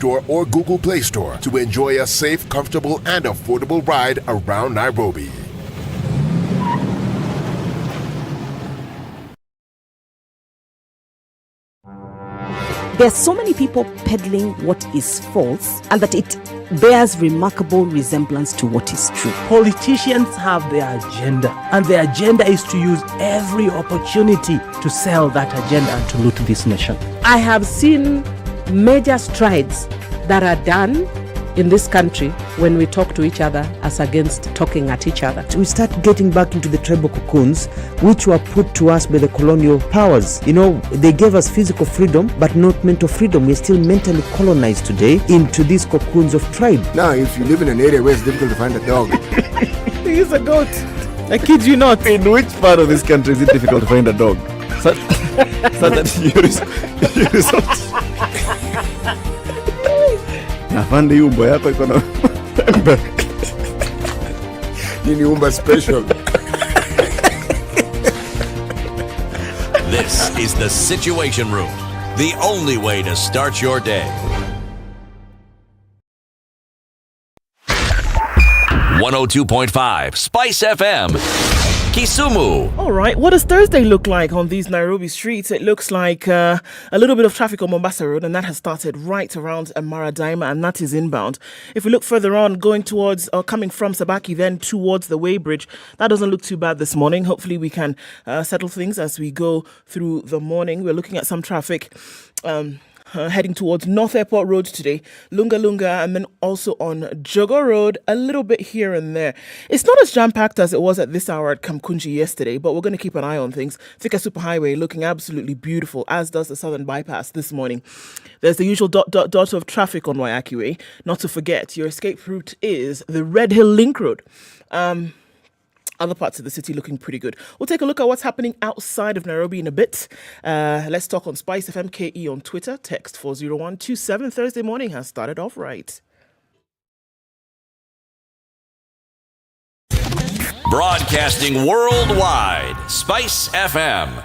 Store or Google Play Store to enjoy a safe, comfortable, and affordable ride around Nairobi. There are so many people peddling what is false and that it bears remarkable resemblance to what is true. Politicians have their agenda, and their agenda is to use every opportunity to sell that agenda and to loot this nation. I have seen major strides that are done in this country when we talk to each other as against talking at each other. We start getting back into the tribal cocoons which were put to us by the colonial powers. You know, they gave us physical freedom but not mental freedom. We're still mentally colonized today into these cocoons of tribe. Now, if you live in an area where it's difficult to find a dog, He's a goat. I kid you not. in which part of this country is it difficult to find a dog? So that you resort. Afande umbo yako iko na hii ni umba special. This is the Situation Room, the only way to start your day. 102.5 Spice FM, Kisumu. All right, what does Thursday look like on these Nairobi streets? It looks like a little bit of traffic on Mombasa Road, and that has started right around Maradaima, and that is inbound. If we look further on, going towards or coming from Sabaki, then towards the Weybridge, that doesn't look too bad this morning. Hopefully we can settle things as we go through the morning. We're looking at some traffic heading towards North Airport Road today, Lunga, and then also on Jogo Road, a little bit here and there. It's not as jam-packed as it was at this hour at Kamkunji yesterday, but we're going to keep an eye on things. Thika Superhighway looking absolutely beautiful, as does the Southern Bypass this morning. There's the usual dot of traffic on Waiaki Way. Not to forget, your escape route is the Red Hill Link Road. Other parts of the city looking pretty good. We'll take a look at what's happening outside of Nairobi in a bit. Let's talk on SpiceFM KE on Twitter. Text 40127. Thursday morning has started off right. Broadcasting worldwide, Spice FM.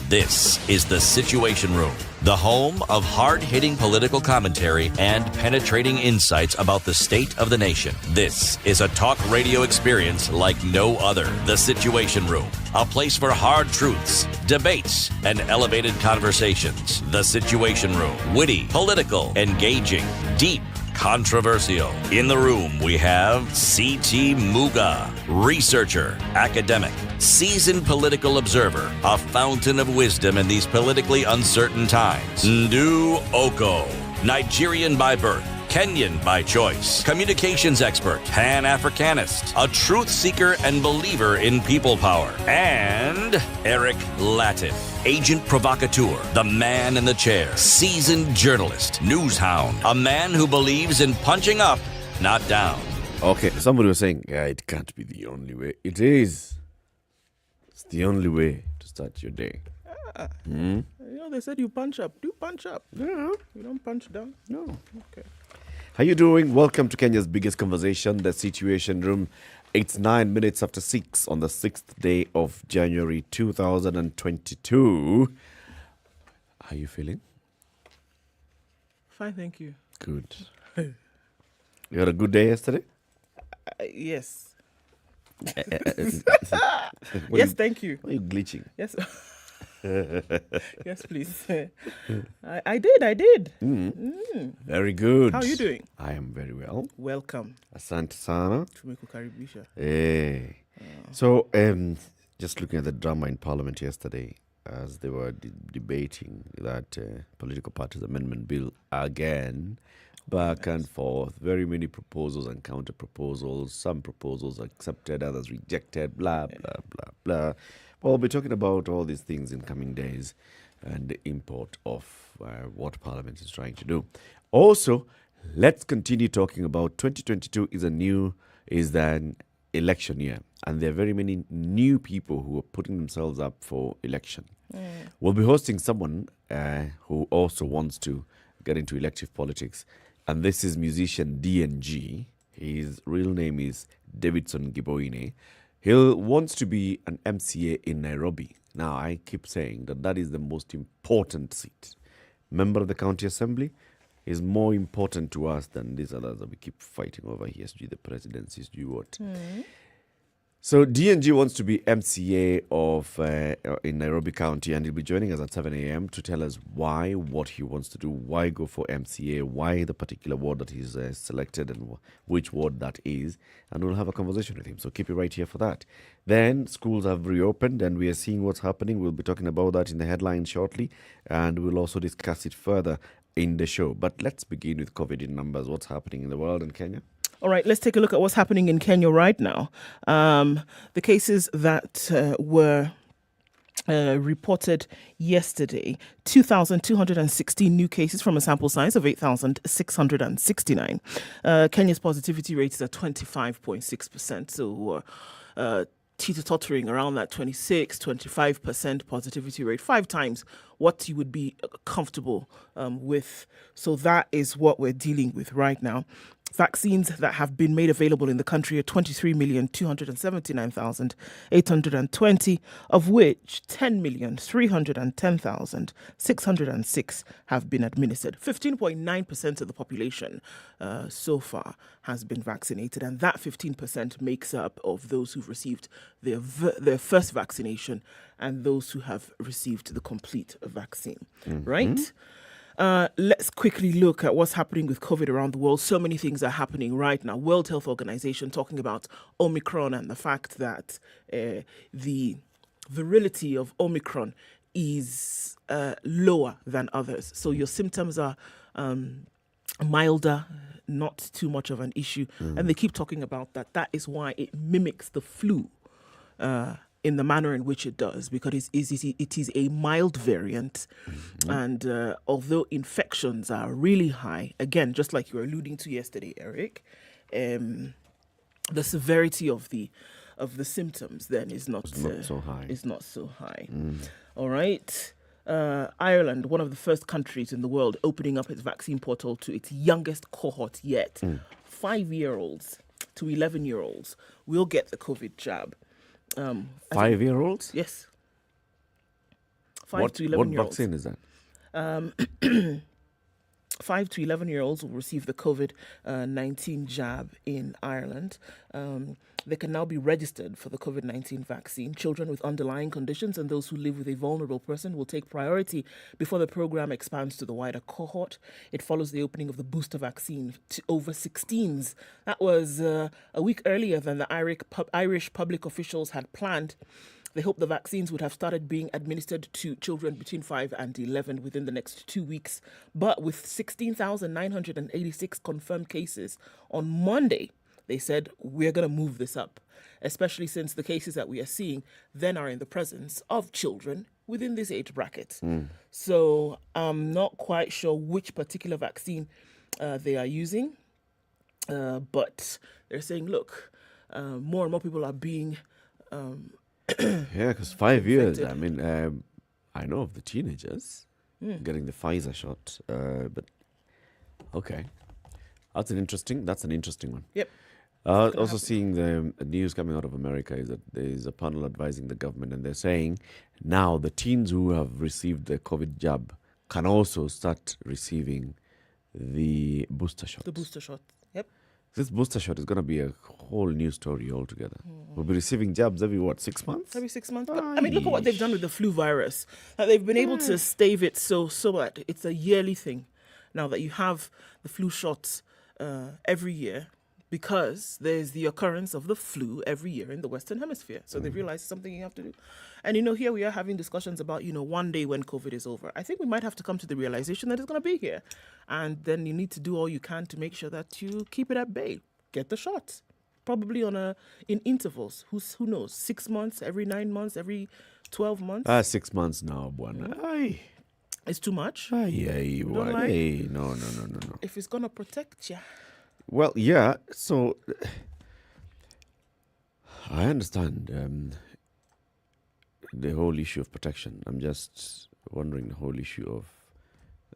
This is the Situation Room, the home of hard-hitting political commentary and penetrating insights about the state of the nation. This is a talk radio experience like no other. The Situation Room, a place for hard truths, debates, and elevated conversations. The Situation Room, witty, political, engaging, deep, controversial. In the room, we have C.T. Muga, researcher, academic, seasoned political observer, a fountain of wisdom in these politically uncertain times. Ndu Okoh, Nigerian by birth, Kenyan by choice, communications expert, Pan-Africanist, a truth seeker and believer in people power, and Eric Latiff, agent provocateur, the man in the chair, seasoned journalist, news hound, a man who believes in punching up, not down. Okay, somebody was saying, yeah, it can't be the only way. It is. It's the only way to start your day. You know, they said you punch up. Do punch up. Yeah. You don't punch down. No. Okay. How you doing? Welcome to Kenya's biggest conversation, the Situation Room. It's 9 minutes after 6 on the 6th day of January 2022. How are you feeling? Fine, thank you. Good. You had a good day yesterday? Yes. What Yes, thank you. Why are you glitching? Yes. Yes, please. I did. Very good. How are you doing? I am very well. Welcome. Asante sana. Tumekukaribisha. Hey. So, just looking at the drama in Parliament yesterday, as they were debating that political parties amendment bill again, back and forth, very many proposals and counter proposals, some proposals accepted, others rejected, blah, blah, blah, blah. Well, we'll be talking about all these things in coming days and the import of what Parliament is trying to do. Also, let's continue talking about 2022 is an election year, and there are very many new people who are putting themselves up for election. We'll be hosting someone who also wants to get into elective politics, and this is musician DNG. His real name is Davidson Giboine. He wants to be an MCA in Nairobi. Now, I keep saying that is the most important seat. Member of the county assembly is more important to us than these others that we keep fighting over here. SG, the presidency, SG, what. So DNG wants to be MCA of in Nairobi County, and he'll be joining us at 7 a.m. to tell us why, what he wants to do, why go for MCA, why the particular ward that he's selected, and which ward that is. And we'll have a conversation with him. So keep it right here for that. Then schools have reopened, and we are seeing what's happening. We'll be talking about that in the headlines shortly, and we'll also discuss it further in the show. But let's begin with COVID in numbers. What's happening in the world and Kenya? All right, let's take a look at what's happening in Kenya right now. The cases that were reported yesterday, 2,216 new cases from a sample size of 8,669. Kenya's positivity rate is at 25.6%, so teeter-tottering around that 26-25% positivity rate, 5 times what you would be comfortable with. So that is what we're dealing with right now. Vaccines that have been made available in the country are 23,279,820, of which 10,310,606 have been administered. 15.9% of the population so far has been vaccinated, and that 15% makes up of those who've received their first vaccination and those who have received the complete vaccine, right? Let's quickly look at what's happening with COVID around the world. So many things are happening right now. World Health Organization talking about Omicron and the fact that the virility of Omicron is lower than others. So your symptoms are milder, not too much of an issue. And they keep talking about that. That is why it mimics the flu in the manner in which it does, because it is a mild variant. And although infections are really high, again, just like you were alluding to yesterday, Eric, the severity of the symptoms then is not so high. All right. Ireland, one of the first countries in the world opening up its vaccine portal to its youngest cohort yet. 5-year-olds to 11-year-olds will get the COVID jab. 5-year-olds? Yes. 5 to 11-year-olds. What vaccine is that? 5 to 11-year-olds will receive the COVID-19 jab in Ireland. They can now be registered for the COVID-19 vaccine. Children with underlying conditions and those who live with a vulnerable person will take priority before the program expands to the wider cohort. It follows the opening of the booster vaccine to over 16s. That was a week earlier than the Irish public officials had planned. They hope the vaccines would have started being administered to children between 5 and 11 within the next 2 weeks. But with 16,986 confirmed cases on Monday, they said, we're going to move this up, especially since the cases that we are seeing then are in the presence of children within this age bracket. So I'm not quite sure which particular vaccine they are using, but they're saying, look, more and more people are being yeah, because 5 years, I mean, I know of the teenagers getting the Pfizer shot, but okay. That's an interesting one. Yep. Also seeing the news coming out of America is that there is a panel advising the government, and they're saying now the teens who have received the COVID jab can also start receiving the booster shot. The booster shot, yep. This booster shot is going to be a whole new story altogether. We'll be receiving jabs every, 6 months? Every 6 months. But, I mean, look at what they've done with the flu virus. They've been able to stave it so that it's a yearly thing. Now that you have the flu shots every year, because there's the occurrence of the flu every year in the Western Hemisphere. So they've realized it's something you have to do. And, here we are having discussions about, one day when COVID is over. I think we might have to come to the realization that it's going to be here. And then you need to do all you can to make sure that you keep it at bay. Get the shots. Probably in intervals. Who knows? 6 months, every 9 months, every 12 months. 6 months now, Buana. Aye. It's too much. No. If it's going to protect you. Well, yeah, so I understand the whole issue of protection. I'm just wondering the whole issue of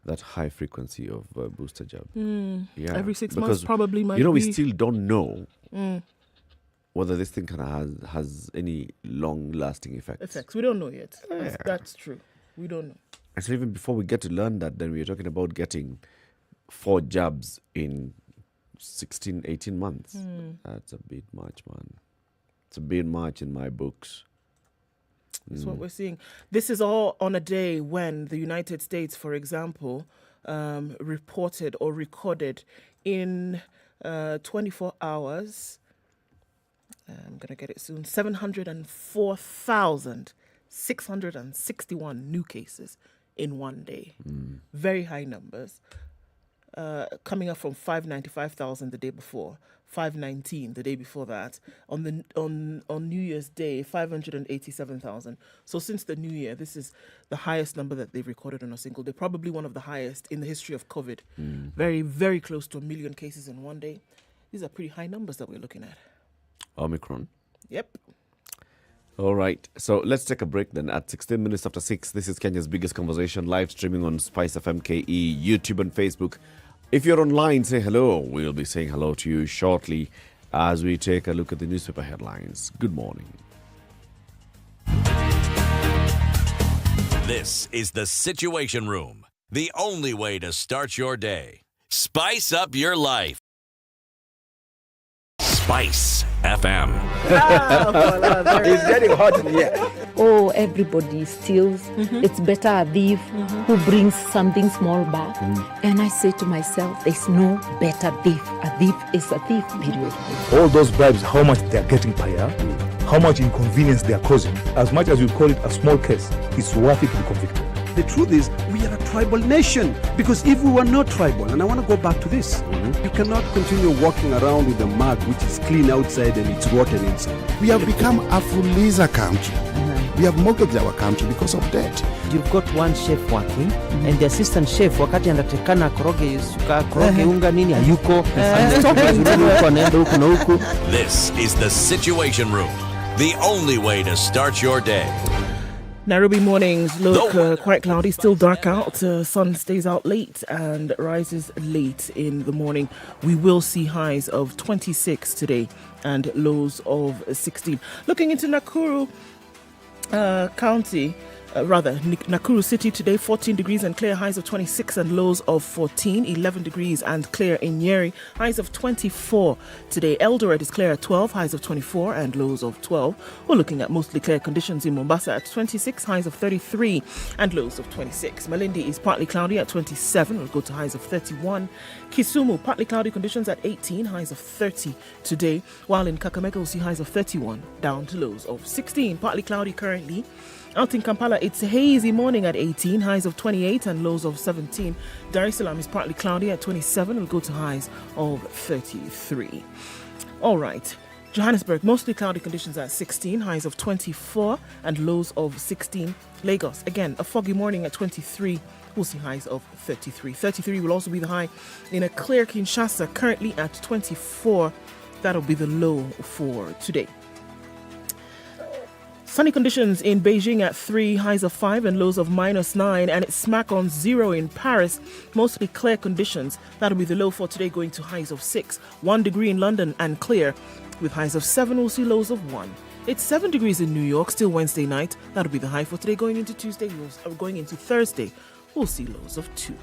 that high frequency of booster jab. Yeah, every 6 months probably might be. We still don't know whether this thing kind of has any long-lasting effects. We don't know yet. That's true. We don't know. And so even before we get to learn that, then we're talking about getting 4 jabs in 16, 18 months. That's a bit much, man. It's a bit much in my books. That's what we're seeing. This is all on a day when the United States, for example, reported or recorded in 24 hours, I'm going to get it soon, 704,661 new cases in one day. Very high numbers. Coming up from 595,000 the day before, 519 the day before that. On New Year's Day, 587,000. So since the new year, this is the highest number that they've recorded on a single day. Probably one of the highest in the history of COVID. Very, very close to 1 million cases in one day. These are pretty high numbers that we're looking at. Omicron. Yep. All right. So let's take a break then. At 16 minutes after 6, this is Kenya's biggest conversation, live streaming on SpiceFM KE, YouTube and Facebook. If you're online, say hello. We'll be saying hello to you shortly as we take a look at the newspaper headlines. Good morning. This is the Situation Room, the only way to start your day. Spice up your life. Spice FM. It's getting hot in here. Oh, everybody steals. It's better a thief who brings something small back. And I say to myself, there's no better thief. A thief is a thief, period. All those bribes, how much they're getting per year, how much inconvenience they're causing. As much as you call it a small case, it's worth it to be convicted. The truth is, we are a tribal nation. Because if we were not tribal, and I want to go back to this, you cannot continue walking around with a mug which is clean outside and it's rotten inside. We have become a Fuliza country. We have mortgaged our country because of debt. You've got one chef working and the assistant chef wakati anatakana koroge unga nini hayuko. This is the Situation Room, the only way to start your day. Nairobi mornings look quite cloudy, still dark out. Sun stays out late and rises late in the morning. We will see highs of 26 today and lows of 16. Looking into Nakuru County, Nakuru City today, 14 degrees and clear, highs of 26 and lows of 14, 11 degrees and clear in Nyeri, highs of 24 today. Eldoret is clear at 12, highs of 24 and lows of 12. We're looking at mostly clear conditions in Mombasa at 26, highs of 33 and lows of 26. Malindi is partly cloudy at 27, we'll go to highs of 31. Kisumu, partly cloudy conditions at 18, highs of 30 today, while in Kakamega we'll see highs of 31 down to lows of 16, partly cloudy currently. Out in Kampala, it's a hazy morning at 18, highs of 28 and lows of 17. Dar es Salaam is partly cloudy at 27, will go to highs of 33. All right. Johannesburg, mostly cloudy conditions at 16, highs of 24 and lows of 16. Lagos, again, a foggy morning at 23. We'll see highs of 33. 33 will also be the high in a clear Kinshasa, currently at 24. That'll be the low for today. Sunny conditions in Beijing at 3, highs of 5 and lows of -9, and it's smack on 0 in Paris. Mostly clear conditions. That'll be the low for today, going to highs of 6. 1 degree in London and clear. With highs of 7, we'll see lows of 1. It's 7 degrees in New York, still Wednesday night. That'll be the high for today, going into Tuesday. Going into Thursday, we'll see lows of 2.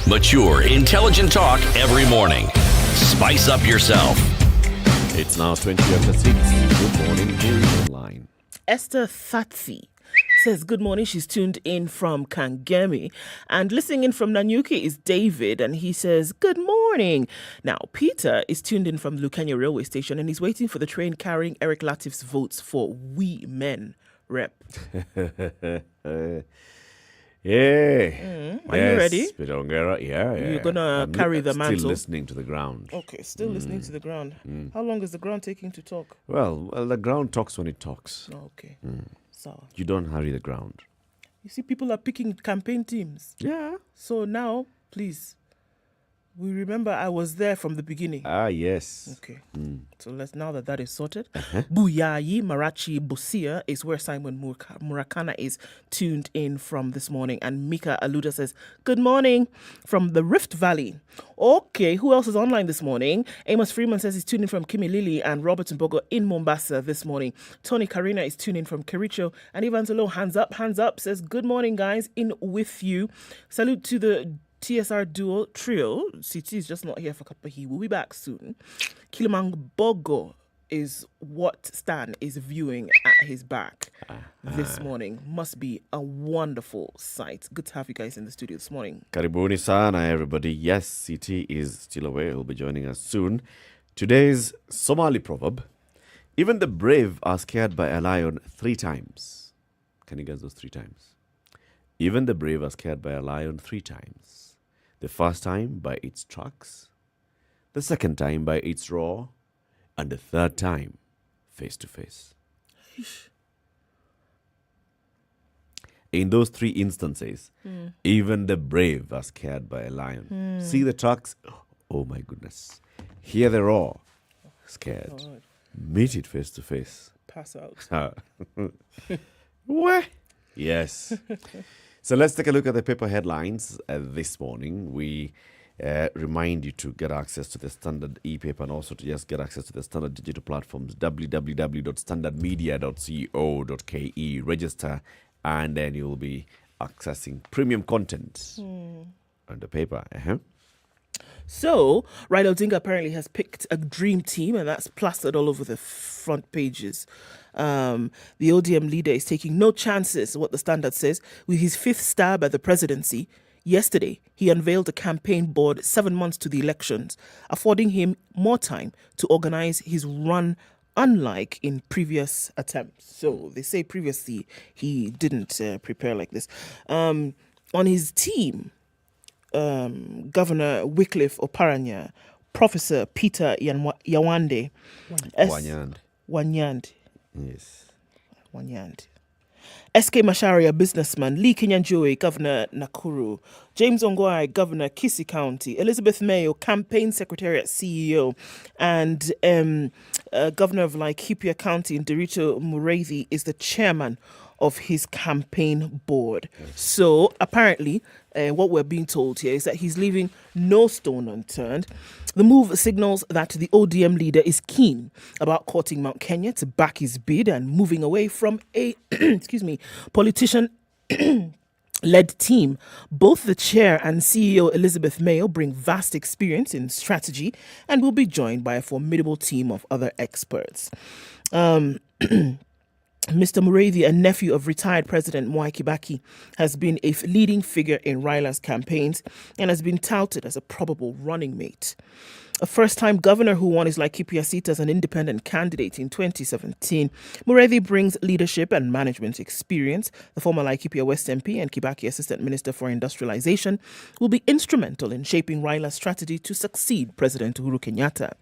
Mature, intelligent talk every morning. Spice up yourself. It's now 20 after 6. Good morning, who's online? Esther Thatsi says good morning. She's tuned in from Kangemi. And listening in from Nanyuki is David, and he says good morning. Now, Peter is tuned in from the Lukanya railway station, and he's waiting for the train carrying Eric Latiff's votes for We Men rep. Yeah. Are you ready? Pitongera. Yeah. You're gonna carry the mantle. Still listening to the ground. Okay, still listening to the ground. How long is the ground taking to talk? Well, the ground talks when it talks. Okay. So You don't hurry the ground. you see, people are picking campaign teams. Yeah. So now, please, we remember I was there from the beginning. Yes. Okay. So now that is sorted. Buyayi Marachi Busia is where Simon Murakana is tuned in from this morning. And Mika Aluda says, good morning from the Rift Valley. Okay, who else is online this morning? Amos Freeman says he's tuned in from Kimilili, and Robert Mbogo in Mombasa this morning. Tony Karina is tuned in from Kericho. And Ivan Zolo, hands up, says, good morning, guys, in with you. Salute to the TSR duo trio. CT is just not here for Kappa. He will be back soon. Kilimangbogo is what Stan is viewing at his back this morning. Must be a wonderful sight. Good to have you guys in the studio this morning. Karibuni sana, everybody. Yes, CT is still away. He'll be joining us soon. Today's Somali proverb: even the brave are scared by a lion 3 times. Can you guess those 3 times? Even the brave are scared by a lion 3 times. The first time by its tracks, the second time by its roar, and the third time face to face. In those 3 instances, even the brave are scared by a lion. See the tracks? Oh my goodness. Hear the roar? Scared. God. Meet it face to face. Pass out. What? Yes. So let's take a look at the paper headlines this morning. We remind you to get access to the Standard e-paper and also to just get access to the Standard digital platforms, www.standardmedia.co.ke. Register, and then you'll be accessing premium content on the paper. So, Raila Odinga apparently has picked a dream team, and that's plastered all over the front pages. The ODM leader is taking no chances, what the Standard says, with his 5th stab at the presidency. Yesterday, he unveiled a campaign board 7 months to the elections, affording him more time to organize his run, unlike in previous attempts. So, they say previously he didn't prepare like this. On his team, Governor Wycliffe Oparanya, Professor Peter Yawande, Wanyand. Yes. Wanyand. SK Macharia, businessman. Lee Kinyanjui, Governor Nakuru. James Ongwai, Governor Kisii County. Elizabeth Mayo, Campaign Secretariat CEO. And Governor of Laikipia County, Nderitu Mureithi, is the chairman of his campaign board. So apparently, what we're being told here is that he's leaving no stone unturned. The move signals that the ODM leader is keen about courting Mount Kenya to back his bid and moving away from a politician-led team. Both the chair and CEO Elizabeth Mayo bring vast experience in strategy and will be joined by a formidable team of other experts. Mr. Mureithi, a nephew of retired President Mwai Kibaki, has been a leading figure in Raila's campaigns and has been touted as a probable running mate. A first-time governor who won his Laikipia seat as an independent candidate in 2017, Mureithi brings leadership and management experience. The former Laikipia West MP and Kibaki Assistant Minister for Industrialization will be instrumental in shaping Raila's strategy to succeed President Uhuru Kenyatta.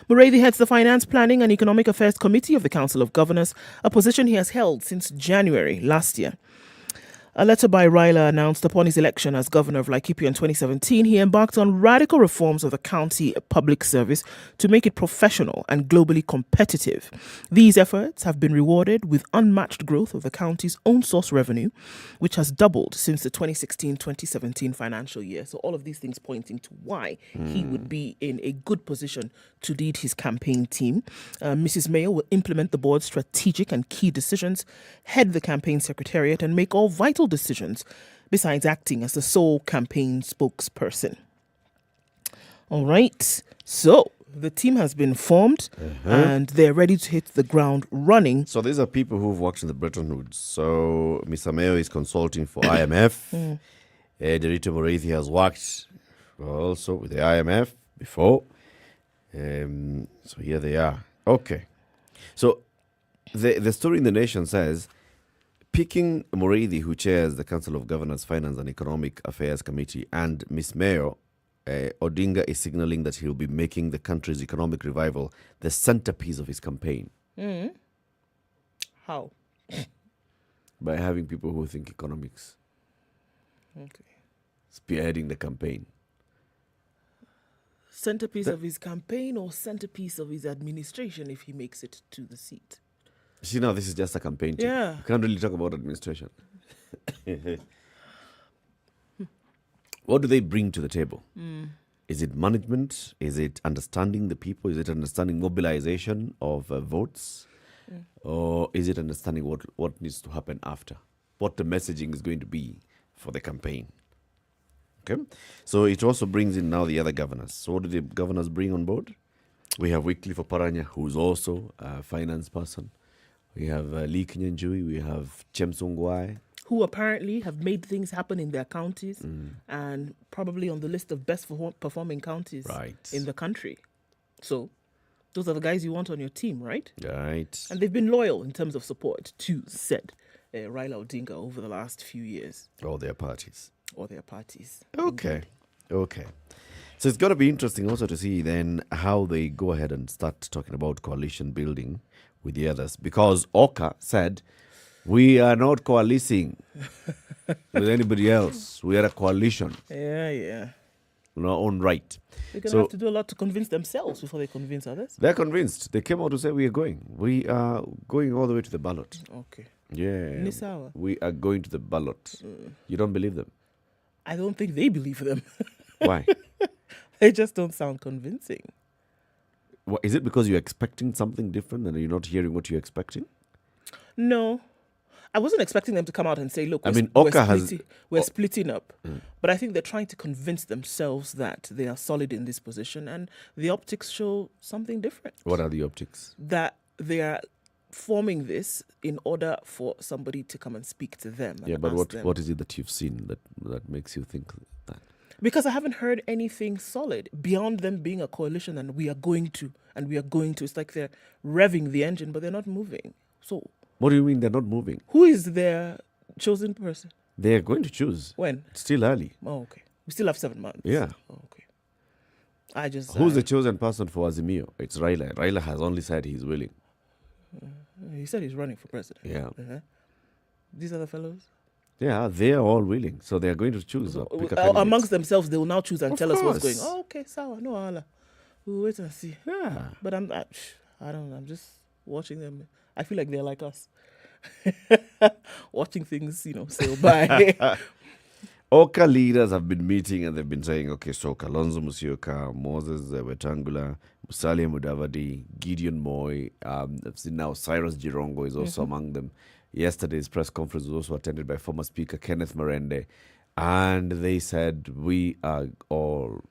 Mureithi heads the Finance, Planning and Economic Affairs Committee of the Council of Governors, a position he has held since January last year. A letter by Raila announced upon his election as governor of Laikipia in 2017, he embarked on radical reforms of the county public service to make it professional and globally competitive. These efforts have been rewarded with unmatched growth of the county's own source revenue, which has doubled since the 2016-2017 financial year. So all of these things pointing to why he would be in a good position to lead his campaign team. Mrs. Mayo will implement the board's strategic and key decisions, head the campaign secretariat, and make all vital decisions, besides acting as the sole campaign spokesperson. All right, so the team has been formed and they're ready to hit the ground running. So these are people who've worked in the Bretton Woods. So Mr. Mayo is consulting for IMF. Nderitu Mureithi has worked also with the IMF before. So here they are. Okay. So the story in The Nation says picking Moreithi, who chairs the Council of Governors, Finance and Economic Affairs Committee, and Miss Mayo, Odinga is signaling that he'll be making the country's economic revival the centerpiece of his campaign. How? By having people who think economics. Okay. Spearheading the campaign. Centerpiece of his campaign or centerpiece of his administration if he makes it to the seat? See, now this is just a campaign team. Yeah. You can't really talk about administration. What do they bring to the table? Is it management? Is it understanding the people? Is it understanding mobilization of votes? Or is it understanding what needs to happen after? What the messaging is going to be for the campaign? Okay, so it also brings in now the other governors. So what do the governors bring on board? We have Wycliffe Oparanya, who's also a finance person. We have Lee Kinyanjui. We have Chemsongwai, who apparently have made things happen in their counties and probably on the list of best performing counties in the country. So those are the guys you want on your team, right? Right. And they've been loyal in terms of support to said Raila Odinga over the last few years. All their parties. Okay. Okay. So it's going to be interesting also to see then how they go ahead and start talking about coalition building with the others. Because Okoh said, we are not coalescing with anybody else. We are a coalition. Yeah. On our own right. They're going to have to do a lot to convince themselves before they convince others. They're convinced. They came out to say we are going. We are going all the way to the ballot. Okay. Yeah. Nisawa. We are going to the ballot. You don't believe them? I don't think they believe them. Why? They just don't sound convincing. What, is it because you're expecting something different and you're not hearing what you're expecting? No. I wasn't expecting them to come out and say, look, we're splitting up. But I think they're trying to convince themselves that they are solid in this position, and the optics show something different. What are the optics? That they are forming this in order for somebody to come and speak to them. Yeah, but what is it that you've seen that makes you think that? Because I haven't heard anything solid beyond them being a coalition and we are going to. It's like they're revving the engine, but they're not moving. So what do you mean they're not moving? Who is their chosen person? They're going to choose. When? It's still early. Oh, okay. We still have 7 months. Yeah. Oh, okay. Who's the chosen person for Azimio? It's Raila. Raila has only said he's willing. He said he's running for president. Yeah. These other fellows? Yeah, they are all willing. So they are going to choose. Amongst themselves, they will now choose and tell us what's going on. Oh, okay, sawa, no Allah. We'll wait and see. Yeah. But I don't know. I'm just watching them. I feel like they're like us. Watching things, sail by. Okoh leaders have been meeting and they've been saying, okay, so Kalonzo Musyoka, Moses Wetangula, Musalia Mudavadi, Gideon Moi, I've seen now Cyrus Jirongo is also among them. Yesterday's press conference was also attended by former Speaker Kenneth Marende. And they said, we are all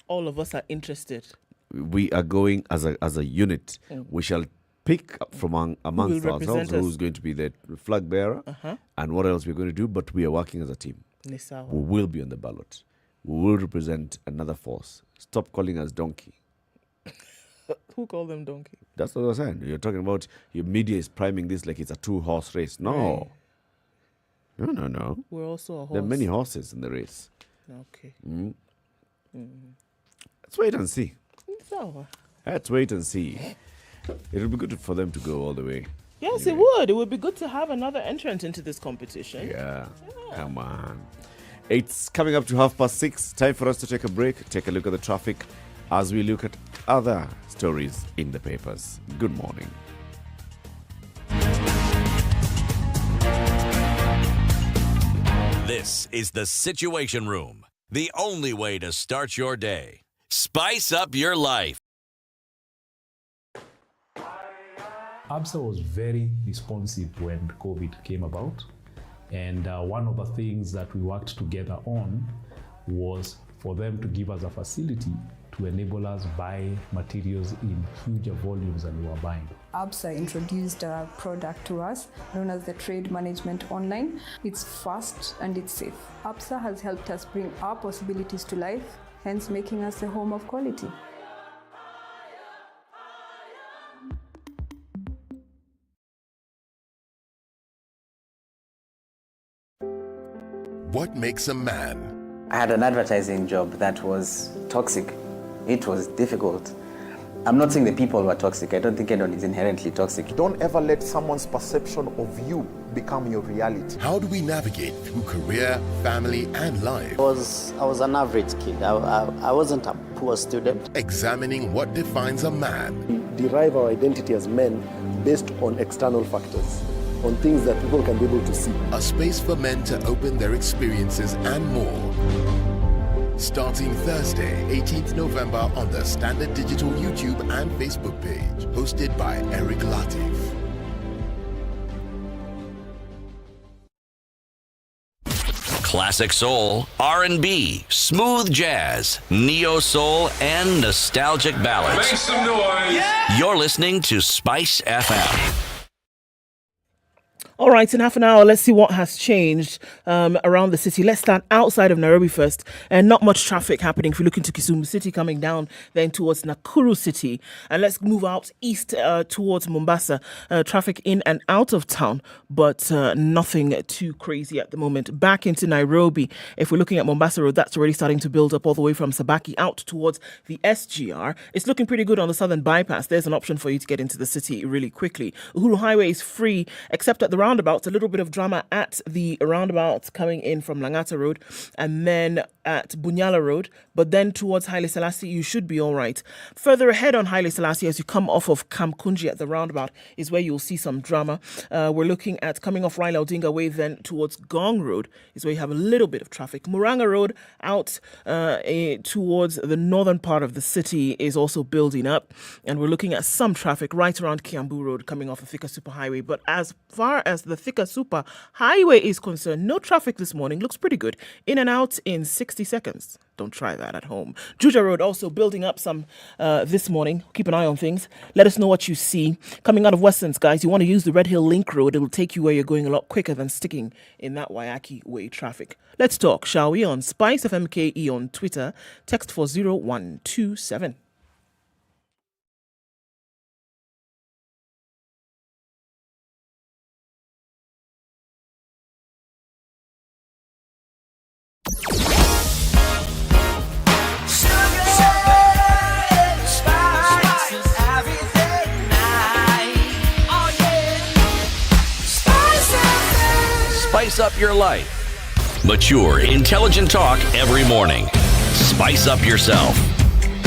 of us are interested. We are going as a unit. We shall pick up from amongst ourselves who's going to be the flag bearer and what else we're going to do, but we are working as a team. Nisawa. We will be on the ballot. We will represent another force. Stop calling us donkey. Who called them donkey? That's what I was saying. You're talking about your media is priming this like it's a 2-horse race. No. Right. No. We're also a horse. There are many horses in the race. Okay. Let's wait and see. Nisawa. Let's wait and see. It'll be good for them to go all the way. Yes, anyway. It would. It would be good to have another entrant into this competition. Yeah. Come on. It's coming up to 6:30. Time for us to take a break. Take a look at the traffic as we look at other stories in the papers. Good morning. This is the Situation Room. The only way to start your day. Spice up your life. ABSA was very responsive when COVID came about. And one of the things that we worked together on was for them to give us a facility to enable us buy materials in huger volumes than we were buying. ABSA introduced a product to us known as the Trade Management Online. It's fast and it's safe. ABSA has helped us bring our possibilities to life, hence making us a home of quality. What makes a man? I had an advertising job that was toxic. It was difficult. I'm not saying the people were toxic. I don't think anyone is inherently toxic. Don't ever let someone's perception of you become your reality. How do we navigate through career, family, and life? I was an average kid. I wasn't a poor student. Examining what defines a man. We derive our identity as men based on external factors, on things that people can be able to see. A space for men to open their experiences and more. Starting Thursday, 18th November on the Standard Digital YouTube and Facebook page. Hosted by Eric Latiff. Classic soul, R&B, smooth jazz, neo soul, and nostalgic ballads. Make some noise. Yeah. You're listening to Spice FM. All right, in half an hour, let's see what has changed around the city. Let's start outside of Nairobi first. And not much traffic happening if you look into Kisumu City, coming down then towards Nakuru City. And let's move out east towards Mombasa. Traffic in and out of town, but nothing too crazy at the moment. Back into Nairobi, if we're looking at Mombasa Road, that's already starting to build up all the way from Sabaki out towards the SGR. It's looking pretty good on the southern bypass. There's an option for you to get into the city really quickly. Uhuru Highway is free, except at the roundabouts, a little bit of drama at the roundabouts coming in from Langata Road and then at Bunyala Road, but then towards Haile Selassie, you should be all right. Further ahead on Haile Selassie, as you come off of Kamkunji at the roundabout, is where you'll see some drama. We're looking at coming off Raila Odinga Way, then towards Gong Road is where you have a little bit of traffic. Muranga Road out towards the northern part of the city is also building up, and we're looking at some traffic right around Kiambu Road coming off of Thika Super Highway. But as far as the Thika Super Highway is concerned, no traffic this morning. Looks pretty good. In and out in 60 seconds. Don't try that at home. Juja Road also building up some this morning. Keep an eye on things. Let us know what you see. Coming out of Westlands, guys, you want to use the Red Hill Link Road. It will take you where you're going a lot quicker than sticking in that Wayaki Way traffic. Let's talk, shall we? On SpiceFM KE on Twitter. Text 40127. Spice up your life. Mature, intelligent talk every morning. Spice up yourself.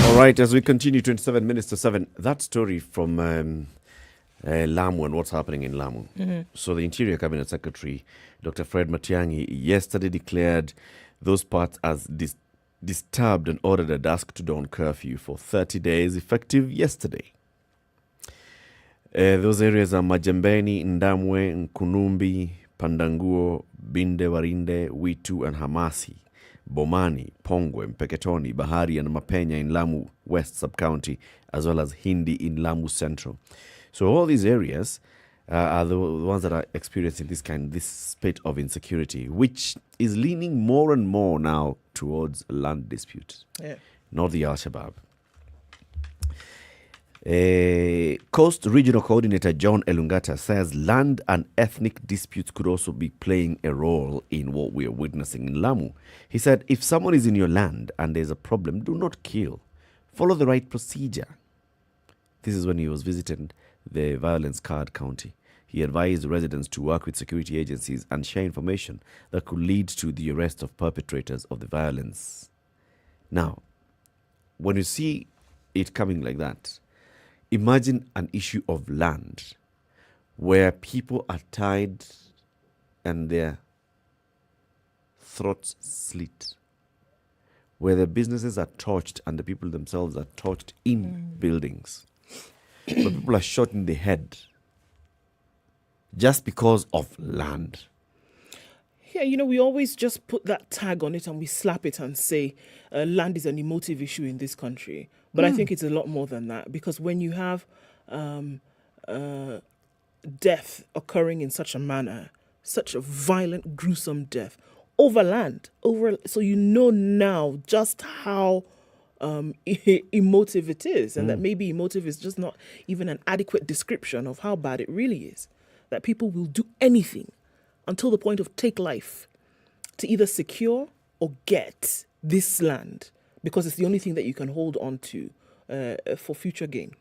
All right, as we continue, 27 minutes to 7, that story from Lamu and what's happening in Lamu. Mm-hmm. So the Interior Cabinet Secretary, Dr. Fred Matiang'i, yesterday declared those parts as disturbed and ordered a dusk to dawn curfew for 30 days, effective yesterday. Those areas are Majembeni, Ndamwe, Nkunumbi, Pandanguo, Binde, Warinde, Witu, and Hamasi, Bomani, Pongwe, Mpeketoni, Bahari, and Mapenya in Lamu West Sub-County, as well as Hindi in Lamu Central. So all these areas are the ones that are experiencing this spate of insecurity, which is leaning more and more now towards land dispute, not the Al-Shabaab. Coast Regional Coordinator John Elungata says land and ethnic disputes could also be playing a role in what we are witnessing in Lamu. He said, if someone is in your land and there's a problem, do not kill. Follow the right procedure. This is when he was visiting the violence-scarred county. He advised residents to work with security agencies and share information that could lead to the arrest of perpetrators of the violence. Now, when you see it coming like that, imagine an issue of land where people are tied and their throats slit, where the businesses are torched and the people themselves are torched in buildings, where people are shot in the head just because of land. Yeah, we always just put that tag on it and we slap it and say land is an emotive issue in this country. But I think it's a lot more than that, because when you have death occurring in such a manner, such a violent, gruesome death, over land, so you know now just how emotive it is, and that maybe emotive is just not even an adequate description of how bad it really is, that people will do anything until the point of take life to either secure or get this land because it's the only thing that you can hold on to for future gain.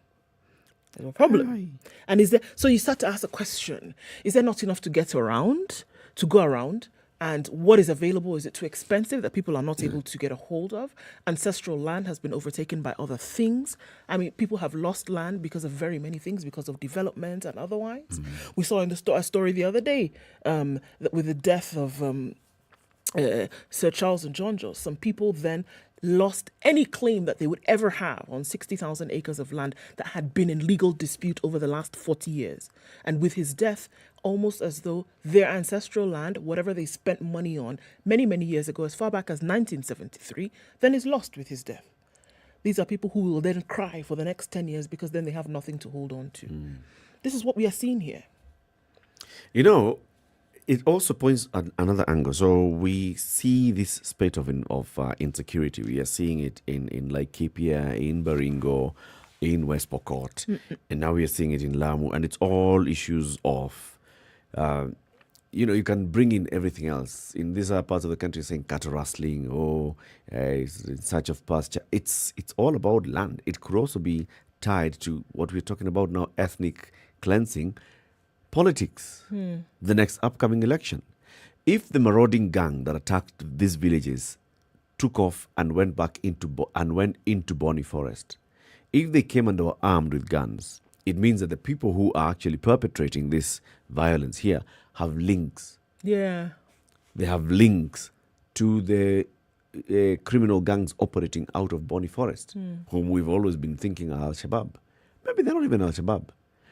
There's a problem. And so you start to ask a question, is there not enough to go around? And what is available, is it too expensive that people are not able to get a hold of? Ancestral land has been overtaken by other things. I mean, people have lost land because of very many things, because of development and otherwise. We saw in a story the other day that with the death of Sir Charles and John Jones, some people then lost any claim that they would ever have on 60,000 acres of land that had been in legal dispute over the last 40 years. And with his death, almost as though their ancestral land, whatever they spent money on many, many years ago, as far back as 1973, then is lost with his death. These are people who will then cry for the next 10 years because then they have nothing to hold on to. This is what we are seeing here. You know, it also points at another angle. So we see this spate of insecurity. We are seeing it in Laikipia, in Baringo, in West Pokot, and now we are seeing it in Lamu. And it's all issues of, you can bring in everything else. In these other parts of the country, saying cattle rustling, it's in search of pasture. It's all about land. It could also be tied to what we're talking about now, ethnic cleansing, politics, the next upcoming election. If the marauding gang that attacked these villages took off and went back into Boni Forest, if they came and were armed with guns, it means that the people who are actually perpetrating this violence here have links. Yeah. They have links to the criminal gangs operating out of Boni Forest, whom we've always been thinking are Al-Shabaab. Maybe they're not even Al-Shabaab.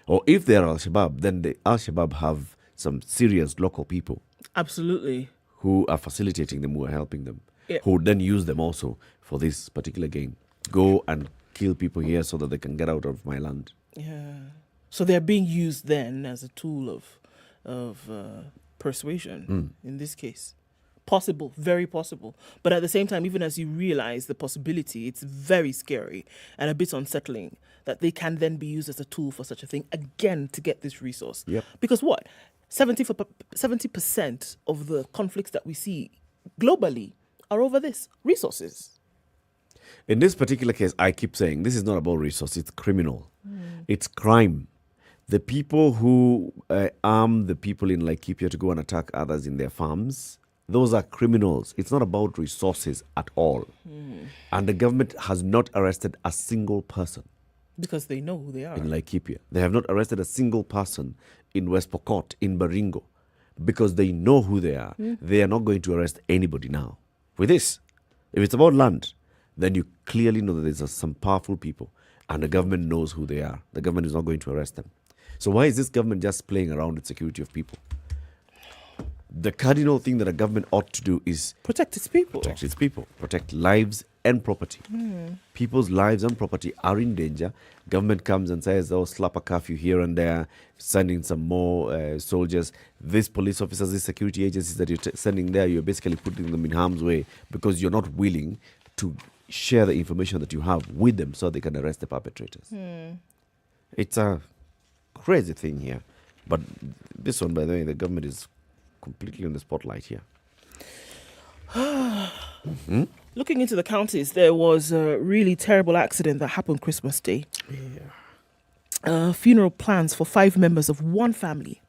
Or if they're Al-Shabaab, then the Al-Shabaab have some serious local people. Absolutely. Who are facilitating them, who are helping them, Yeah. who then use them also for this particular game. Go and kill people here so that they can get out of my land. Yeah. So they're being used then as a tool of persuasion in this case. Possible, very possible. But at the same time, even as you realize the possibility, it's very scary and a bit unsettling that they can then be used as a tool for such a thing again to get this resource. Yep. Because what? 70% of the conflicts that we see globally are over this, resources. In this particular case, I keep saying this is not about resource, it's criminal. It's crime. The people who arm the people in Laikipia to go and attack others in their farms, those are criminals. It's not about resources at all. And the government has not arrested a single person. Because they know who they are. In Laikipia. They have not arrested a single person in West Pokot, in Baringo, because they know who they are. They are not going to arrest anybody now. With this, if it's about land, then you clearly know that there's some powerful people and the government knows who they are. The government is not going to arrest them. So why is this government just playing around with security of people? The cardinal thing that a government ought to do is protect its people. Protect its people. Protect lives and property. People's lives and property are in danger. Government comes and says, slap a curfew here and there, sending some more soldiers. These police officers, these security agencies that you're sending there, you're basically putting them in harm's way because you're not willing to share the information that you have with them so they can arrest the perpetrators. It's a crazy thing here. But this one, by the way, the government is completely on the spotlight here. Looking into the counties, there was a really terrible accident that happened Christmas Day. Funeral plans for 5 members of one family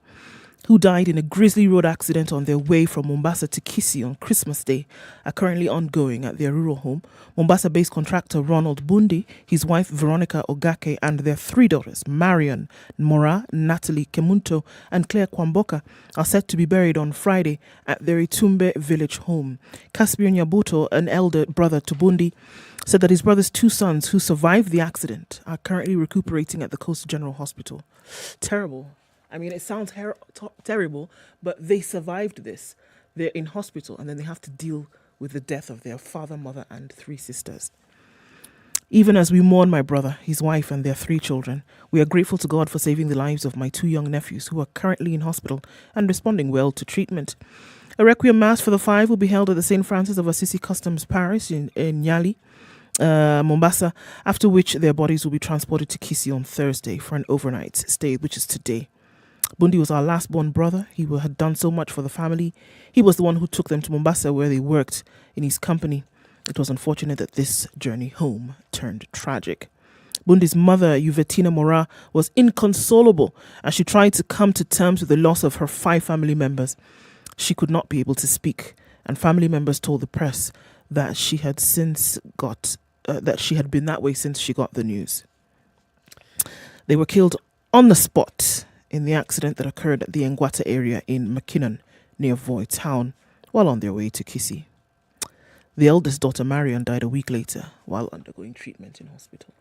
who died in a grisly road accident on their way from Mombasa to Kisii on Christmas Day are currently ongoing at their rural home. Mombasa-based contractor Ronald Bundi, his wife Veronica Ogake, and their 3 daughters, Marion, Mora, Natalie Kemunto, and Claire Kwamboka, are set to be buried on Friday at their Itumbe village home. Caspian Nyabuto, an elder brother to Bundi, said that his brother's 2 sons who survived the accident are currently recuperating at the Coast General Hospital. Terrible. I mean, it sounds terrible, but they survived this. They're in hospital, and then they have to deal with the death of their father, mother, and 3 sisters. Even as we mourn my brother, his wife, and their 3 children, we are grateful to God for saving the lives of my 2 young nephews who are currently in hospital and responding well to treatment. A requiem mass for the 5 will be held at the St. Francis of Assisi Customs Parish in Nyeri, Mombasa, after which their bodies will be transported to Kisii on Thursday for an overnight stay, which is today. Bundi was our last born brother. He had done so much for the family. He was the one who took them to Mombasa, where they worked in his company. It was unfortunate that this journey home turned tragic. Bundi's mother, Yuvetina Mora, was inconsolable as she tried to come to terms with the loss of her 5 family members. She could not be able to speak, and family members told the press that she had been that way since she got the news. They were killed on the spot in the accident that occurred at the Ngwata area in Makinon, near Voi town, while on their way to Kisii. The eldest daughter, Marion, died a week later while undergoing treatment in hospital.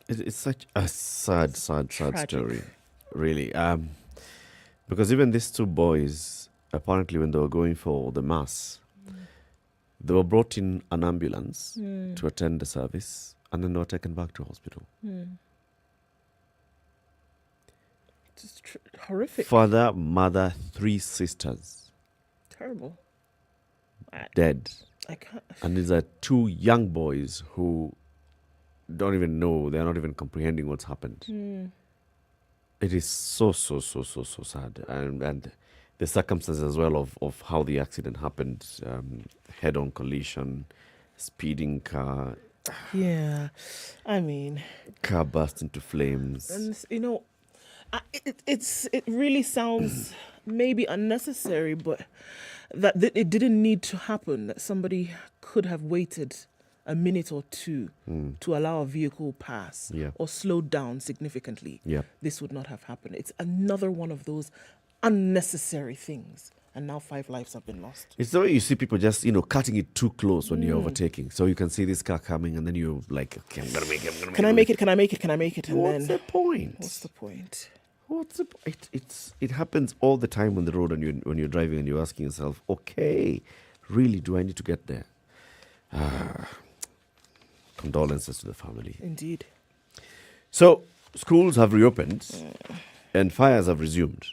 It's such a sad story, really. Because even these 2 boys, apparently when they were going for the mass, they were brought in an ambulance to attend the service, and then they were taken back to hospital. It's horrific. Father, mother, 3 sisters. Terrible. Dead. I can't. And these are 2 young boys who don't even know, they're not even comprehending what's happened. It is so sad. And the circumstances as well of how the accident happened, head-on collision, speeding car. Yeah, I mean, car burst into flames. And it really sounds maybe unnecessary, but that it didn't need to happen. That somebody could have waited a minute or 2 to allow a vehicle pass or slow down significantly. This would not have happened. It's another one of those unnecessary things. And now 5 lives have been lost. It's the way you see people just, cutting it too close when you're overtaking. So you can see this car coming and then you're like, okay, I'm going to make it. Can I make it? And What's the point? It happens all the time on the road when you're driving and you're asking yourself, okay, really, do I need to get there? Condolences to the family. Indeed. So, schools have reopened and fires have resumed.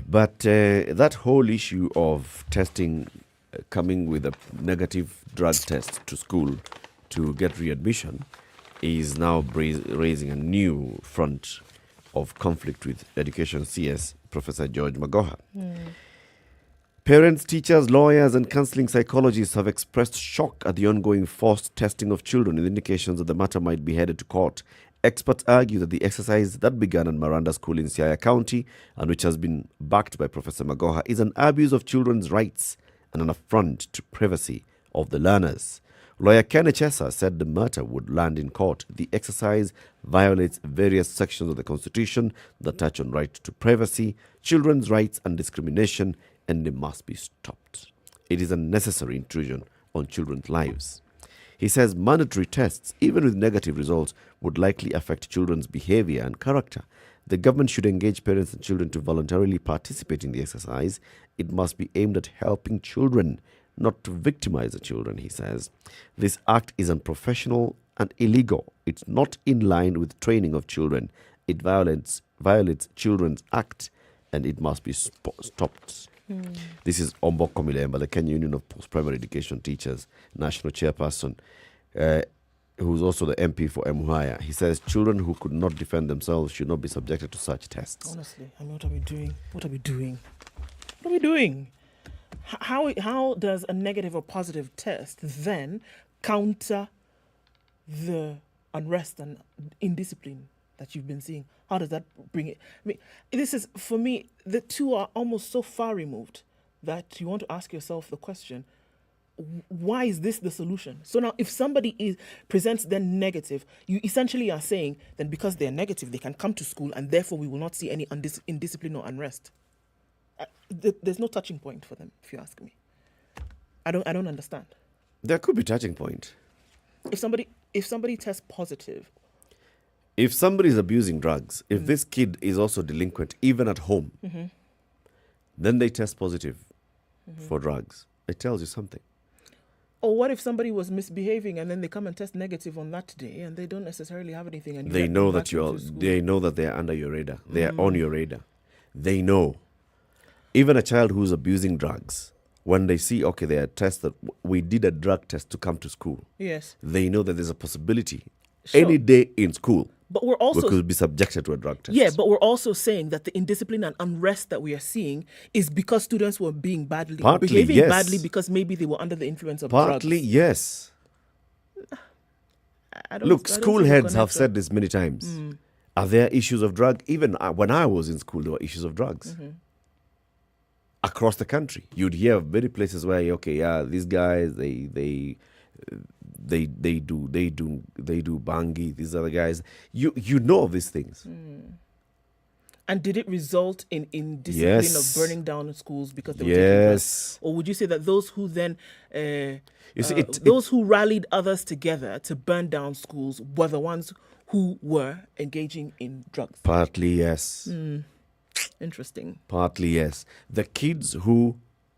But that whole issue of testing, coming with a negative drug test to school to get readmission, is now raising a new front of conflict with Education CS Professor George Magoha. Parents, teachers, lawyers, and counseling psychologists have expressed shock at the ongoing forced testing of children, with indications that the matter might be headed to court. Experts argue that the exercise that began at Maranda School in Siaya County, and which has been backed by Professor Magoha, is an abuse of children's rights and an affront to privacy of the learners. Lawyer Ken Echesa said the matter would land in court. The exercise violates various sections of the Constitution that touch on right to privacy, children's rights, and discrimination, and they must be stopped. It is a necessary intrusion on children's lives. He says mandatory tests, even with negative results, would likely affect children's behavior and character. The government should engage parents and children to voluntarily participate in the exercise. It must be aimed at helping children, not to victimize the children, he says. This act is unprofessional and illegal. It's not in line with training of children. It violates Children's Act, and it must be stopped. This is Ombo Komilemba, the Kenya Union of Post-Primary Education Teachers, National Chairperson, who's also the MP for Emuhaya. He says children who could not defend themselves should not be subjected to such tests. Honestly, I mean, what are we doing? How does a negative or positive test then counter the unrest and indiscipline that you've been seeing? How does that bring it? I mean, this is, for me, the two are almost so far removed that you want to ask yourself the question, why is this the solution? So now, if somebody presents then negative, you essentially are saying, then because they're negative, they can come to school and therefore we will not see any indiscipline or unrest. There's no touching point for them, if you ask me. I don't understand. There could be touching point. If somebody tests positive, if somebody is abusing drugs, if this kid is also delinquent, even at home, then they test positive for drugs, it tells you something. Or what if somebody was misbehaving and then they come and test negative on that day and they don't necessarily have anything? And they know that they know that they're under your radar. They are on your radar. They know. Even a child who's abusing drugs, when they see, they are tested, we did a drug test to come to school. Yes. They know that there's a possibility any day in school. But we're also... we could be subjected to a drug test. Yeah, but we're also saying that the indiscipline and unrest that we are seeing is because students were being behaving badly because maybe they were under the influence of drugs. Partly, yes. Look, school heads have said this many times. Are there issues of drug? Even when I was in school, there were issues of drugs. Across the country, you'd hear of many places where, these guys, they do bangi. These other guys, you know of these things. And did it result in indiscipline of burning down schools because they were taking drugs? Or would you say that those who then those who rallied others together to burn down schools were the ones who were engaging in drugs? Partly, yes. Interesting. Partly, yes. The kids who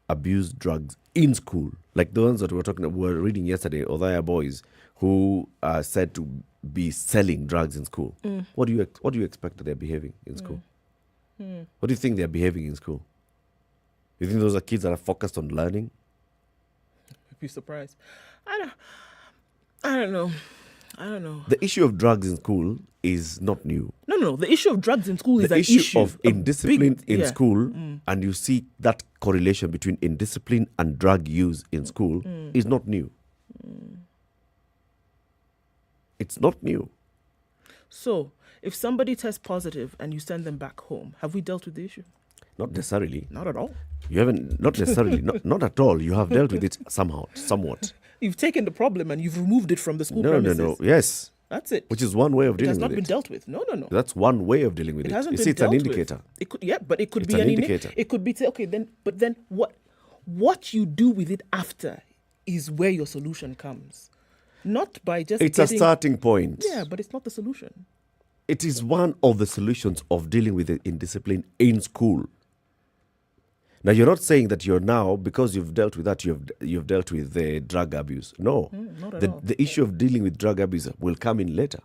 abused drugs in school, like the ones that we're reading yesterday, Odaya boys, who are said to be selling drugs in school. What do you expect that they're behaving in school? What do you think they're behaving in school? You think those are kids that are focused on learning? I'd be surprised. I don't know. The issue of drugs in school is not new. No. The issue of drugs in school is an issue of indiscipline in school, Mm. and you see that correlation between indiscipline and drug use in school is not new. It's not new. So, if somebody tests positive and you send them back home, have we dealt with the issue? Not necessarily. Not at all. You haven't, not necessarily, not at all. You have dealt with it somewhat. You've taken the problem and you've removed it from the school premises. No. Yes. That's it. Which is one way of dealing with it. It has not been dealt with. No. That's one way of dealing with it. It hasn't You been see, it's dealt an with. indicator. It could, but it could It's be an an indicator. It could be okay. Then what you do with it after is where your solution comes, not by just. It's a starting point. Yeah, but it's not the solution. It is one of the solutions of dealing with indiscipline in school. Now, you're not saying that you're now, because you've dealt with that, you've dealt with the drug abuse. No. Not at all. The issue of dealing with drug abuse will come in later.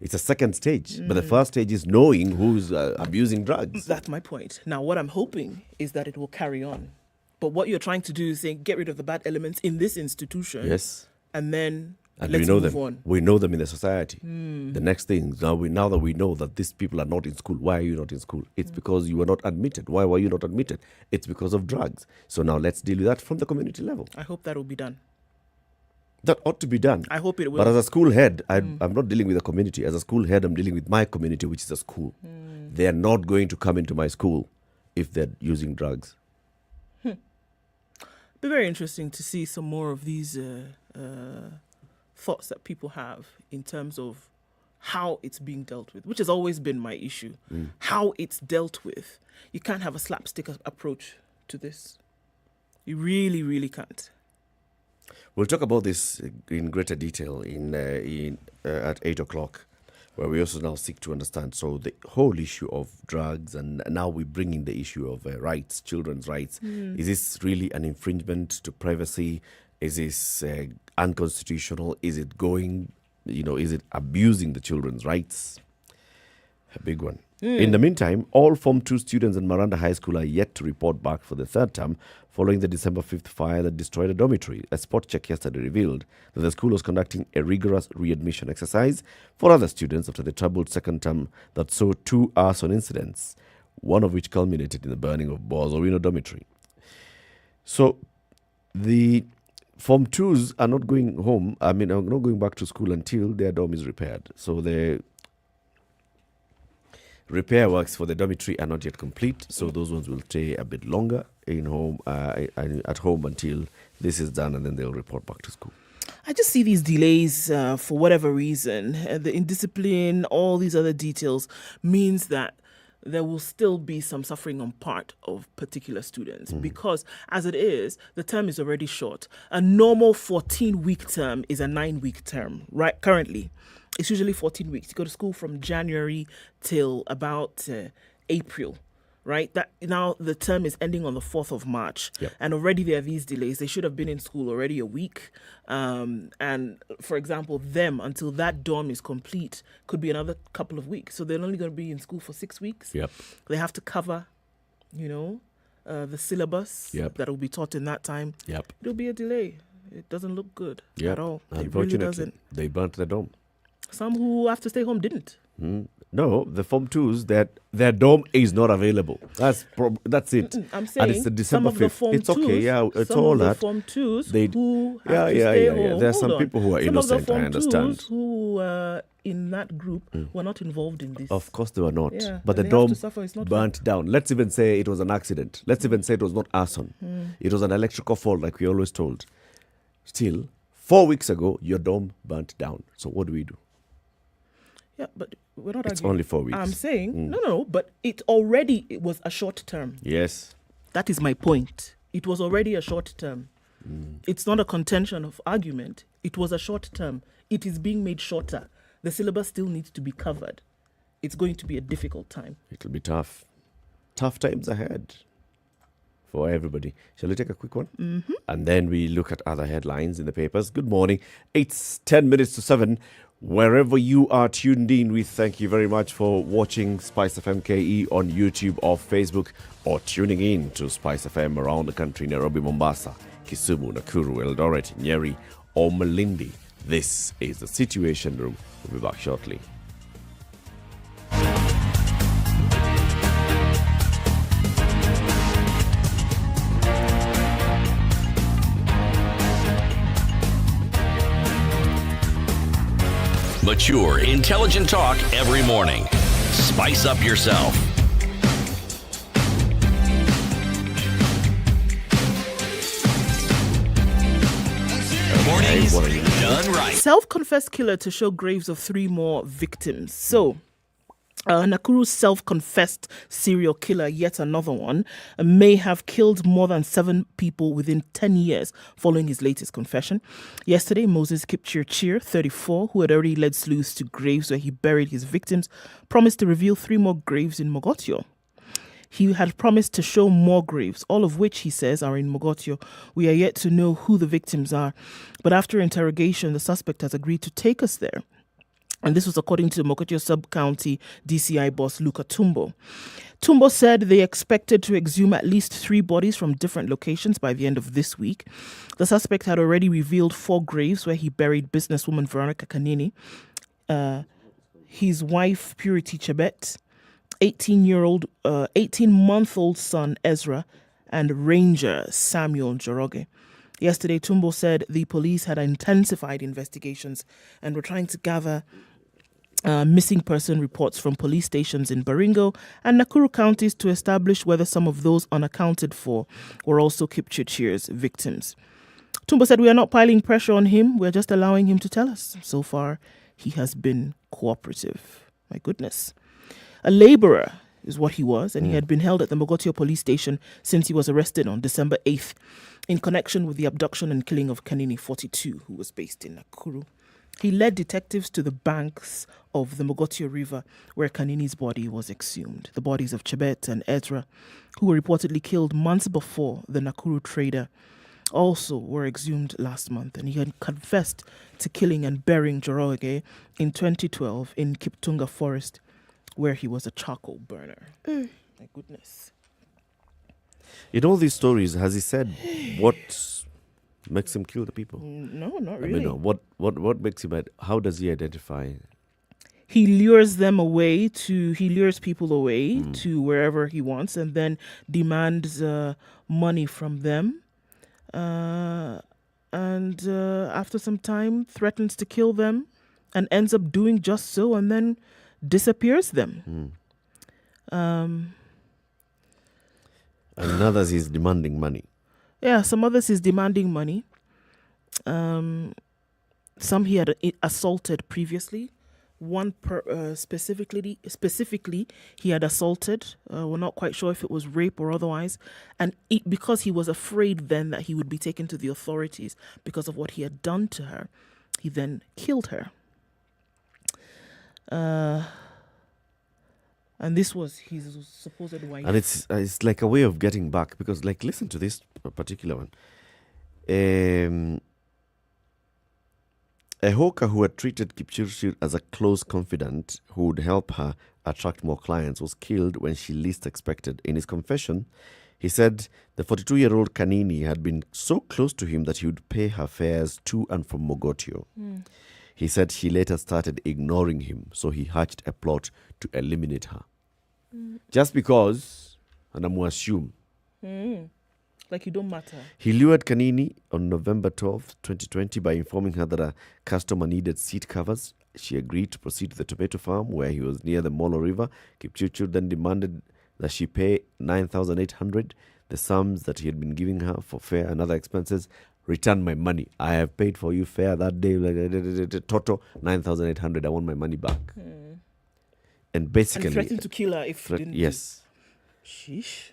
It's a second stage. But the first stage is knowing who's abusing drugs. That's my point. Now, what I'm hoping is that it will carry on. But what you're trying to do is saying, get rid of the bad elements in this institution. Yes. And then And let's we know move them. on. We know them in the society. The next thing, now that we know that these people are not in school, why are you not in school? It's because you were not admitted. Why were you not admitted? It's because of drugs. So now let's deal with that from the community level. I hope that will be done. That ought to be done. I hope it will. But as a school head, I'm not dealing with a community. As a school head, I'm dealing with my community, which is a school. They are not going to come into my school if they're using drugs. Be very interesting to see some more of these thoughts that people have in terms of how it's being dealt with, which has always been my issue. How it's dealt with. You can't have a slapstick approach to this. You really, really can't. We'll talk about this in greater detail at 8 o'clock, where we also now seek to understand. So the whole issue of drugs, and now we bring in the issue of rights, children's rights. Is this really an infringement to privacy? Is this unconstitutional? Is it is it abusing the children's rights? A big one. In the meantime, all Form 2 students in Miranda High School are yet to report back for the third term following the December 5th fire that destroyed a dormitory. A spot check yesterday revealed that the school was conducting a rigorous readmission exercise for other students after the troubled second term that saw 2 arson incidents, one of which culminated in the burning of Bozowino dormitory. So the Form 2s are not going home. are not going back to school until their dorm is repaired. So the repair works for the dormitory are not yet complete, so those ones will stay a bit longer at home until this is done, and then they'll report back to school. I just see these delays for whatever reason. The indiscipline, all these other details means that there will still be some suffering on part of particular students because as it is, the term is already short. A normal 14-week term is a 9-week term, right? Currently, it's usually 14 weeks. You go to school from January till about April, right? That now the term is ending on the 4th of March. Yep. And already there are these delays. They should have been in school already a week. And for example, them until that dorm is complete could be another couple of weeks. So they're only going to be in school for 6 weeks. Yep. They have to cover, the syllabus that will be taught in that time. Yep. It'll be a delay. It doesn't look good at all. Unfortunately, It really doesn't. they burnt the dorm. Some who have to stay home didn't. No, the Form 2s, their dorm is not available. That's it. I'm saying and it's the December some of the 5th. Form It's okay, 2s, yeah, it's some all of the that. Form 2s who have to yeah. stay home. There are some Hold on. people who are Some of the innocent, Form I understand. 2s who in that group were not involved in this. Of course they were not. Yeah, but the and they have dorm to suffer. It's not burnt down. Let's even say it was an accident. Let's even say it was not arson. It was an electrical fault, like we always told. Still, 4 weeks ago, your dorm burnt down. So what do we do? Yeah, but we're not It's arguing. only 4 weeks. I'm saying, no, but it was a short term. Yes. That is my point. It was already a short term. It's not a contention of argument. It was a short term. It is being made shorter. The syllabus still needs to be covered. It's going to be a difficult time. It'll be tough. Tough times ahead for everybody. Shall we take a quick one? Mm-hmm. And then we look at other headlines in the papers. Good morning. It's 10 minutes to 7. Wherever you are tuned in, we thank you very much for watching Spice FM KE on YouTube or Facebook, or tuning in to Spice FM around the country, Nairobi, Mombasa, Kisumu, Nakuru, Eldoret, Nyeri, or Malindi. This is the Situation Room. We'll be back shortly. Mature, intelligent talk every morning. Spice up yourself. Mornings done right. Self-confessed killer to show graves of 3 more victims. So, Nakuru's self-confessed serial killer, yet another one, may have killed more than 7 people within 10 years following his latest confession. Yesterday, Moses Kipchirchir, 34, who had already led sleuths to graves where he buried his victims, promised to reveal 3 more graves in Mogotio. He had promised to show more graves, all of which, he says, are in Mogotio. We are yet to know who the victims are. But after interrogation, the suspect has agreed to take us there. And this was according to Mogotio Sub-County DCI boss Luka Tumbo. Tumbo said they expected to exhume at least 3 bodies from different locations by the end of this week. The suspect had already revealed 4 graves where he buried businesswoman Veronica Kanini, his wife Purity Chebet, 18-month-old son Ezra, and Ranger Samuel Njoroge. Yesterday, Tumbo said the police had intensified investigations and were trying to gather missing person reports from police stations in Baringo and Nakuru counties to establish whether some of those unaccounted for were also Kipchirchir's victims. Tumbo said, "We are not piling pressure on him. We're just allowing him to tell us." So far, he has been cooperative. My goodness. A laborer is what he was, and he had been held at the Mogotio police station since he was arrested on December 8th in connection with the abduction and killing of Kanini, 42, who was based in Nakuru. He led detectives to the banks of the Mogotio River where Kanini's body was exhumed. The bodies of Chebet and Ezra, who were reportedly killed months before the Nakuru trader, also were exhumed last month, and he had confessed to killing and burying Njoroge in 2012 in Kiptunga Forest, where he was a charcoal burner. My goodness. In all these stories, has he said what makes him kill the people? No, not really. I mean, what makes him? How does he identify? He lures people away to wherever he wants, and then demands money from them. And after some time, threatens to kill them, and ends up doing just so, and then disappears them. And others is demanding money. Yeah, some others is demanding money. Some he had assaulted previously. One specifically he had assaulted. We're not quite sure if it was rape or otherwise. And because he was afraid then that he would be taken to the authorities because of what he had done to her, he then killed her. And this was his supposed wife. And it's like a way of getting back, because like, listen to this particular one. A hawker who had treated Kipchirchir as a close confidant who would help her attract more clients was killed when she least expected. In his confession, he said the 42-year-old Kanini had been so close to him that he would pay her fares to and from Mogotio. He said she later started ignoring him, so he hatched a plot to eliminate her. Just because, and I'm going to assume, like you don't matter. He lured Kanini on November 12, 2020 by informing her that a customer needed seat covers. She agreed to proceed to the tomato farm where he was near the Molo River. Kipchirchir then demanded that she pay 9,800, the sums that he had been giving her for fare and other expenses. Return my money. I have paid for you fare that day. Total 9,800. I want my money back. And basically... And threatened to kill her if didn't. Yes. Sheesh.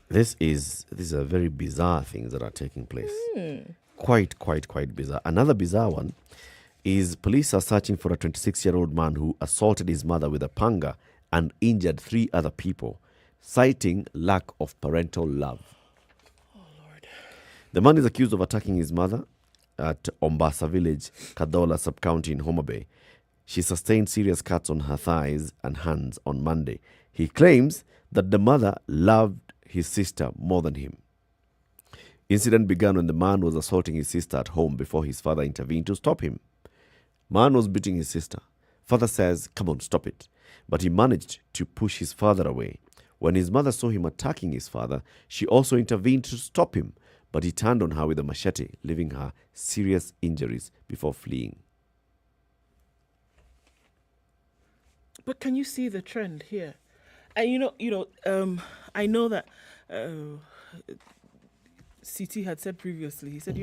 These are very bizarre things that are taking place. Quite bizarre. Another bizarre one is police are searching for a 26-year-old man who assaulted his mother with a panga and injured 3 other people, citing lack of parental love. Oh, Lord. The man is accused of attacking his mother at Mombasa village, Kadola sub-county in Homa Bay. She sustained serious cuts on her thighs and hands on Monday. He claims that the mother loved his sister more than him. Incident began when the man was assaulting his sister at home before his father intervened to stop him. Man was beating his sister. Father says, "Come on, stop it." But he managed to push his father away. When his mother saw him attacking his father, she also intervened to stop him, but he turned on her with a machete, leaving her serious injuries before fleeing. But can you see the trend here? And I know that CT had said previously, he said,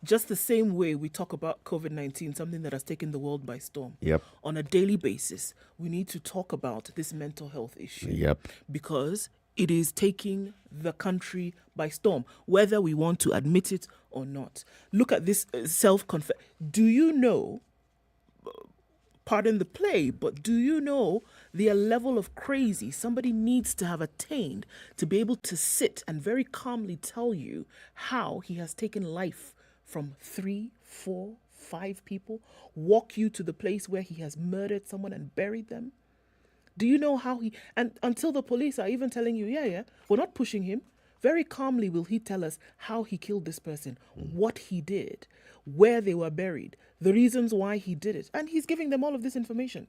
just the same way we talk about COVID-19, something that has taken the world by storm. Yep. On a daily basis, we need to talk about this mental health issue. Yep. Because it is taking the country by storm, whether we want to admit it or not. Look at this self-confess. Do you know, pardon the play, but do you know the level of crazy somebody needs to have attained to be able to sit and very calmly tell you how he has taken life from 3, 4, 5 people, walk you to the place where he has murdered someone and buried them? Do you know how he, and until the police are even telling you, yeah, we're not pushing him, very calmly will he tell us how he killed this person, what he did, where they were buried, the reasons why he did it. And he's giving them all of this information.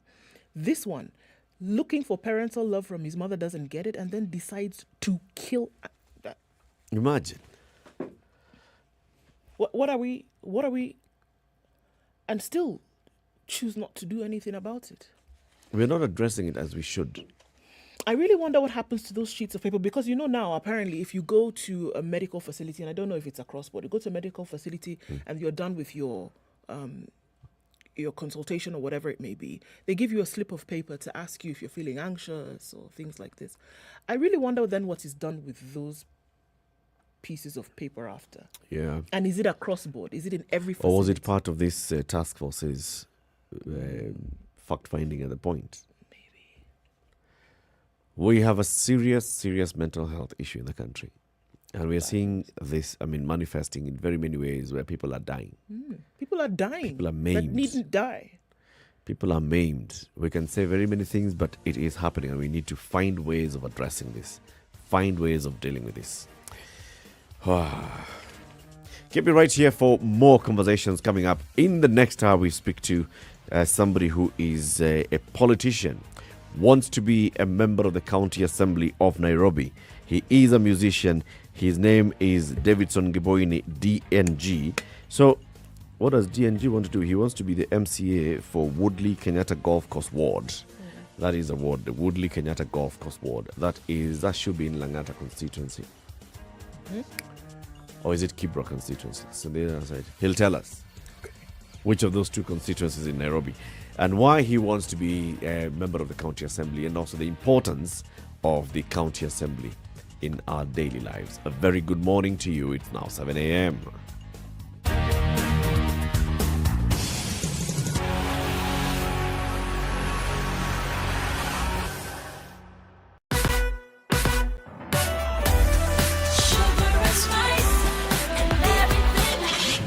This one, looking for parental love from his mother, doesn't get it and then decides to kill. Imagine. What are we, and still choose not to do anything about it. We're not addressing it as we should. I really wonder what happens to those sheets of paper, because now apparently if you go to a medical facility, and I don't know if it's across board, you go to a medical facility and you're done with your consultation or whatever it may be, they give you a slip of paper to ask you if you're feeling anxious or things like this. I really wonder then what is done with those pieces of paper after. Yeah. And is it across board? Is it in every facility? Or was it part of this task force's fact-finding at the point? We have a serious mental health issue in the country. And we are seeing this, manifesting in very many ways where people are dying. People are dying. People are maimed. That needn't die. People are maimed. We can say very many things, but it is happening, and we need to find ways of addressing this, find ways of dealing with this. Keep it right here for more conversations coming up. In the next hour, we speak to somebody who is a politician, wants to be a member of the County Assembly of Nairobi. He is a musician. His name is Davidson Giboini, DNG. So what does DNG want to do? He wants to be the MCA for Woodley Kenyatta Golf Course Ward. That is a ward, the Woodley Kenyatta Golf Course Ward. That should be in Langata constituency. Or is it Kibra constituency? So the other side. He'll tell us which of those two constituencies in Nairobi and why he wants to be a member of the County Assembly, and also the importance of the County Assembly in our daily lives. A very good morning to you. It's now 7 a.m.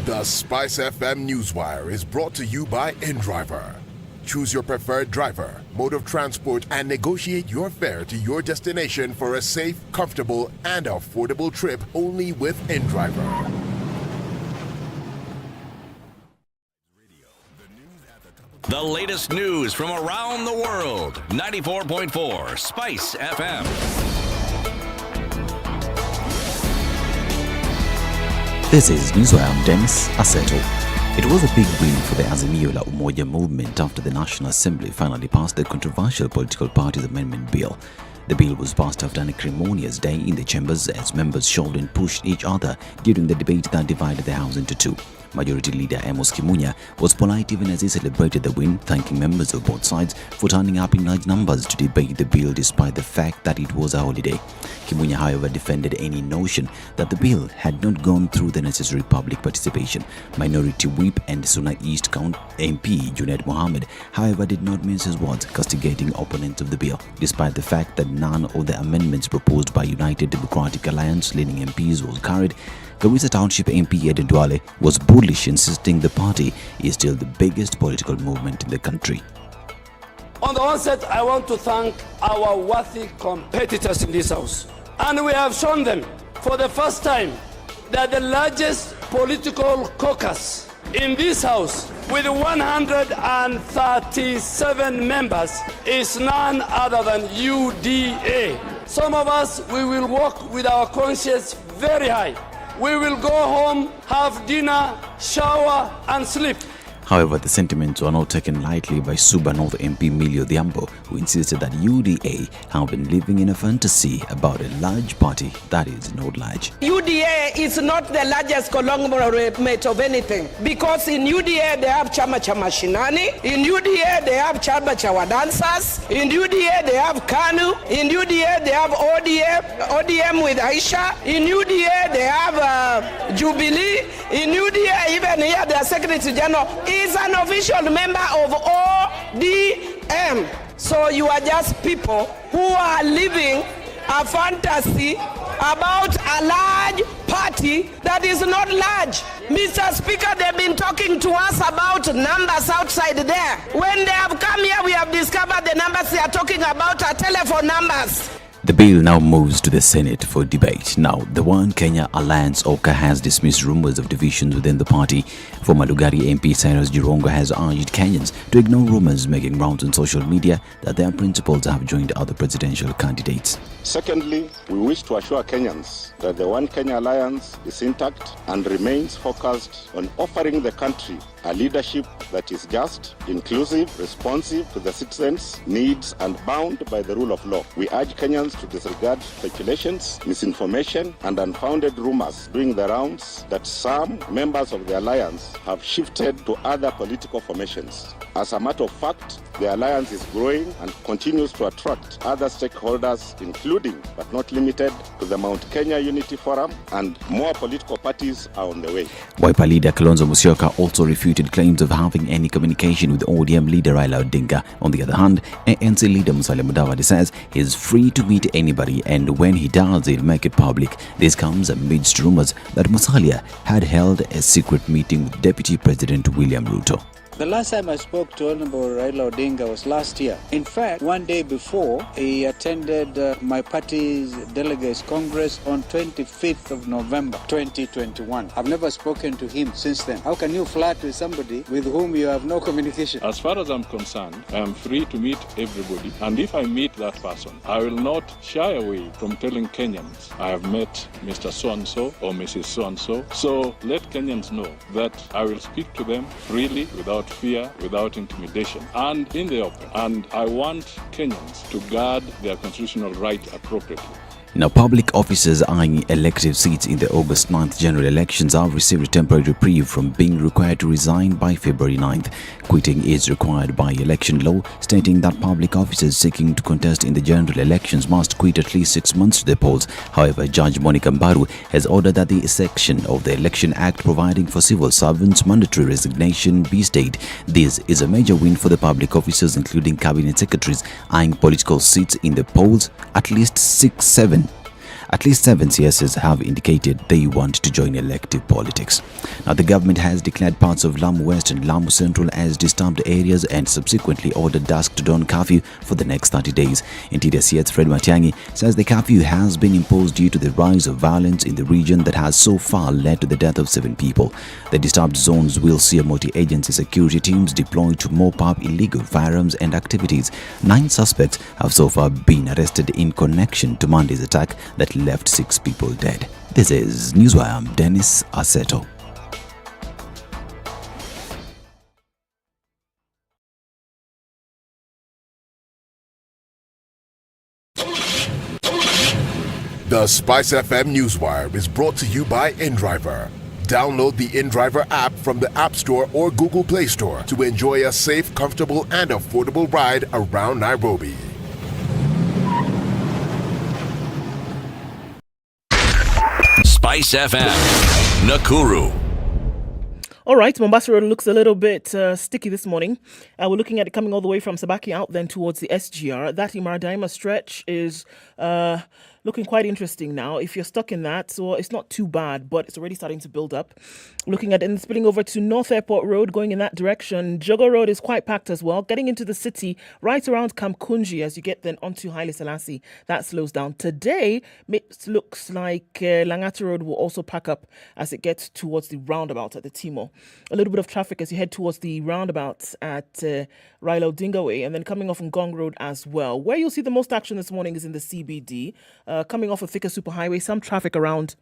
The SpiceFM Newswire is brought to you by InDriver. Choose your preferred driver, mode of transport, and negotiate your fare to your destination for a safe, comfortable, and affordable trip only with InDriver. The latest news from around the world. 94.4 Spice FM. This is News Wire. I'm Dennis Aseto. It was a big win for the Azimio la Umoja movement after the National Assembly finally passed the controversial Political Parties Amendment Bill. The bill was passed after an acrimonious day in the chambers as members shoved and pushed each other during the debate that divided the House into two. Majority Leader Amos Kimunya was polite even as he celebrated the win, thanking members of both sides for turning up in large numbers to debate the bill despite the fact that it was a holiday. Kimunya, however, defended any notion that the bill had not gone through the necessary public participation. Minority Whip and Suna East County MP Junaid Mohammed, however, did not mince his words, castigating opponents of the bill, despite the fact that none of the amendments proposed by United Democratic Alliance leading MPs was carried. Garissa Township MP Eden Duale was bullish, insisting the party is still the biggest political movement in the country. On the onset, I want to thank our worthy competitors in this House. And we have shown them for the first time that the largest political caucus in this House with 137 members is none other than UDA. Some of us, we will walk with our conscience very high. We will go home, have dinner, shower and sleep. However, the sentiments were not taken lightly by Suba North MP Milio Diambo, who insisted that UDA have been living in a fantasy about a large party that is not large. UDA is not the largest conglomerate of anything, because in UDA they have Chama cha Mashinani, in UDA they have Chama cha Wadancers, in UDA they have KANU, in UDA they have ODM with Aisha, in UDA they have Jubilee, in UDA even here their Secretary General is an official member of ODM. So you are just people who are living a fantasy about a large party that is not large. Mr. Speaker, they've been talking to us about numbers outside there. When they have come here, we have discovered the numbers they are talking about are telephone numbers. The bill now moves to the Senate for debate. Now, the One Kenya Alliance OKA has dismissed rumors of divisions within the party. Former Lugari MP Cyrus Jirongo has urged Kenyans to ignore rumors making rounds on social media that their principals have joined other presidential candidates. Secondly, we wish to assure Kenyans that the One Kenya Alliance is intact and remains focused on offering the country a leadership that is just, inclusive, responsive to the citizens' needs and bound by the rule of law. We urge Kenyans to disregard speculations, misinformation and unfounded rumors doing the rounds that some members of the alliance have shifted to other political formations. As a matter of fact, the alliance is growing and continues to attract other stakeholders, including but not limited to the Mount Kenya Unity Forum, and more political parties are on the way. Wiper leader Kalonzo Musyoka also refuted claims of having any communication with ODM leader Raila Odinga. On the other hand, ANC leader Musalia Mudavadi says he is free to meet anybody, and when he does, he'll make it public. This comes amidst rumors that Musalia had held a secret meeting with Deputy President William Ruto. The last time I spoke to Honorable Raila Odinga was last year. In fact, one day before, he attended my party's delegates congress on 25th of November 2021. I've never spoken to him since then. How can you flirt with somebody with whom you have no communication? As far as I'm concerned, I am free to meet everybody. And if I meet that person, I will not shy away from telling Kenyans I have met Mr. So-and-so or Mrs. So-and-so. So let Kenyans know that I will speak to them freely, without fear, without intimidation, and in the open. And I want Kenyans to guard their constitutional right appropriately. Now, public officers eyeing elective seats in the August 9th general elections have received a temporary reprieve from being required to resign by February 9th. Quitting is required by election law, stating that public officers seeking to contest in the general elections must quit at least 6 months to the polls. However, Judge Monica Mbaru has ordered that the section of the Election Act providing for civil servants mandatory resignation be stayed. This is a major win for the public officers, including cabinet secretaries eyeing political seats in the polls, at least 6-7. At least 7 CSs have indicated they want to join elective politics. Now, the government has declared parts of Lamu West and Lamu Central as disturbed areas and subsequently ordered dusk to dawn curfew for the next 30 days. Interior CS Fred Matiang'i says the curfew has been imposed due to the rise of violence in the region that has so far led to the death of 7 people. The disturbed zones will see a multi-agency security teams deployed to mop up illegal firearms and activities. 9 suspects have so far been arrested in connection to Monday's attack that left 6 people dead. This is Newswire. I'm Dennis Aseto. The SpiceFM Newswire is brought to you by InDriver. Download the InDriver app from the App Store or Google Play Store to enjoy a safe, comfortable, and affordable ride around Nairobi. SpiceFM, Nakuru. All right, Mombasa Road looks a little bit sticky this morning. We're looking at it coming all the way from Sabaki out then towards the SGR. That Imara stretch is looking quite interesting now. If you're stuck in that, so it's not too bad, but it's already starting to build up. Looking at it and spilling over to North Airport Road, going in that direction. Jogo Road is quite packed as well. Getting into the city right around Kamkunji as you get then onto Haile Selassie. That slows down. Today, it looks like Langata Road will also pack up as it gets towards the roundabout at the Timor. A little bit of traffic as you head towards the roundabout at Raila Odinga Way and then coming off on Gong Road as well. Where you'll see the most action this morning is in the CBD. Coming off of Thika Superhighway, some traffic around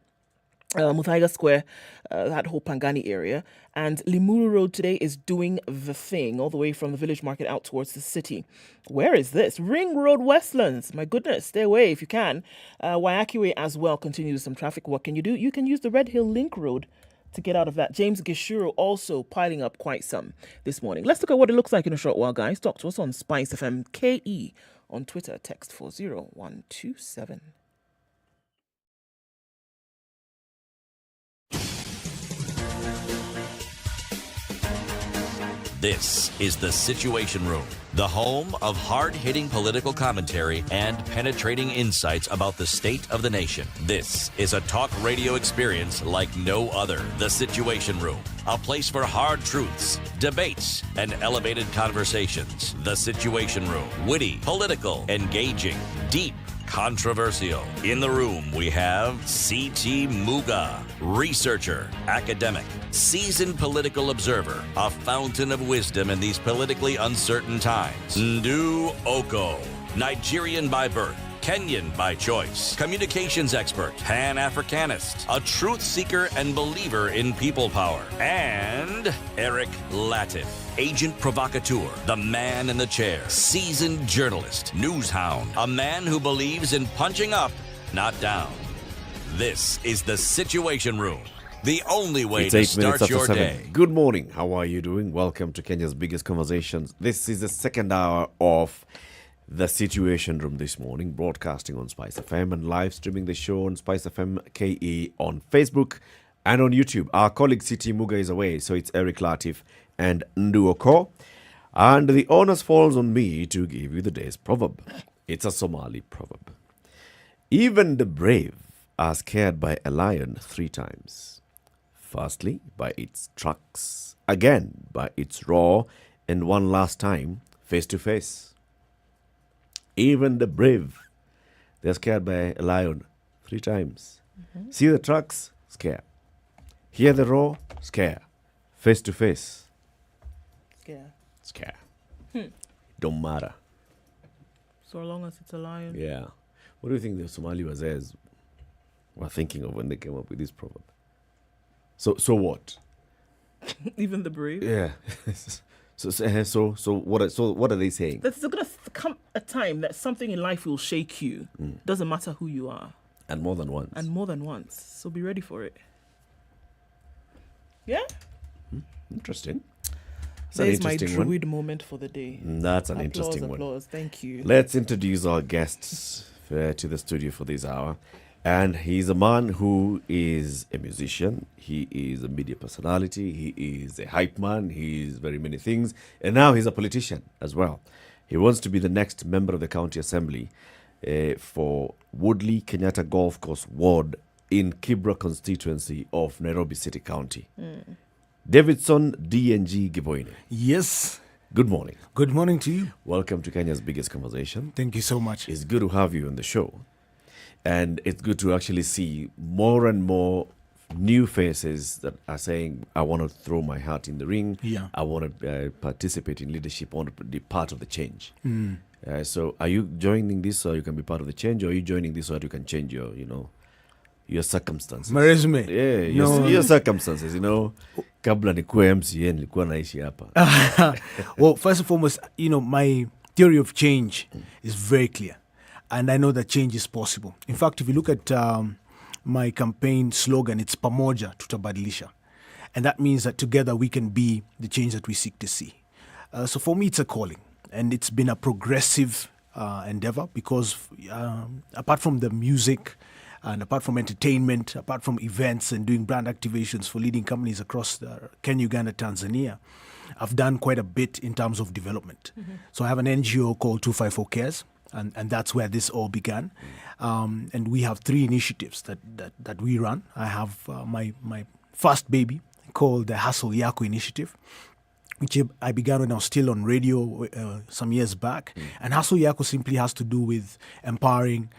Muthui Square, that whole Pangani area. And Limuru Road today is doing the thing all the way from the village market out towards the city. Where is this? Ring Road Westlands. My goodness, stay away if you can. Waiyaki Way as well continues some traffic. What can you do? You can use the Red Hill Link Road to get out of that. James Gishuru also piling up quite some this morning. Let's look at what it looks like in a short while, guys. Talk to us on SpiceFM KE on Twitter. Text 40127. This is The Situation Room, the home of hard-hitting political commentary and penetrating insights about the state of the nation. This is a talk radio experience like no other. The Situation Room, a place for hard truths, debates, and elevated conversations. The Situation Room, witty, political, engaging, deep, controversial. In the room, we have C.T. Muga, researcher, academic, seasoned political observer, a fountain of wisdom in these politically uncertain times. Ndu Okoh, Nigerian by birth, Kenyan by choice, communications expert, Pan-Africanist, a truth seeker and believer in people power, and Eric Latiff, agent provocateur, the man in the chair, seasoned journalist, news hound, a man who believes in punching up, not down. This is The Situation Room, the only way to start your day. Good morning. How are you doing? Welcome to Kenya's biggest conversations. This is the second hour of The Situation Room this morning, broadcasting on SpiceFM and live streaming the show on SpiceFM KE on Facebook and on YouTube. Our colleague C.T. Muga is away, so it's Eric Latiff and Ndu Okoh. And the onus falls on me to give you the day's proverb. It's a Somali proverb. Even the brave are scared by a lion 3 times. Firstly, by its tracks. Again, by its roar. And one last time, face to face. Even the brave, they're scared by a lion 3 times. Mm-hmm. See the tracks? Scare. Hear the roar? Scare. Face to face? Scare. Don't matter. So long as it's a lion. Yeah. What do you think the Somali Wazairs were thinking of when they came up with this proverb? So what? Even the brave? Yeah. So what are they saying? There's going to come a time that something in life will shake you. Doesn't matter who you are. And more than once. So be ready for it. Yeah? Interesting. There's my druid moment for the day. That's an interesting one. Applause. Thank you. Let's introduce our guests to the studio for this hour. And he's a man who is a musician. He is a media personality. He is a hype man. He is very many things. And now he's a politician as well. He wants to be the next member of the county assembly. for Woodley Kenyatta Golf Course Ward in Kibra constituency of Nairobi City County. Davidson DNG Giboine. Yes. Good morning. Good morning to you. Welcome to Kenya's Biggest Conversation. Thank you so much. It's good to have you on the show. And it's good to actually see more and more new faces that are saying, I want to throw my hat in the ring. Yeah. I want to participate in leadership. I want to be part of the change. Mm. So are you joining this so you can be part of the change, or are you joining this so that you can change your, your circumstances? My resume? Yeah, your circumstances, Kabla nikuwe MCA nilikuwa naishi hapa. Well, first and foremost, my theory of change is very clear. And I know that change is possible. In fact, if you look at my campaign slogan, it's pamoja tutabadilisha. And that means that together we can be the change that we seek to see. So for me, it's a calling. And it's been a progressive endeavor because apart from the music and apart from entertainment, apart from events and doing brand activations for leading companies across Kenya, Uganda, Tanzania, I've done quite a bit in terms of development. Mm-hmm. So I have an NGO called 254 Cares, and that's where this all began. And we have 3 initiatives that we run. I have my first baby called the Hustle Yako Initiative, which I began when I was still on radio some years back. And Hustle Yako simply has to do with empowering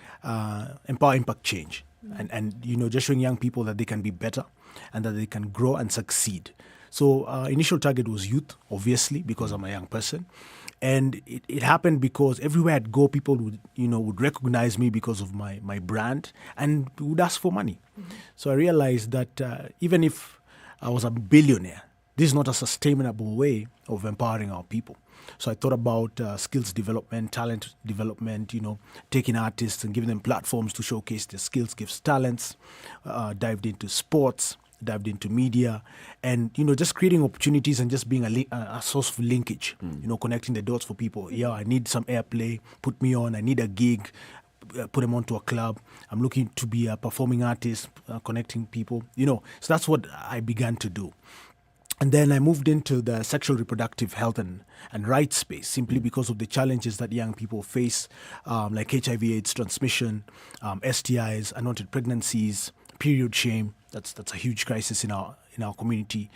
impact change. And just showing young people that they can be better and that they can grow and succeed. So initial target was youth, obviously, because I'm a young person. And it happened because everywhere I'd go, people would recognize me because of my brand and would ask for money. Mm-hmm. So I realized that even if I was a billionaire, this is not a sustainable way of empowering our people. So I thought about skills development, talent development, taking artists and giving them platforms to showcase their skills, gives talents, dived into sports, dived into media, and, just creating opportunities and just being a source of linkage, connecting the dots for people. Yeah, I need some airplay, put me on, I need a gig, put them onto a club. I'm looking to be a performing artist, connecting people, so that's what I began to do. And then I moved into the sexual reproductive health and rights space simply because of the challenges that young people face, like HIV/AIDS transmission, STIs, unwanted pregnancies, period shame. That's a huge crisis in our community,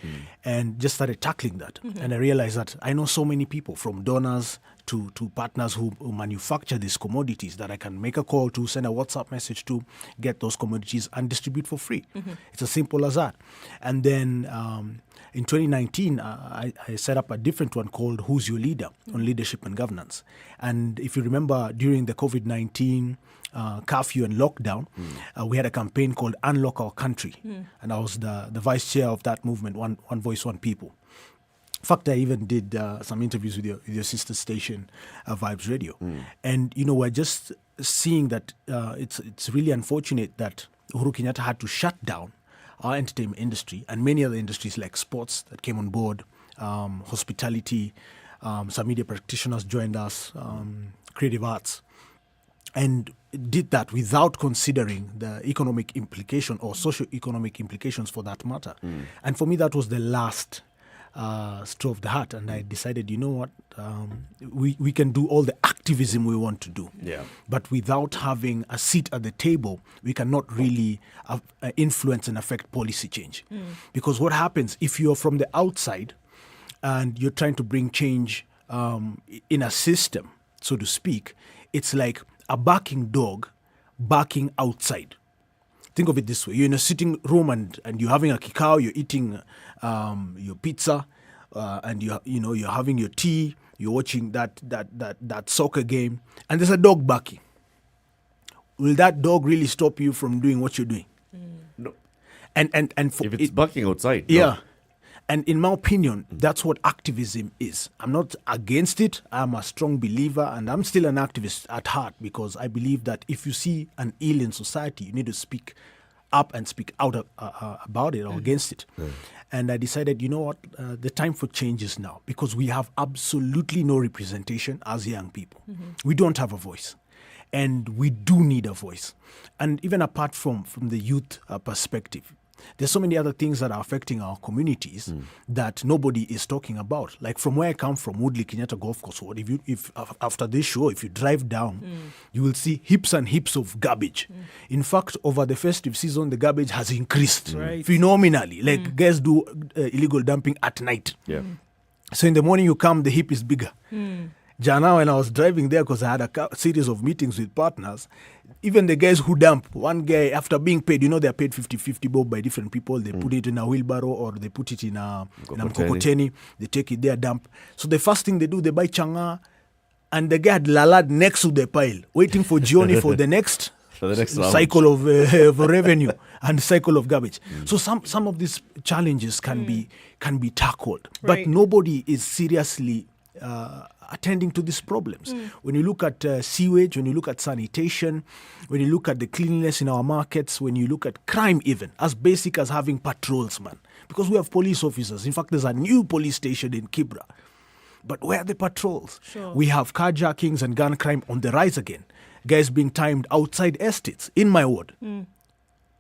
and just started tackling that. Mm-hmm. And I realized that I know so many people, from donors to partners who manufacture these commodities, that I can make a call to, send a WhatsApp message to, get those commodities and distribute for free. Mm-hmm. It's as simple as that. And then in 2019, I set up a different one called Who's Your Leader on leadership and governance. And if you remember, during the COVID-19 curfew and lockdown, we had a campaign called Unlock Our Country. And I was the vice chair of that movement, One Voice, One People. In fact, I even did some interviews with your sister station, Vibes Radio. And, we're just seeing that it's really unfortunate that Uhuru Kenyatta had to shut down our entertainment industry and many other industries like sports that came on board, hospitality, some media practitioners joined us, creative arts, and did that without considering the economic implication or socio-economic implications for that matter. And for me, that was the last straw of the hat, and I decided, we can do all the activism we want to do, but without having a seat at the table, we cannot really influence and affect policy change. Because what happens if you're from the outside and you're trying to bring change in a system, so to speak, it's like a barking dog barking outside. Think of it this way: you're in a sitting room and you're having a kikao, you're eating your pizza, and you're having your tea, you're watching that soccer game, and there's a dog barking. Will that dog really stop you from doing what you're doing? No. And for if it's barking outside, yeah. No. And in my opinion, that's what activism is. I'm not against it. I'm a strong believer, and I'm still an activist at heart, because I believe that if you see an ill in society, you need to speak up and speak out about it or against it. And I decided, the time for change is now, because we have absolutely no representation as young people. We don't have a voice, and we do need a voice. And even apart from the youth perspective, there's so many other things that are affecting our communities that nobody is talking about. Like from where I come from, Woodley Kenyatta Golf Course, if after this show, if you drive down, you will see heaps and heaps of garbage. In fact, over the festive season, the garbage has increased phenomenally. Like guys do illegal dumping at night. Yeah. So in the morning you come, the heap is bigger. Jana, when I was driving there, because I had a series of meetings with partners, even the guys who dump, one guy, after being paid, they're paid 50-50 bob by different people. They put it in a wheelbarrow or they put it in a mkokoteni. They take it there, dump. So the first thing they do, they buy changa, and the guy had lalad next to the pile, waiting for Johnny for the next cycle of revenue and cycle of garbage. So some of these challenges can be tackled, but nobody is seriously attending to these problems. When you look at sewage, when you look at sanitation, when you look at the cleanliness in our markets, when you look at crime even, as basic as having patrols, man. Because we have police officers. In fact, there's a new police station in Kibra. But where are the patrols? Sure. We have carjackings and gun crime on the rise again. Guys being timed outside estates in my ward.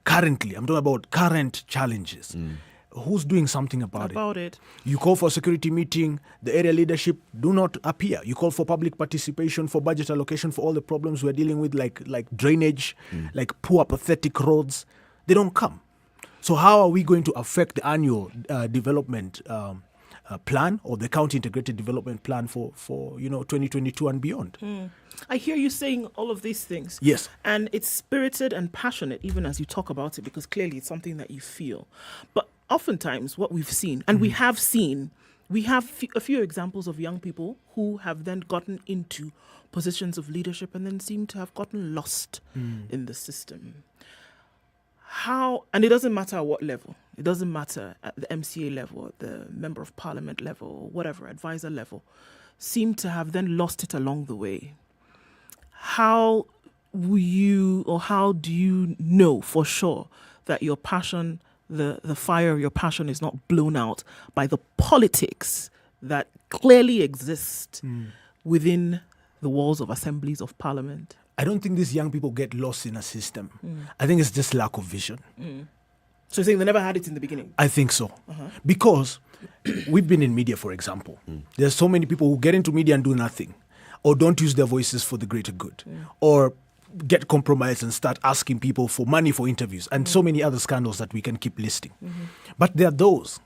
Currently, I'm talking about current challenges. Who's doing something about it? You call for a security meeting, the area leadership do not appear. You call for public participation, for budget allocation, for all the problems we're dealing with, like drainage, like poor, pathetic roads. They don't come. So how are we going to affect the annual development plan or the county integrated development plan for 2022 and beyond? I hear you saying all of these things. Yes. And it's spirited and passionate even as you talk about it, because clearly it's something that you feel. But oftentimes what we've seen, and we have a few examples of young people who have then gotten into positions of leadership and then seem to have gotten lost in the system. And it doesn't matter at what level. It doesn't matter at the MCA level, at the Member of Parliament level, or whatever, advisor level, seem to have then lost it along the way. How do you know for sure that your passion, the fire of your passion is not blown out by the politics that clearly exist within the walls of assemblies of parliament? I don't think these young people get lost in a system. I think it's just lack of vision. So you're saying they never had it in the beginning? I think so. Because we've been in media, for example. There's so many people who get into media and do nothing, or don't use their voices for the greater good, or get compromised and start asking people for money for interviews, and so many other scandals that we can keep listing. But there are those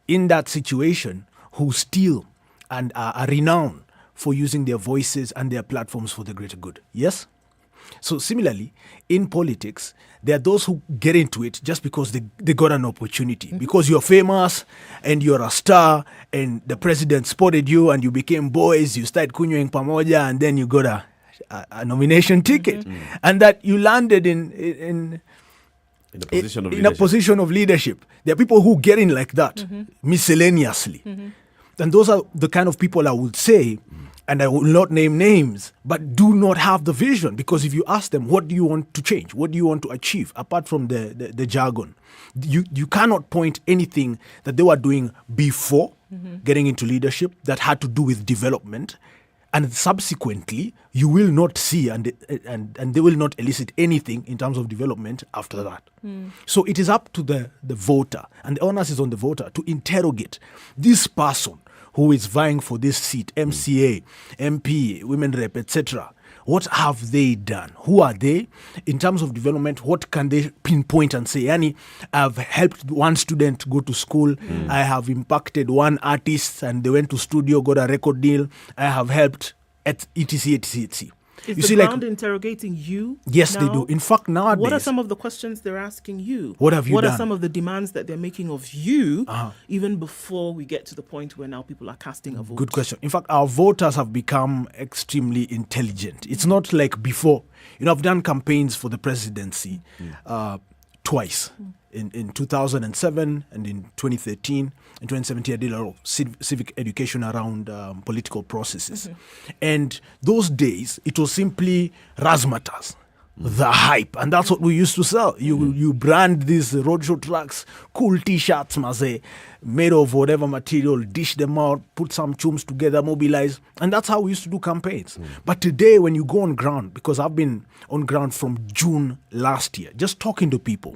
in that situation who still and are renowned for using their voices and their platforms for the greater good. Yes? So similarly, in politics, there are those who get into it just because they got an opportunity. Because you're famous and you're a star and the president spotted you and you became boys, you started kunyueng pamoja, and then you got a nomination ticket. And that you landed in a position of leadership. There are people who get in like that, miscellaneously. And those are the kind of people I would say, and I will not name names, but do not have the vision. Because if you ask them, what do you want to change? What do you want to achieve? Apart from the jargon, you cannot point anything that they were doing before getting into leadership that had to do with development. And subsequently, you will not see and they will not elicit anything in terms of development after that. So it is up to the voter, and the onus is on the voter to interrogate this person who is vying for this seat, MCA, MP, women rep, etc. What have they done? Who are they? In terms of development, what can they pinpoint and say, Yani, I've helped one student go to school. I have impacted one artist and they went to studio, got a record deal. I have helped at etc, etc, etc. Is the ground interrogating you? Yes, now? they do. In fact, nowadays... What are some of the questions they're asking you? What have you done? What are some of the demands that they're making of you, even before we get to the point where now people are casting a vote? Good question. In fact, our voters have become extremely intelligent. It's not like before. I've done campaigns for the presidency twice. In 2007 and in 2013. In 2017, I did a lot of civic education around political processes. And those days, it was simply razzmatazz. the hype, and that's what we used to sell. You brand these roadshow trucks, cool T-shirts, maze, made of whatever material, dish them out, put some chums together, mobilize, and that's how we used to do campaigns. But today, when you go on ground, because I've been on ground from June last year, just talking to people,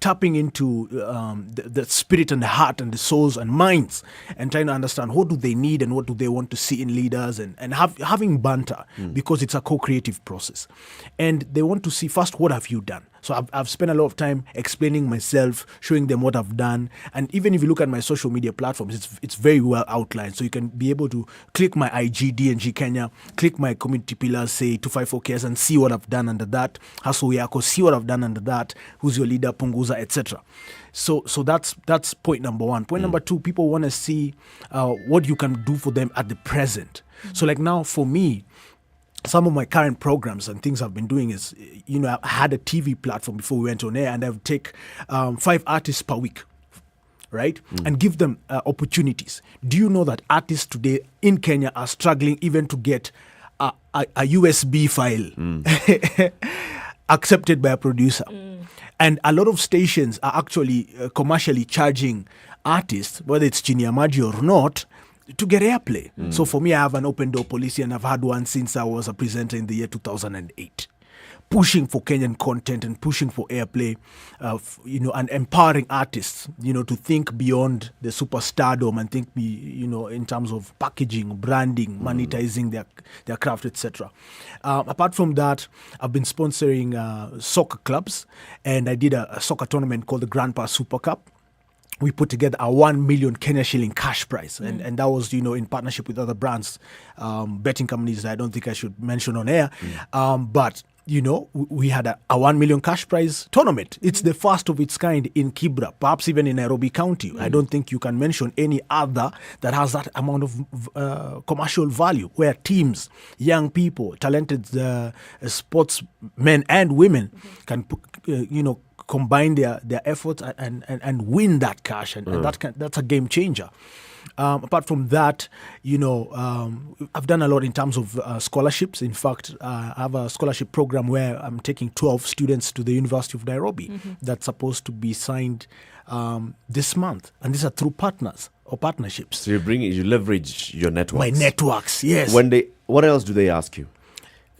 tapping into the spirit and the heart and the souls and minds, and trying to understand what do they need and what do they want to see in leaders, and having banter, because it's a co-creative process. And they want to see first, what have you done? So I've spent a lot of time explaining myself, showing them what I've done. And even if you look at my social media platforms, it's very well outlined. So you can be able to click my IG, DNG Kenya, click my community pillars, say 254Ks, and see what I've done under that. Hustle Yako, see what I've done under that. Who's your leader, Punguza, etc. So that's point number one. Point number two, people want to see what you can do for them at the present. So like now, for me, some of my current programs and things I've been doing is, I had a TV platform before we went on air, and I would take 5 artists per week, right? And give them opportunities. Do you know that artists today in Kenya are struggling even to get a USB file accepted by a producer? And a lot of stations are actually commercially charging artists, whether it's chini ya maji or not, to get airplay. So for me, I have an open door policy, and I've had one since I was a presenter in the year 2008, pushing for Kenyan content and pushing for airplay, and empowering artists, to think beyond the superstardom and think, in terms of packaging, branding, monetizing their craft, etc. Apart from that, I've been sponsoring soccer clubs, and I did a soccer tournament called the Grandpa Super Cup. We put together a 1 million Kenya shilling cash prize. And that was, in partnership with other brands, betting companies that I don't think I should mention on air. But, we had a 1 million cash prize tournament. It's the first of its kind in Kibra, perhaps even in Nairobi County. I don't think you can mention any other that has that amount of commercial value, where teams, young people, talented sportsmen and women can, combine their efforts and win that cash, and that's a game changer. Apart from that, I've done a lot in terms of scholarships. In fact, I have a scholarship program where I'm taking 12 students to the University of Nairobi that's supposed to be signed this month, and these are through partners or partnerships. So you leverage your networks. My networks, yes. What else do they ask you?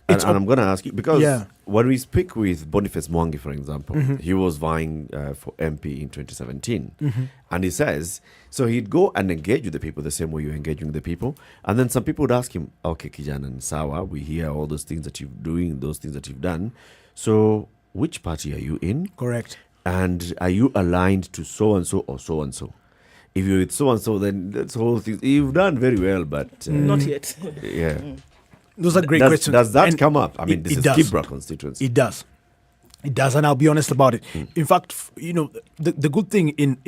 And I'm going to ask you, because when we speak with Boniface Mwangi, for example, he was vying for MP in 2017. And he says, so he'd go and engage with the people the same way you're engaging with the people. And then some people would ask him, okay, Kijana and Sawa, we hear all those things that you're doing, those things that you've done. So which party are you in? Correct. And are you aligned to so-and-so or so-and-so? If you're with so-and-so, then that's whole thing. You've done very well, but... not yet. Yeah. Those are great questions. Does that come up? I mean, this is Kibra constituency. It does. It does, and I'll be honest about it. In fact, the good thing in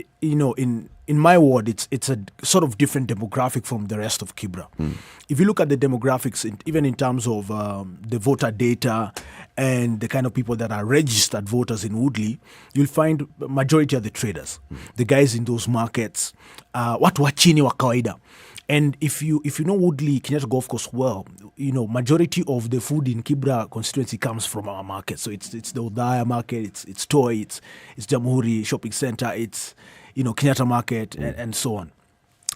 my ward, it's a sort of different demographic from the rest of Kibra. If you look at the demographics, even in terms of the voter data and the kind of people that are registered voters in Woodley, you'll find majority are the traders, the guys in those markets, watu wa chini wa kawaida. And if you know Woodley, Kenyatta Golf Course well, majority of the food in Kibra constituency comes from our market. So it's the Udaya market, it's Toy, it's Jamhuri Shopping Center, it's Kenyatta Market and so on,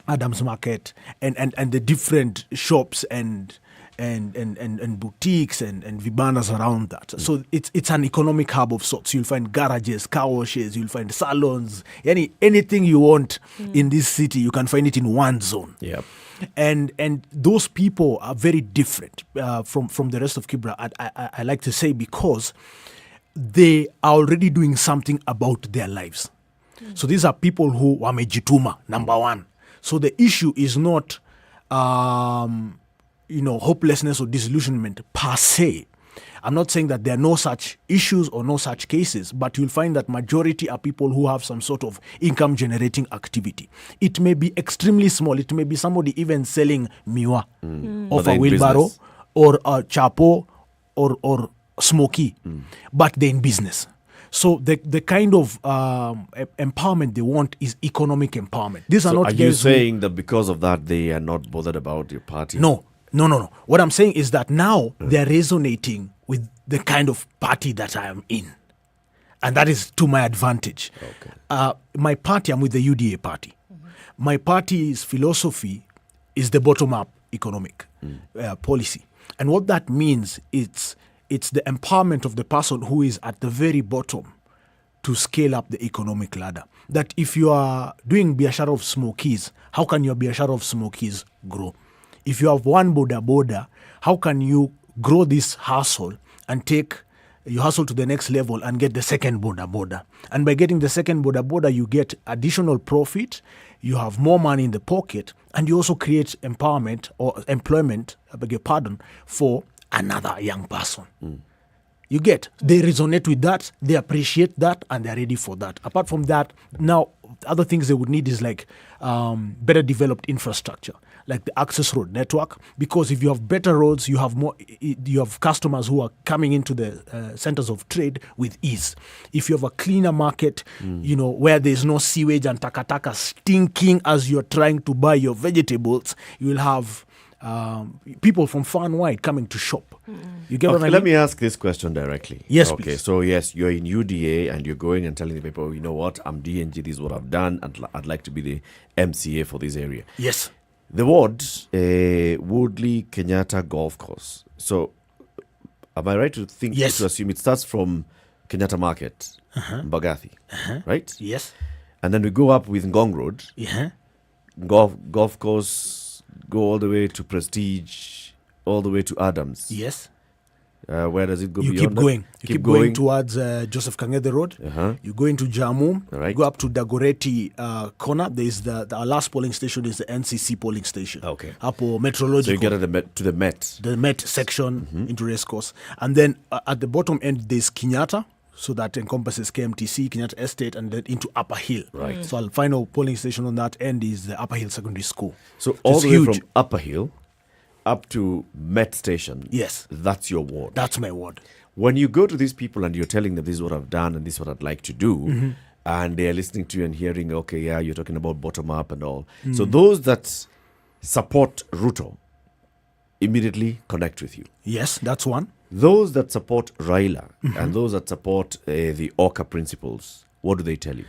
Adams Market, and the different shops and boutiques and vibandas around that. So it's an economic hub of sorts. You'll find garages, car washes, you'll find salons, anything you want in this city, you can find it in one zone. Yep. And those people are very different from the rest of Kibra, I like to say, because they are already doing something about their lives. So these are people who wamejituma, number one. So the issue is not hopelessness or disillusionment per se. I'm not saying that there are no such issues or no such cases, but you'll find that majority are people who have some sort of income generating activity. It may be extremely small. It may be somebody even selling miwa off a wheelbarrow or a chapo or smoky, but they're in business. So the kind of empowerment they want is economic empowerment. These are not. Are you saying that because of that they are not bothered about your party? No. What I'm saying is that now they're resonating with the kind of party that I am in. And that is to my advantage. My party, I'm with the UDA party. My party's philosophy is the bottom-up economic policy. And what that means, it's the empowerment of the person who is at the very bottom to scale up the economic ladder. That if you are doing biashara of smokies, how can your biashara of smokies grow? If you have one boda, how can you grow this hustle and take your hustle to the next level and get the second boda? And by getting the second boda, you get additional profit, you have more money in the pocket, and you also create empowerment or employment, for another young person. You get, they resonate with that, they appreciate that, and they're ready for that. Apart from that, now, other things they would need is like better developed infrastructure, like the access road network, because if you have better roads, you have customers who are coming into the centers of trade with ease. If you have a cleaner market, where there's no sewage and takataka stinking as you're trying to buy your vegetables, you will have people from far and wide coming to shop. You get what I mean? Let me ask this question directly. Yes, okay, please. So yes, you're in UDA and you're going and telling the people, you know what, I'm DNG, this is what I've done, and I'd like to be the MCA for this area. Yes. The ward, Woodley Kenyatta Golf Course. So, am I right to think, to assume it starts from Kenyatta Market, Mbagathi, right? Yes. And then we go up with Ngong Road, golf course, go all the way to Prestige, all the way to Adams. Yes. Where does it go you beyond keep going. that? You keep going towards Joseph Kang'ethe Road. You go into Jamu. Right. You go up to Dagoretti corner. There is our last polling station is the NCC polling station. Okay. Apo Metrological. So you get to the Met. The Met section into race course. And then at the bottom end, there's Kenyatta. So that encompasses KMTC, Kenyatta Estate, and then into Upper Hill. Right. So our final polling station on that end is the Upper Hill Secondary School. So all the way from Upper Hill up to Met Station. Yes. That's your ward. That's my ward. When you go to these people and you're telling them this is what I've done and this is what I'd like to do, and they're listening to you and hearing, okay, yeah, you're talking about bottom up and all. So those that support Ruto immediately connect with you. Yes, that's one. Those that support Raila and those that support the Oka principles, what do they tell you?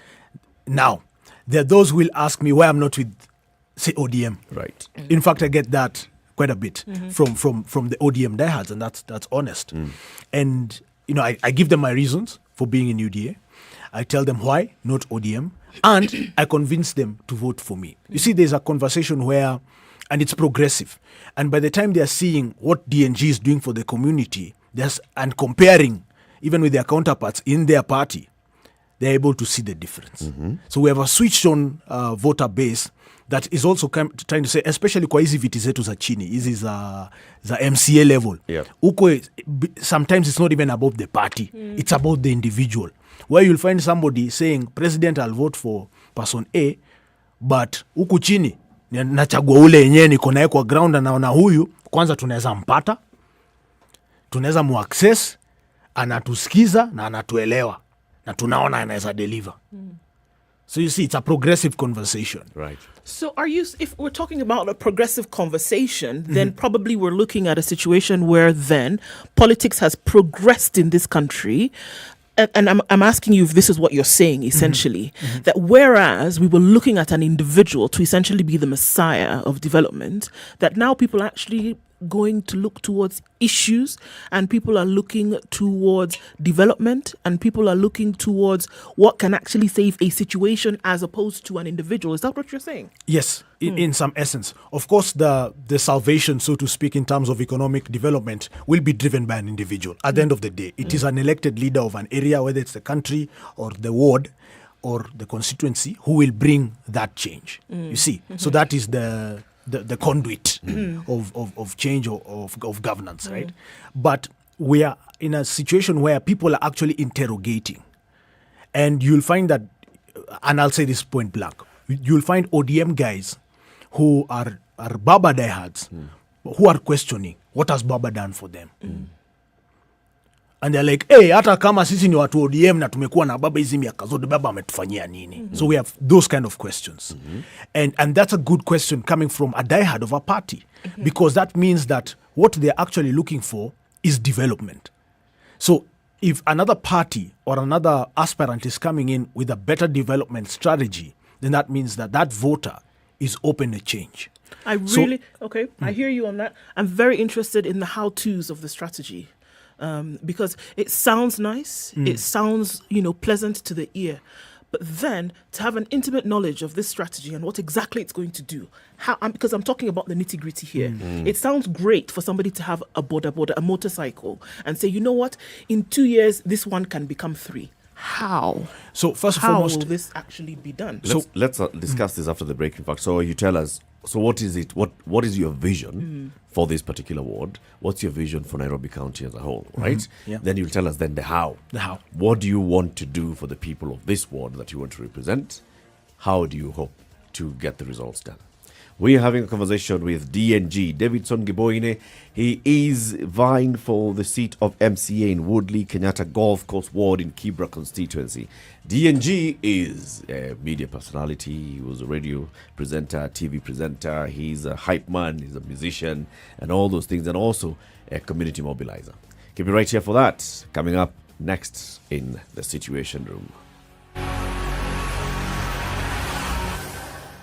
Now, there are those who will ask me why I'm not with, say, ODM. Right. In fact, I get that quite a bit from the ODM diehards, and that's honest. And, I give them my reasons for being in UDA. I tell them why, not ODM, and I convince them to vote for me. You see, there's a conversation where, and it's progressive, and by the time they are seeing what DNG is doing for the community, and comparing even with their counterparts in their party, they're able to see the difference. So we have a switched on voter base that is also trying to say, especially kwa hizi viti zetu za chini, hizi za MCA level. Uko, sometimes it's not even about the party, it's about the individual. Where you'll find somebody saying, President, I'll vote for person A, but huku chini, nachagua ule yenyewe niko naye kwa ground na naona huyu, kwanza tunaweza mpata, tunaweza muaccess, anatusikiza na anatuelewa, na tunaona anaweza deliver. So you see, it's a progressive conversation. Right. So if we're talking about a progressive conversation, then probably we're looking at a situation where then politics has progressed in this country. And I'm asking you if this is what you're saying, essentially, that whereas we were looking at an individual to essentially be the messiah of development, that now people are actually going to look towards issues, and people are looking towards development, and people are looking towards what can actually save a situation as opposed to an individual. Is that what you're saying? Yes, in some essence. Of course, the salvation, so to speak, in terms of economic development will be driven by an individual. At the end of the day, it is an elected leader of an area, whether it's the country or the ward or the constituency, who will bring that change. You see, so that is the conduit of change of governance, right? But we are in a situation where people are actually interrogating. And you'll find that, and I'll say this point blank, you'll find ODM guys who are Baba diehards, who are questioning, what has Baba done for them? And they're like, hey, hata kama sisi ni watu ODM na tumekuwa na Baba hizi miaka zote, Baba ametufanyia nini? So we have those kind of questions. And that's a good question coming from a diehard of a party, because that means that what they're actually looking for is development. So if another party or another aspirant is coming in with a better development strategy, then that means that that voter is open to change. I hear you on that. I'm very interested in the how-tos of the strategy. Because it sounds nice, it sounds, pleasant to the ear. But then to have an intimate knowledge of this strategy and what exactly it's going to do, because I'm talking about the nitty-gritty here. It sounds great for somebody to have a a motorcycle, and say, you know what, in 2 years, this one can become 3. How? So first and how foremost, will this actually be done? Let's discuss this after the break. In fact, so you tell us. So what is it? What is your vision for this particular ward? What's your vision for Nairobi County as a whole? Right. Yeah. Then you'll tell us then the how. The how. What do you want to do for the people of this ward that you want to represent? How do you hope to get the results done? We are having a conversation with DNG, Davidson Giboine. He is vying for the seat of MCA in Woodley Kenyatta Golf Course Ward in Kibra constituency. DNG is a media personality. He was a radio presenter, TV presenter. He's a hype man. He's a musician and all those things, and also a community mobilizer. Keep it right here for that. Coming up next in the Situation Room.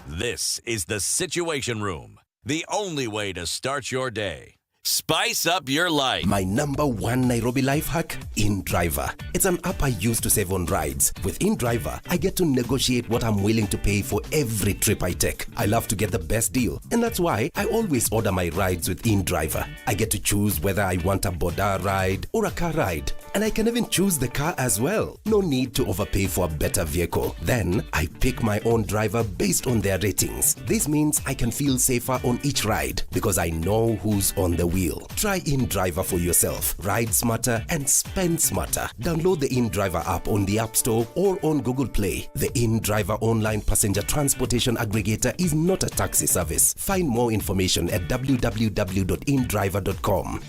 This is the Situation Room, the only way to start your day. Spice up your life. My number one Nairobi life hack, InDriver. It's an app I use to save on rides. With InDriver, I get to negotiate what I'm willing to pay for every trip I take. I love to get the best deal, and that's why I always order my rides with InDriver. I get to choose whether I want a boda ride or a car ride. And I can even choose the car as well. No need to overpay for a better vehicle. Then I pick my own driver based on their ratings. This means I can feel safer on each ride because I know who's on the wheel. Try InDriver for yourself. Ride smarter and spend smarter. Download the InDriver app on the App Store or on Google Play. The InDriver online passenger transportation aggregator is not a taxi service. Find more information at www.indriver.com.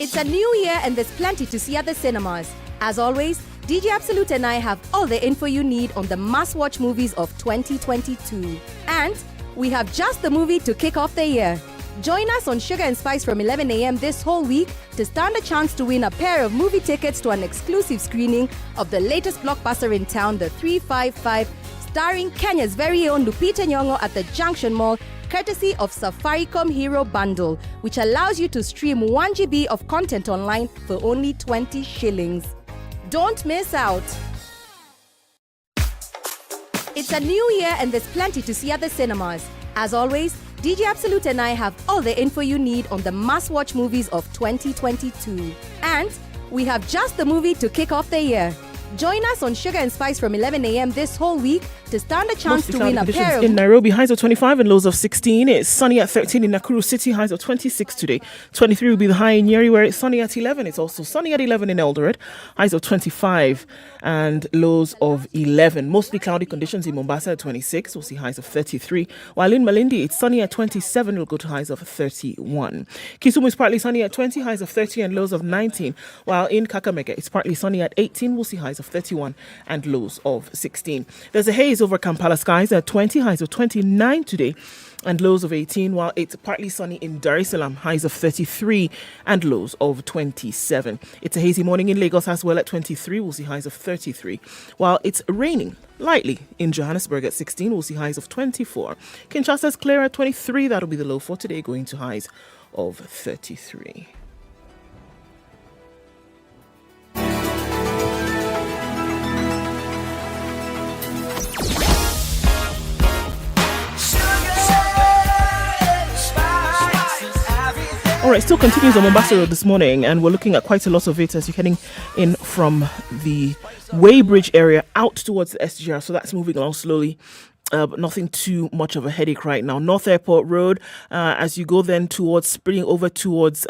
It's a new year and there's plenty to see at the cinemas. As always, DJ Absolute and I have all the info you need on the must-watch movies of 2022. And we have just the movie to kick off the year. Join us on Sugar and Spice from 11 a.m. this whole week to stand a chance to win a pair of movie tickets to an exclusive screening of the latest blockbuster in town, The 355, starring Kenya's very own Lupita Nyong'o at the Junction Mall, courtesy of Safaricom Hero Bundle, which allows you to stream 1 GB of content online for only 20 shillings. Don't miss out. It's a new year and there's plenty to see at the cinemas. As always, DJ Absolute and I have all the info you need on the must-watch movies of 2022. And we have just the movie to kick off the year. Join us on Sugar and Spice from 11 a.m. this whole week to stand a chance to win a pair of... In Nairobi, highs of 25 and lows of 16. It's sunny at 13 in Nakuru City, highs of 26 today. 23 will be the high in Nyeri, where it's sunny at 11. It's also sunny at 11 in Eldoret, highs of 25 and lows of 11. Mostly cloudy conditions in Mombasa at 26. We'll see highs of 33. While in Malindi, it's sunny at 27. We'll go to highs of 31. Kisumu is partly sunny at 20, highs of 30 and lows of 19. While in Kakamega, it's partly sunny at 18. We'll see highs of 31 and lows of 16. There's a haze over Kampala skies at 20, highs of 29 today and lows of 18, while it's partly sunny in Dar es Salaam, highs of 33 and lows of 27. It's a hazy morning in Lagos as well at 23. We'll see highs of 33, while it's raining lightly in Johannesburg at 16. We'll see highs of 24. Kinshasa's clear at 23. That'll be the low for today, going to highs of 33. All right, still continues on Mombasa Road this morning, and we're looking at quite a lot of it as you're heading in from the Weybridge area out towards the SGR. So that's moving along slowly. But nothing too much of a headache right now. North Airport Road, as you go then towards spreading over towards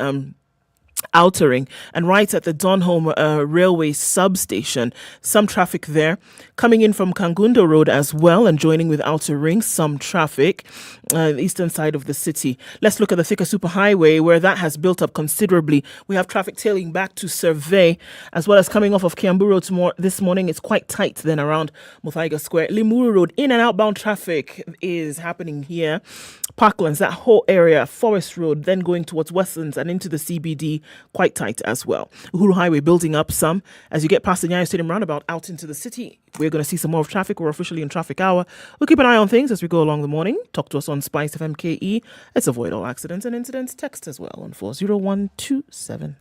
Outer Ring, and right at the Donholm railway substation. Some traffic there. Coming in from Kangundo Road as well and joining with Outer Ring, some traffic the eastern side of the city. Let's look at the Thika Superhighway, where that has built up considerably. We have traffic tailing back to Survey, as well as coming off of Kiambu Road this morning. It's quite tight then around Muthaiga Square. Limuru Road, in and outbound traffic is happening here. Parklands, that whole area, Forest Road, then going towards Westlands and into the CBD, quite tight as well. Uhuru Highway building up some. As you get past the Nyayo Stadium roundabout out into the city, we're going to see some more of traffic. We're officially in traffic hour. We'll keep an eye on things as we go along the morning. Talk to us on SpiceFM KE. Let's avoid all accidents and incidents. Text as well on 40127.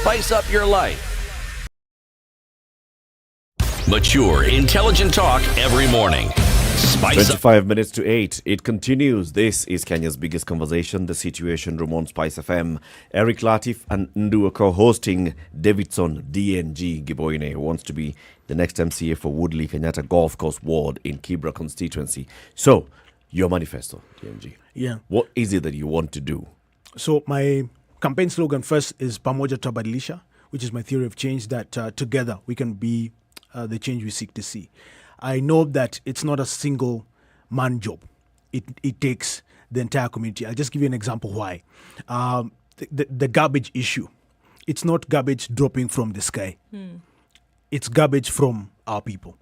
Spice up your life. Mature, intelligent talk every morning. Spice 25 minutes to 8. It continues. This is Kenya's biggest conversation, the Situation Room on Spice FM. Eric Latiff and Ndu Okoh hosting Davidson DNG Giboine, who wants to be the next MCA for Woodley Kenyatta Golf Course Ward in Kibra constituency. So, your manifesto, DNG. Yeah. What is it that you want to do? So, my campaign slogan first is Pamoja Tribalism, which is my theory of change, that together we can be the change we seek to see. I know that it's not a single man job. It takes the entire community. I'll just give you an example why. The garbage issue. It's not garbage dropping from the sky. It's garbage from our people.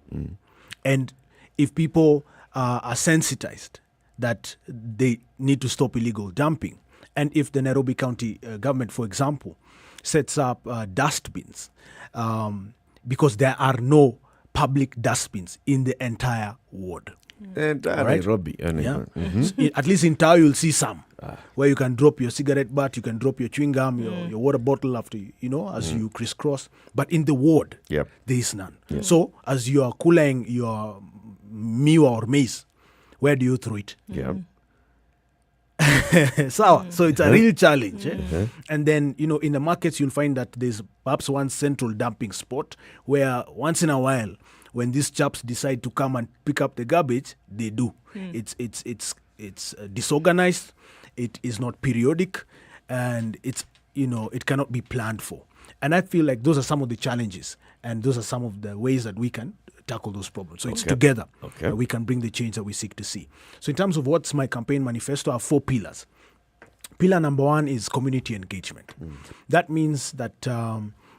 And if people are sensitized that they need to stop illegal dumping, and if the Nairobi County government, for example, sets up dustbins, because there are no public dustbins in the entire ward. Nairobi. At least in town, you'll see some where you can drop your cigarette butt, you can drop your chewing gum, your water bottle after, as you crisscross. But in the ward, there is none. So as you are cooling your miwa or maize, where do you throw it? So it's a real challenge. And then, in the markets, you'll find that there's perhaps one central dumping spot where once in a while, when these chaps decide to come and pick up the garbage, they do. It's disorganized, it is not periodic, and it cannot be planned for. And I feel like those are some of the challenges, and those are some of the ways that we can tackle those problems. So it's together that we can bring the change that we seek to see. So in terms of what's my campaign manifesto, I have 4 pillars. Pillar number 1 is community engagement. That means that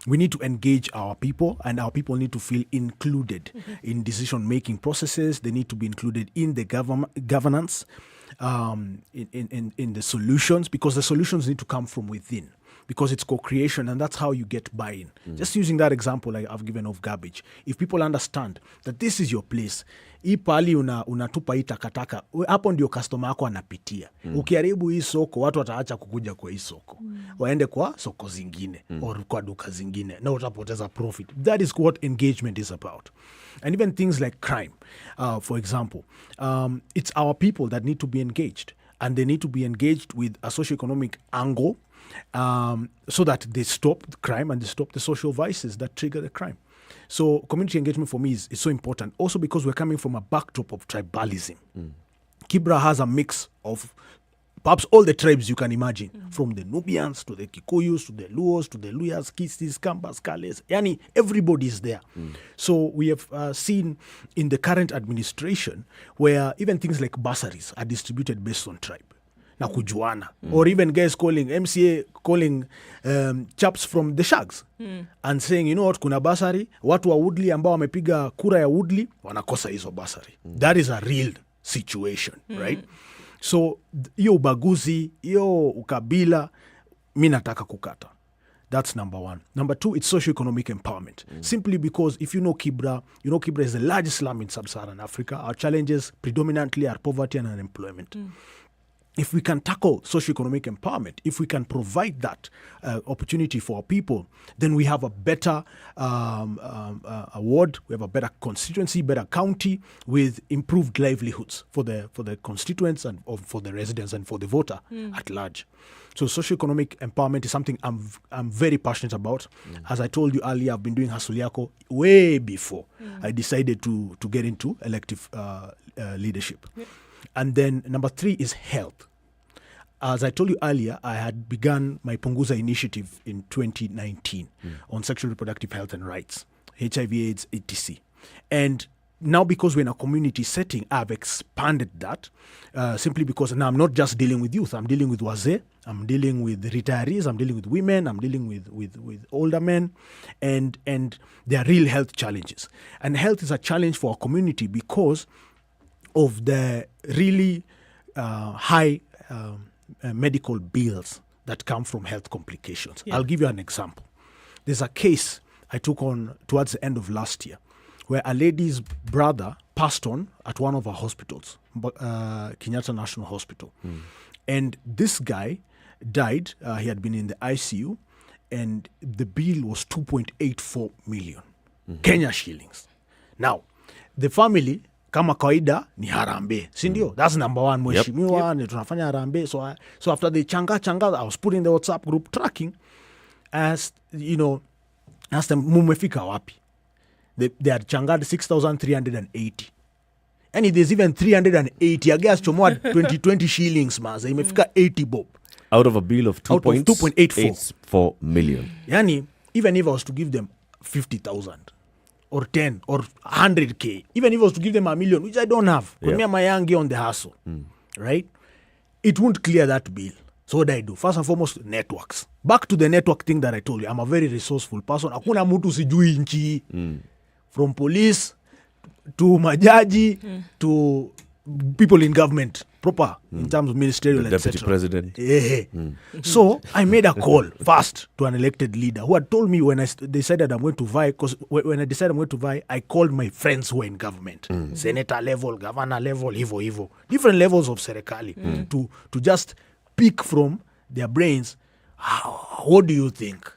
we need to engage our people, and our people need to feel included in decision-making processes. They need to be included in the governance, in the solutions, because the solutions need to come from within, because it's co-creation, and that's how you get buy-in. Just using that example I've given of garbage. If people understand that this is your place, hii pali unatupa hii takataka, hapo ndio customer yako anapitia. Ukiharibu hii soko, watu wataacha kukuja kwa hii soko. Waende kwa soko zingine, or kwa duka zingine, na utapoteza profit. That is what engagement is about. And even things like crime, for example, it's our people that need to be engaged, and they need to be engaged with a socioeconomic angle, so that they stop the crime and they stop the social vices that trigger the crime. So community engagement for me is so important. Also because we're coming from a backdrop of tribalism. Kibra has a mix of perhaps all the tribes you can imagine, from the Nubians to the Kikuyus to the Luos to the Luyas, Kistis, Kambas, Kales. Yani, everybody is there. So we have seen in the current administration where even things like bursaries are distributed based on tribe. Na kujuana. Or even guys MCA calling chaps from the shags and saying, you know what, kuna basari, watu wa Woodley ambao wamepiga kura ya Woodley wanakosa hizo basari. That is a real situation, right? So hiyo ubaguzi, hiyo ukabila, mi nataka kukata. That's number 1. Number 2, it's socio-economic empowerment. Simply because if you know Kibra is the largest slum in sub-Saharan Africa. Our challenges predominantly are poverty and unemployment. if we can tackle socioeconomic empowerment, if we can provide that opportunity for our people, then we have a better ward, we have a better constituency, better county with improved livelihoods for the constituents and for the residents and for the voter at large. So socioeconomic empowerment is something I'm very passionate about. As I told you earlier, I've been doing Hustle Yako way before I decided to get into elective leadership. And then number 3 is health. As I told you earlier, I had begun my Punguza initiative in 2019 on sexual reproductive health and rights, HIV, AIDS, etc. And now because we're in a community setting, I've expanded that simply because now I'm not just dealing with youth. I'm dealing with wazee, I'm dealing with retirees, I'm dealing with women, I'm dealing with older men, and there are real health challenges. And health is a challenge for our community because of the really high medical bills that come from health complications. I'll give you an example. There's a case I took on towards the end of last year where a lady's brother passed on at one of our hospitals, Kenyatta National Hospital. And this guy died. He had been in the ICU, and the bill was 2.84 million Kenya shillings. Now, the family kama kawaida ni harambe, si ndio? That's number one, mheshimiwa, ni tunafanya harambe. So after the changa, I was putting the WhatsApp group tracking as, you know, asked them, mumefika wapi? They had changad 6,380. And there's even 380. I guess chomoa 20 shillings, maza. Imefika 80 bob. Out of a bill of 2.84 million. Yani, even if I was to give them 50,000 or 10 or 100K, even if I was to give them $1 million, which I don't have, because me and my young on the hustle, right? It won't clear that bill. So what do I do? First and foremost, networks. Back to the network thing that I told you. I'm a very resourceful person. Hakuna mtu sijui nchi. From police to majaji to people in government proper in terms of ministerial, the deputy president. So I made a call first to an elected leader who had told me when I decided I'm going to vie, because when I decided I'm going to vie, I called my friends who are in government, senator level, governor level, hivo, different levels of serikali, to just pick from their brains, what do you think?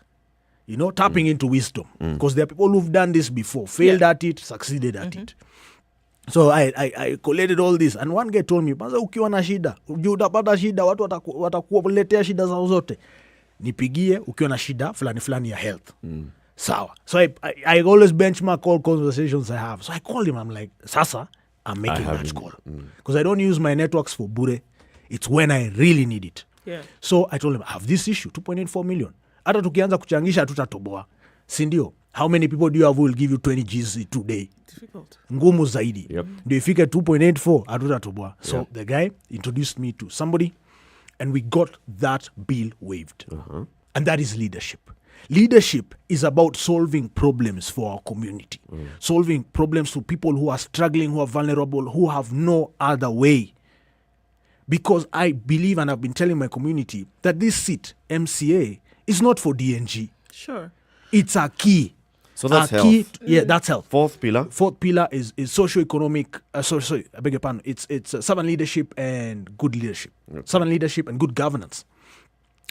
You know, tapping into wisdom, because there are people who've done this before, failed at it, succeeded at it. So I collated all this, and one guy told me, "Maza ukiwa na shida, utapata shida, watu watakuletea shida zao zote. Nipigie ukiwa na shida fulani ya health." Sawa. So I always benchmark all conversations I have. So I called him. I'm like, "Sasa, I'm making that call because I don't use my networks for bure. It's when I really need it." So I told him, "I have this issue, 2.84 million. Hata tukianza kuchangisha tutatoboa. Si ndio? How many people do you have who will give you 20 G's today?" Difficult. Ngumu zaidi. Ndio ifike 2.84 hatutatoboa. So the guy introduced me to somebody, and we got that bill waived. And that is leadership. Leadership is about solving problems for our community, solving problems for people who are struggling, who are vulnerable, who have no other way. Because I believe, and I've been telling my community, that this seat, MCA, is not for DNG. Sure. It's a key. So that's health. Key, that's health. Fourth pillar is socioeconomic. Sorry, I beg your pardon. It's servant leadership and good leadership. Servant leadership and good governance.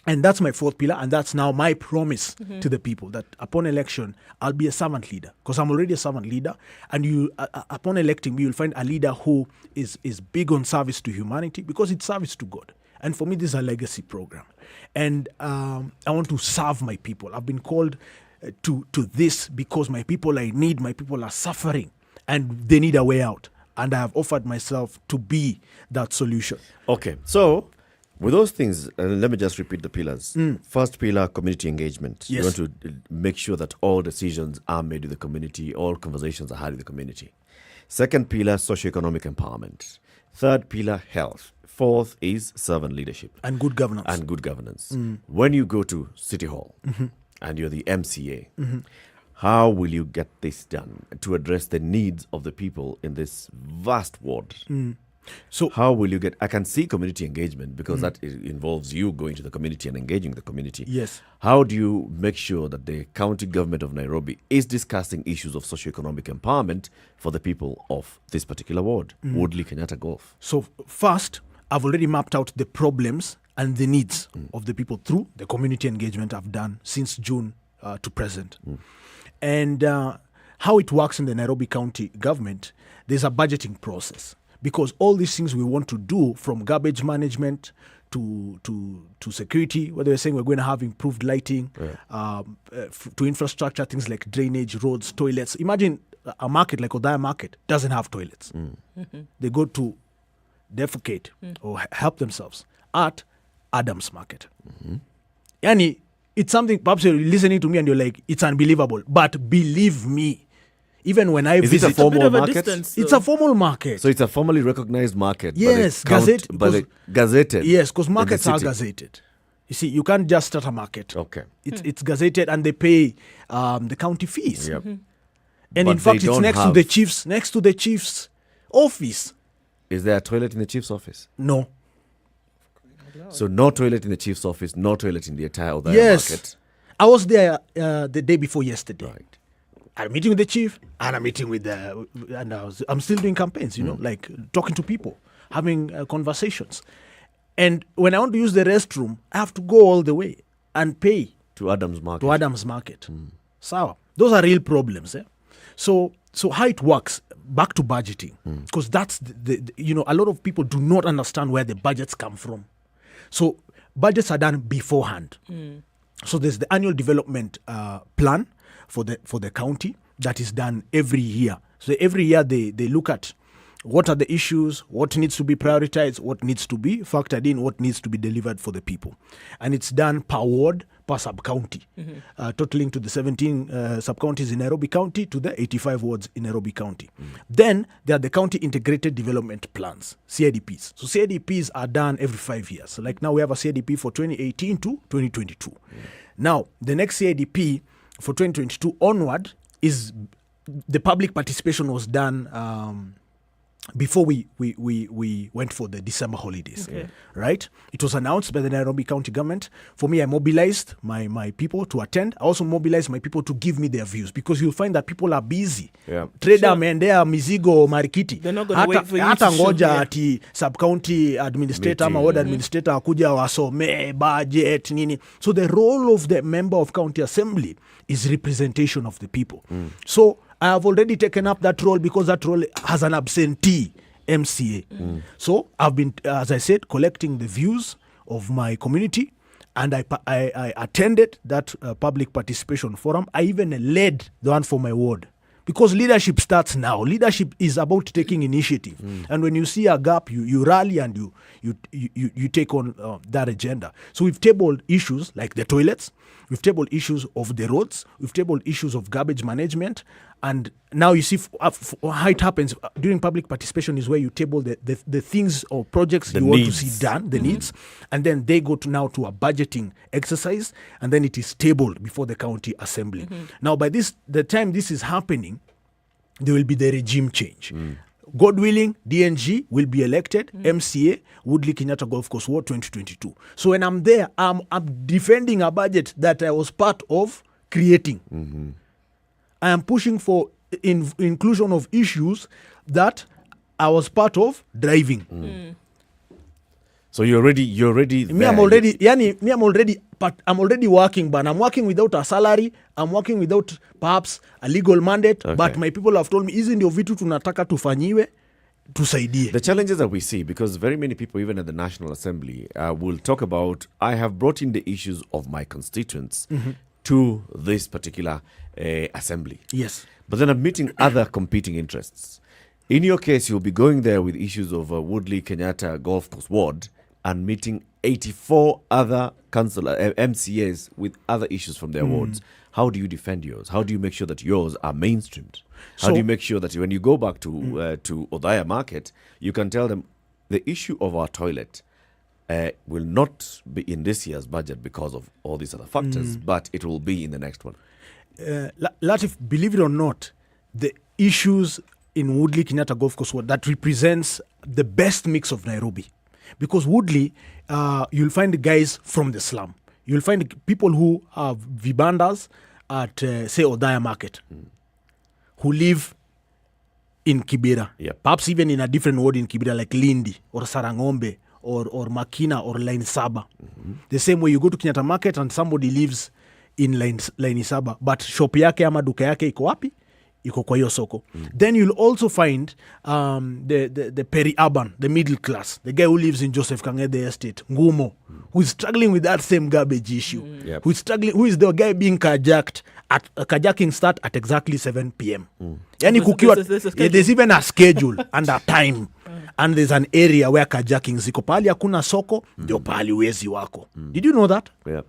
And that's my fourth pillar, and that's now my promise to the people, that upon election, I'll be a servant leader, because I'm already a servant leader. And you, upon electing me, you'll find a leader who is big on service to humanity, because it's service to God. And for me, this is a legacy program. And I want to serve my people. I've been called to this because my people are in need, my people are suffering, and they need a way out. And I have offered myself to be that solution. Okay, so with those things, let me just repeat the pillars. First pillar, community engagement. Yes. You want to make sure that all decisions are made with the community, all conversations are had with the community. Second pillar, socioeconomic empowerment. Third pillar, health. Fourth is servant leadership. And good governance. When you go to City Hall and you're the MCA, how will you get this done to address the needs of the people in this vast ward? So how will you get, I can see community engagement, because that involves you going to the community and engaging the community. Yes. How do you make sure that the county government of Nairobi is discussing issues of socioeconomic empowerment for the people of this particular ward, Woodley Kenyatta Golf? So first, I've already mapped out the problems and the needs of the people through the community engagement I've done since June to present. And how it works in the Nairobi County government, there's a budgeting process, because all these things we want to do, from garbage management to security, whether we're saying we're going to have improved lighting, to infrastructure, things like drainage, roads, toilets. Imagine a market like Odaya Market doesn't have toilets. They go to defecate or help themselves at Adams Market. Yani, it's something, perhaps you're listening to me and you're like, it's unbelievable. But believe me, even when I visit... Is it a formal market? It's a formal market. So it's a formally recognized market. Yes, gazetted. Yes, because markets are gazetted. You see, you can't just start a market. Okay. It's gazetted, and they pay the county fees. Yep. And But in fact, they it's don't next to the chief's office. Is there a toilet in the chief's office? No. So no toilet in the chief's office, no toilet in the entire Odaya market. I was there the day before yesterday. Right. I had a meeting with the chief, and a meeting with I'm still doing campaigns, like talking to people, having conversations. And when I want to use the restroom, I have to go all the way and pay to Adams Market. So those are real problems. So how it works, back to budgeting, because that's a lot of people do not understand where the budgets come from. So budgets are done beforehand. So there's the annual development plan for the county that is done every year. So every year they look at what are the issues, what needs to be prioritized, what needs to be factored in, what needs to be delivered for the people. And it's done per ward, per sub-county, totaling to the 17 sub-counties in Nairobi County to the 85 wards in Nairobi County. Then there are the county integrated development plans, CIDPs. So CIDPs are done every 5 years. So like now we have a CIDP for 2018 to 2022. Now, the next CIDP for 2022 onward is the public participation was done before we went for the December holidays, right? It was announced by the Nairobi County government. For me, I mobilized my people to attend. I also mobilized my people to give me their views, because you'll find that people are busy. Trader ameendea mizigo marikiti. They're not going to wait for you hata to ngoja ati sub-county administrator ama ward administrator akuja wasome budget nini. So the role of the member of county assembly is representation of the people. So I have already taken up that role, because that role has an absentee MCA. So I've been, as I said, collecting the views of my community, and I attended that public participation forum. I even led the one for my ward, because leadership starts now. Leadership is about taking initiative, and when you see a gap, you rally and you take on that agenda. So we've tabled issues like the toilets, we've tabled issues of the roads, we've tabled issues of garbage management, and now you see how it happens during public participation is where you table the things or projects you want to see done, the needs, and then they go to a budgeting exercise, and then it is tabled before the county assembly. Now, by the time this is happening, there will be the regime change. God willing, DNG will be elected MCA, Woodley Kenyatta Golf Course Ward 2022. So when I'm there, I'm defending a budget that I was part of creating. I am pushing for inclusion of issues that I was part of driving. So you're already there. I'm already working, but I'm working without a salary. I'm working without perhaps a legal mandate. But my people have told me, hizi ndio vitu tunataka tufanyiwe, tusaidie. The challenges that we see, because very many people, even at the National Assembly, will talk about, I have brought in the issues of my constituents to this particular assembly. Yes. But then I'm meeting other competing interests. In your case, you'll be going there with issues of Woodley Kenyatta Golf Course Ward and meeting 84 other MCAs with other issues from their wards. How do you defend yours? How do you make sure that yours are mainstreamed? How do you make sure that when you go back to Odaya Market, you can tell them the issue of our toilet will not be in this year's budget because of all these other factors, but it will be in the next one? Latif, believe it or not, the issues in Woodley Kenyatta Golf Course Ward that represents the best mix of Nairobi. Because Woodley, you'll find the guys from the slum. You'll find people who have vibandas at, say, Odaya Market, who live in Kibera. Perhaps even in a different ward in Kibera, like Lindi or Sarangombe or Makina or line Saba. The same way you go to Kenyatta Market and somebody lives in line Saba, but shop yake ama duka yake iko wapi? Iko kwa hiyo soko. Then you'll also find the peri-urban, the middle class, the guy who lives in Joseph Kangede Estate, Ngumo, who is struggling with that same garbage issue, who is the guy being carjacked. Carjacking start at exactly 7 p.m. Yani kukiwa, there's even a schedule and a time. And there's an area where carjacking ziko. Pahali hakuna soko, ndio pahali wezi wako. Did you know that? Yeah.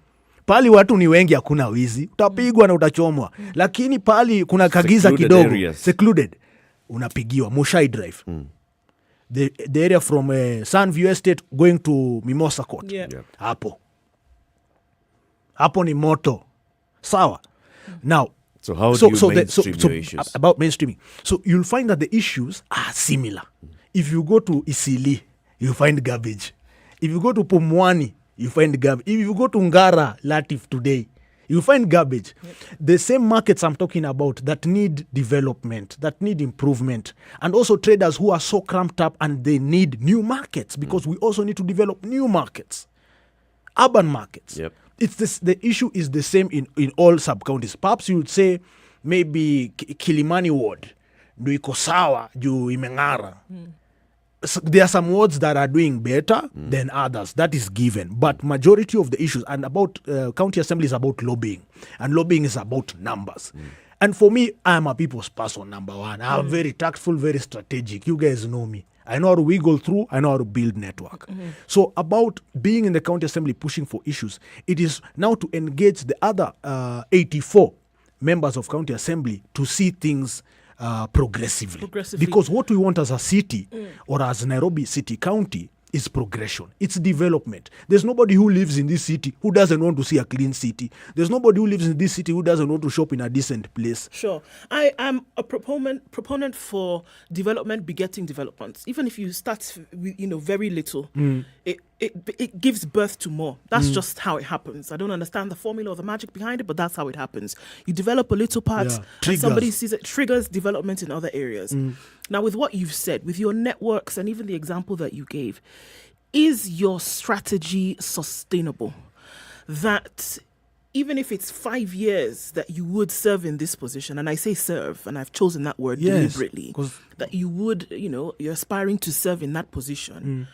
Pahali watu ni wengi hakuna wizi, utapigwa na utachomwa. Lakini pahali kuna kagiza Secluded kidogo, areas. secluded, unapigiwa. Mushai Drive. The area from Sunview Estate going to Mimosa Court. Hapo ni moto. Sawa. Now, so how do you mainstream your issues? About mainstreaming. So you'll find that the issues are similar. If you go to Isili, you find garbage. If you go to Pumwani, you find garbage. If you go to Ngara, Latif today, you find garbage. The same markets I'm talking about that need development, that need improvement, and also traders who are so cramped up and they need new markets because we also need to develop new markets, urban markets. It's this, the issue is the same in all sub-counties. Perhaps you would say maybe Kilimani ward, ndio iko sawa juu imeng'ara. So there are some wards that are doing better than others. That is given. But majority of the issues, and about county assembly is about lobbying. And lobbying is about numbers. And for me, I am a people's person, number one. I'm very tactful, very strategic. You guys know me. I know how to wiggle through. I know how to build network. So about being in the county assembly pushing for issues, it is now to engage the other 84 members of county assembly to see things progressively. Because what we want as a city or as Nairobi City County is progression. It's development. There's nobody who lives in this city who doesn't want to see a clean city. There's nobody who lives in this city who doesn't want to shop in a decent place. Sure. I am a proponent for development begetting developments. Even if you start with, very little, it gives birth to more. That's just how it happens. I don't understand the formula or the magic behind it, but that's how it happens. You develop a little part, and somebody sees it, triggers development in other areas. Now, with what you've said, with your networks and even the example that you gave, is your strategy sustainable? That even if it's 5 years that you would serve in this position, and I say serve, and I've chosen that word deliberately, that you would, you're aspiring to serve in that position.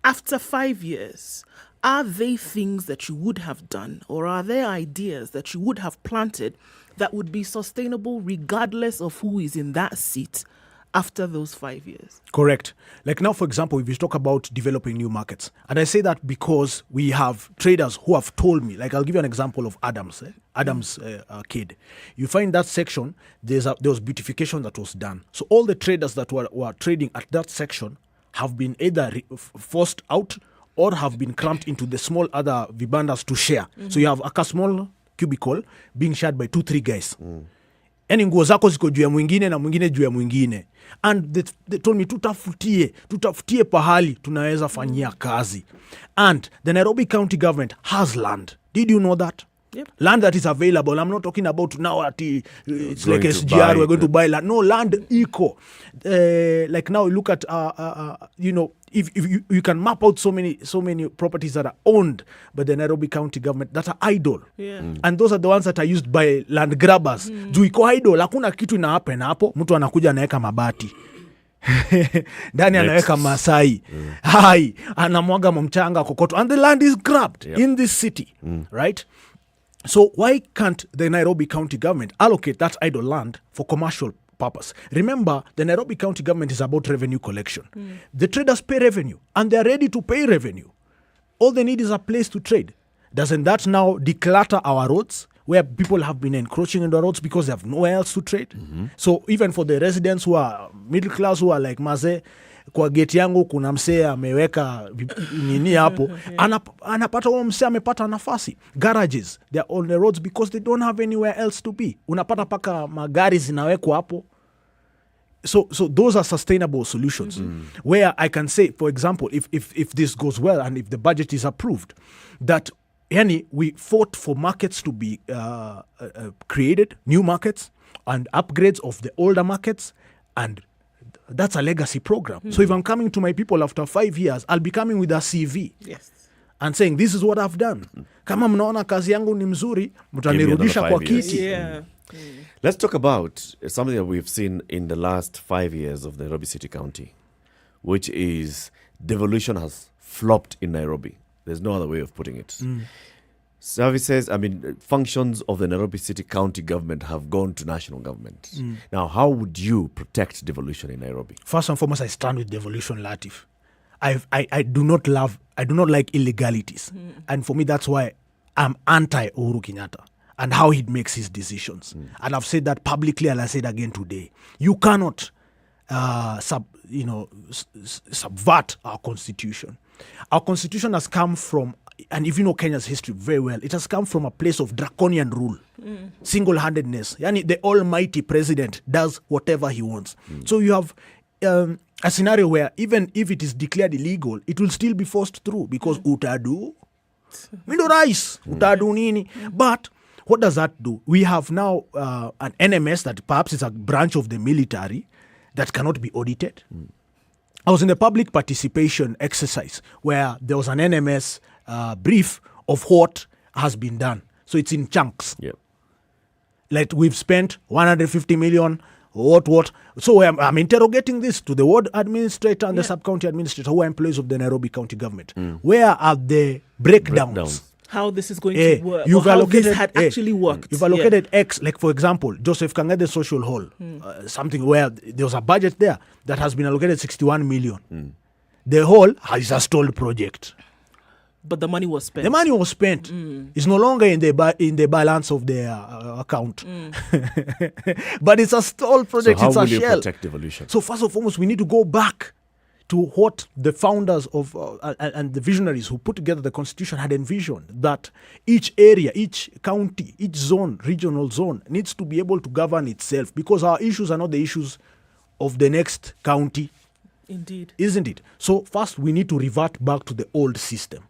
After 5 years, are they things that you would have done, or are there ideas that you would have planted that would be sustainable regardless of who is in that seat after those 5 years? Correct. Like now, for example, if you talk about developing new markets, and I say that because we have traders who have told me, like I'll give you an example of Adams kid. You find that section, there was beautification that was done. So all the traders that were trading at that section have been either forced out or have been cramped into the small other vibandas to share. So you have a small cubicle being shared by 2-3 guys. Yani nguo zako ziko juu ya mwingine na mwingine juu ya mwingine. And they told me tutafutie pahali tunaweza fanyia kazi. And the Nairobi County government has land. Did you know that? Yep. Land that is available. I'm not talking about now at it's like SGR, we're going to buy land. No, land eco. Like now look at if you can map out so many properties that are owned by the Nairobi County government that are idle. And those are the ones that are used by land grabbers. Juu iko idle, hakuna kitu ina happen hapo, mtu anakuja anaweka mabati. Ndani anaweka Masai. Hai, anamwaga mchanga kokoto, and the land is grabbed in this city, right? So why can't the Nairobi County government allocate that idle land for commercial purpose? Remember, the Nairobi County government is about revenue collection. The traders pay revenue, and they're ready to pay revenue. All they need is a place to trade. Doesn't that now declutter our roads, where people have been encroaching in the roads because they have nowhere else to trade? So even for the residents who are middle class, who are like Maze, kwa gate yangu kuna msee ameweka nini hapo, anapata huo msee amepata nafasi. Garages, they are on the roads because they don't have anywhere else to be. Unapata paka magari zinawekwa hapo. So those are sustainable solutions, where I can say, for example, if this goes well and if the budget is approved, that we fought for markets to be created, new markets and upgrades of the older markets, and that's a legacy program. So if I'm coming to my people after 5 years, I'll be coming with a CV. Yes. And saying, this is what I've done. Kama mnaona kazi yangu ni mzuri, mtanirudisha kwa kiti. Yeah. Let's talk about something that we've seen in the last 5 years of Nairobi City County, which is devolution has flopped in Nairobi. There's no other way of putting it. Services, functions of the Nairobi City County government have gone to national government. Now, how would you protect devolution in Nairobi? First and foremost, I stand with Devolution Latiff. I do not like illegalities. And for me, that's why I'm anti Uhuru Kenyatta and how he makes his decisions. And I've said that publicly, and I say it again today. You cannot subvert our constitution. Our constitution has come from, and if you know Kenya's history very well, it has come from a place of draconian rule, single-handedness. Yani the almighty president does whatever he wants. So you have a scenario where even if it is declared illegal, it will still be forced through because utadu, mindo rice, utadu nini. But what does that do? We have now an NMS that perhaps is a branch of the military that cannot be audited. I was in a public participation exercise where there was an NMS brief of what has been done. So it's in chunks. Like we've spent 150 million, what. So I'm interrogating this to the ward administrator and the sub-county administrator who are employees of the Nairobi County government. Where are the breakdowns? How this is going to work, you've or how allocated, this had actually worked. You've allocated X, like for example, Joseph Kangede Social Hall, something where there was a budget there that has been allocated 61 million. The hall is a stalled project. But the money was spent. The money was spent. It's no longer in the balance of their account. But it's a stalled project. So how it's a will you shell. protect devolution? So first and foremost, we need to go back to what the founders of and the visionaries who put together the Constitution had envisioned, that each area, each county, each zone, regional zone needs to be able to govern itself, because our issues are not the issues of the next county. Indeed. Isn't it? So first we need to revert back to the old system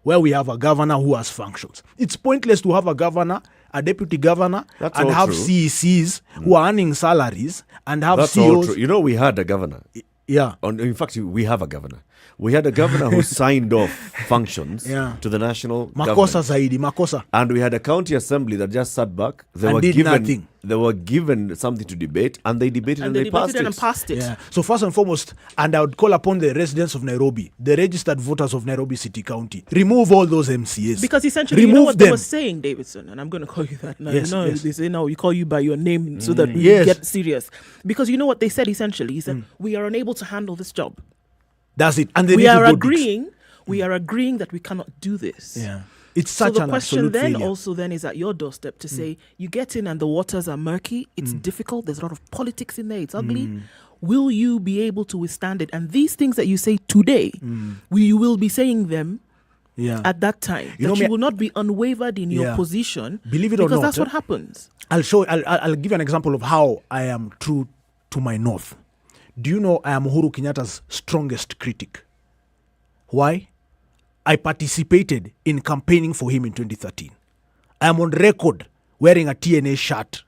where we have a governor who has functions. It's pointless to have a governor, a deputy governor, and have CECs who are earning salaries and have That's CEOs. all true. You know, we had a governor. Yeah. In fact, we have a governor. We had a governor who signed off functions to the national Makosa government. zaidi, makosa. And we had a county assembly that just sat back. And did nothing. They were given something to debate, and they debated and they passed it. Yeah. So first and foremost, and I would call upon the residents of Nairobi, the registered voters of Nairobi City County, remove all those MCAs. Because essentially, you know what they were saying, Davidson, and I'm going to call you that now. Yes, They say now we call you by your name so that we get serious. Because you know what they said essentially? He said, we are unable to handle this job. That's it. And they we are agreeing that we cannot do this. Yeah. It's such so an the question absolute then failure. also then is at your doorstep to say, you get in and the waters are murky, it's difficult, there's a lot of politics in there, it's ugly. Will you be able to withstand it? And these things that you say today, you will be saying them at that time. You will not be unwavered in your position. Believe it or not. Because that's what happens. I'll give you an example of how I am true to my north. Do you know I am Uhuru Kenyatta's strongest critic? Why? I participated in campaigning for him in 2013. I am on record wearing a TNA shirt,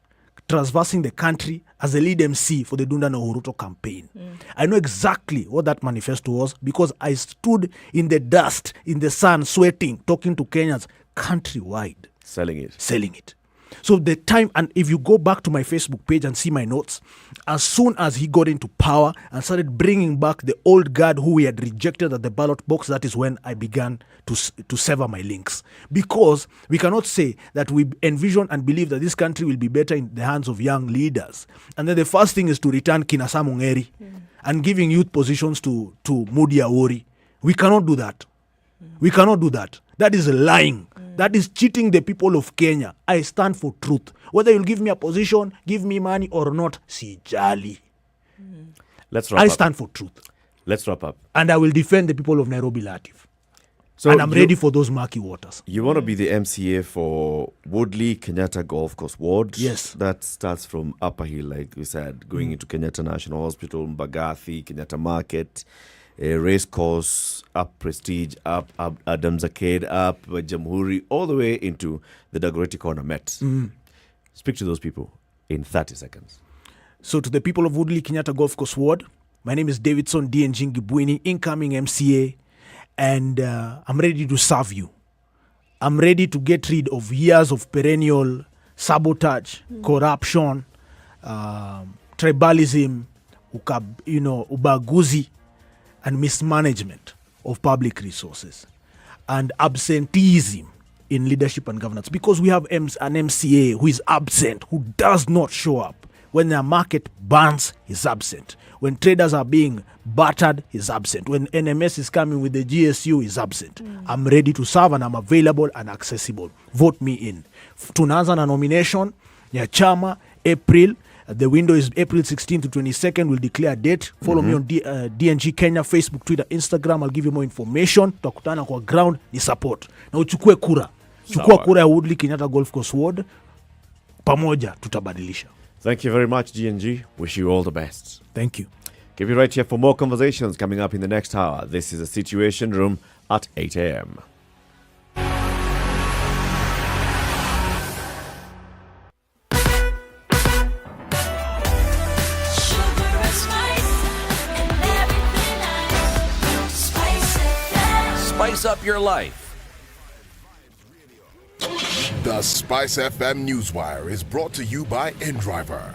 traversing the country as the lead MC for the Dunda na Uhuru campaign. I know exactly what that manifesto was because I stood in the dust, in the sun, sweating, talking to Kenyans countrywide. Selling it. So the time, and if you go back to my Facebook page and see my notes, as soon as he got into power and started bringing back the old guard who we had rejected at the ballot box, that is when I began to sever my links. Because we cannot say that we envision and believe that this country will be better in the hands of young leaders. And then the first thing is to return Kinasamu Nyeri and giving youth positions to Mudi Awori. We cannot do that. We cannot do that. That is lying. That is cheating the people of Kenya. I stand for truth. Whether you'll give me a position, give me money or not, sijali. I stand for truth. Let's wrap up. And I will defend the people of Nairobi Latiff. So and I'm ready for those murky waters. You want to be the MCA for Woodley Kenyatta Golf Course Ward? Yes. That starts from Upper Hill, like we said, going into Kenyatta National Hospital, Mbagathi, Kenyatta Market, Race Course, up Prestige, up Adams Arcade, up Jamhuri, all the way into the Dagoretti Corner Met. Speak to those people in 30 seconds. So to the people of Woodley Kenyatta Golf Course Ward, My name is Davidson D.N. Gibwini, incoming MCA, and I'm ready to serve you. I'm ready to get rid of years of perennial sabotage, corruption, tribalism, ubaguzi, and mismanagement of public resources, and absenteeism in leadership and governance. Because we have an MCA who is absent, who does not show up. When the market burns, he's absent. When traders are being battered, he's absent. When NMS is coming with the GSU, he's absent. I'm ready to serve and I'm available and accessible. Vote me in. Tunaanza na nomination ya chama April. The window is April 16th to 22nd. We'll declare a date. Follow me on DNG Kenya, Facebook, Twitter, Instagram. I'll give you more information. Tutakutana kwa ground ni support. Na uchukue kura. Chukua kura ya Woodley Kenyatta Golf Course Ward. Pamoja tutabadilisha. Thank you very much, GNG. Wish you all the best. Thank you. Keep it right here for more conversations coming up in the next hour. This is a Situation Room at 8 a.m. Spice up your life. The SpiceFM Newswire is brought to you by InDriver.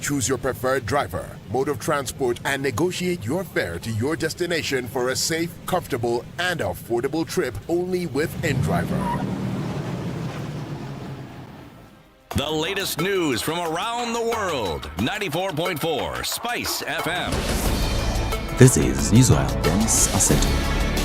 Choose your preferred driver, mode of transport, and negotiate your fare to your destination for a safe, comfortable, and affordable trip only with InDriver. The latest news from around the world. 94.4 Spice FM. This is Newswire Dennis Asseto.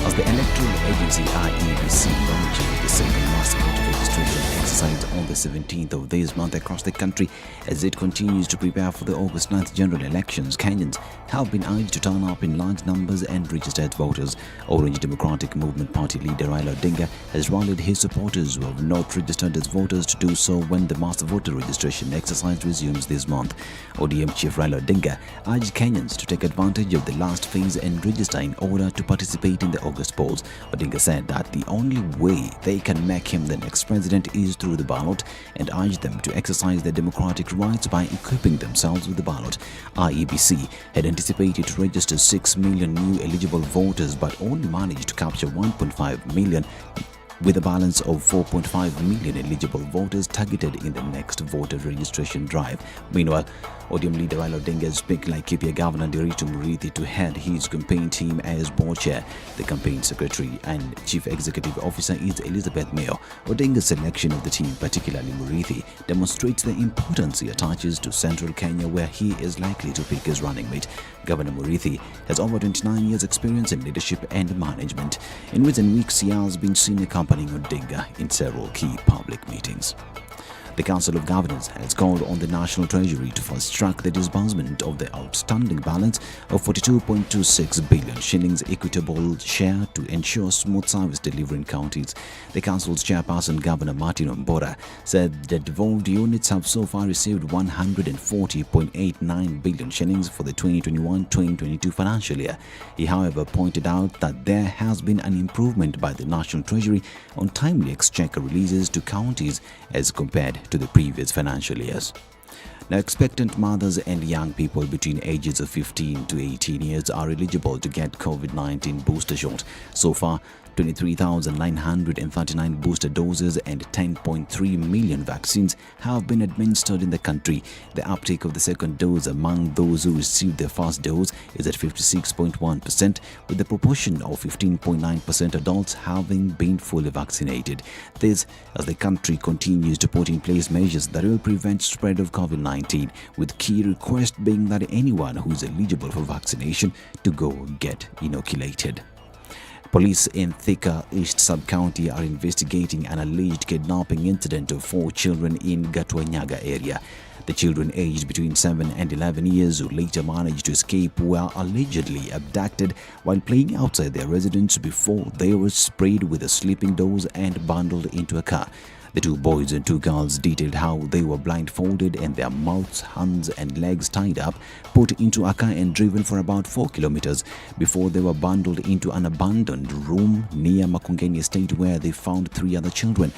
As the Electoral Agency IEBC launched the second mass voter registration exercise on the 17th of this month across the country as it continues to prepare for the August 9th general elections, Kenyans have been urged to turn up in large numbers and register as voters. Orange Democratic Movement Party leader Raila Odinga has rallied his supporters who have not registered as voters to do so when the mass voter registration exercise resumes this month. ODM Chief Raila Odinga urged Kenyans to take advantage of the last phase and register in order to participate in the August polls. Odinga said that the only way they can make him the next president is through the ballot and urged them to exercise their democratic rights by equipping themselves with the ballot. IEBC had anticipated to register 6 million new eligible voters but only managed to capture 1.5 million with a balance of 4.5 million eligible voters targeted in the next voter registration drive. Meanwhile, ODM leader Raila Odinga has picked Laikipia Governor Nderitu Muriithi to head his campaign team as board chair. The campaign secretary and chief executive officer is Elizabeth Mayo. Odinga's selection of the team, particularly Muriithi, demonstrates the importance he attaches to central Kenya, where he is likely to pick his running mate. Governor Muriithi has over 29 years' experience in leadership and management. In recent weeks, he has been seen accompanying Odinga in several key public meetings. The Council of Governors has called on the National Treasury to fast-track the disbursement of the outstanding balance of 42.26 billion shillings equitable share to ensure smooth service delivery in counties. The Council's chairperson, Governor Martin Ombora, said that devolved units have so far received 140.89 billion shillings for the 2021-2022 financial year. He, however, pointed out that there has been an improvement by the National Treasury on timely exchequer releases to counties as compared to the previous financial years. Now, expectant mothers and young people between ages of 15 to 18 years are eligible to get COVID-19 booster shot. So far, 23,939 booster doses and 10.3 million vaccines have been administered in the country. The uptake of the second dose among those who received their first dose is at 56.1%, with the proportion of 15.9% adults having been fully vaccinated. This as the country continues to put in place measures that will prevent spread of COVID-19, with key request being that anyone who is eligible for vaccination to go get inoculated. Police in Thika East Sub-County are investigating an alleged kidnapping incident of 4 children in Gatwanyaga area. The children aged between 7 and 11 years who later managed to escape were allegedly abducted while playing outside their residence before they were sprayed with a sleeping dose and bundled into a car. The 2 boys and 2 girls detailed how they were blindfolded and their mouths, hands and legs tied up, put into a car and driven for about 4 kilometers before they were bundled into an abandoned room near Makongeni Estate, where they found 3 other children.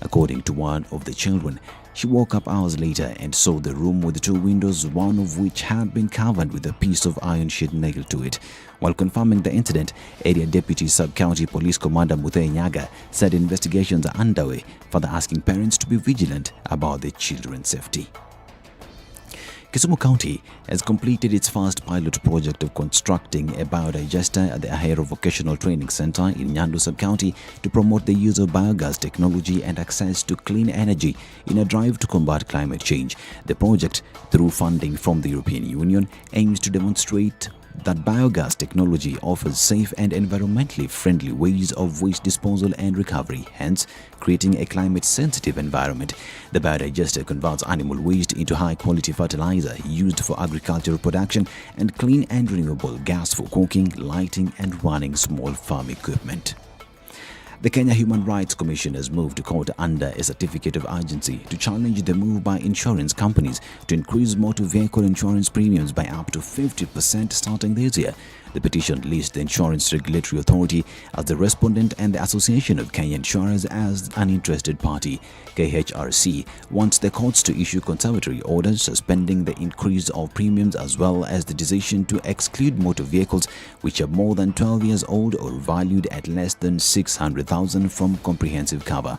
According to one of the children, She woke up hours later and saw the room with the two windows, one of which had been covered with a piece of iron sheet nailed to it. While confirming the incident, Area Deputy Sub-County Police Commander Muthui said investigations are underway, further asking parents to be vigilant about their children's safety. Kisumu County has completed its first pilot project of constructing a biodigester at the Ahero Vocational Training Center in Nyandu Sub-County to promote the use of biogas technology and access to clean energy in a drive to combat climate change. The project, through funding from the European Union, aims to demonstrate that biogas technology offers safe and environmentally friendly ways of waste disposal and recovery, hence creating a climate-sensitive environment. The biodigester converts animal waste into high-quality fertilizer used for agricultural production and clean and renewable gas for cooking, lighting and running small farm equipment. The Kenya Human Rights Commission has moved to court under a certificate of urgency to challenge the move by insurance companies to increase motor vehicle insurance premiums by up to 50% starting this year. The petition lists the Insurance Regulatory Authority as the respondent and the Association of Kenya Insurers as an interested party. KHRC wants the courts to issue conservatory orders suspending the increase of premiums as well as the decision to exclude motor vehicles which are more than 12 years old or valued at less than 600,000 from comprehensive cover.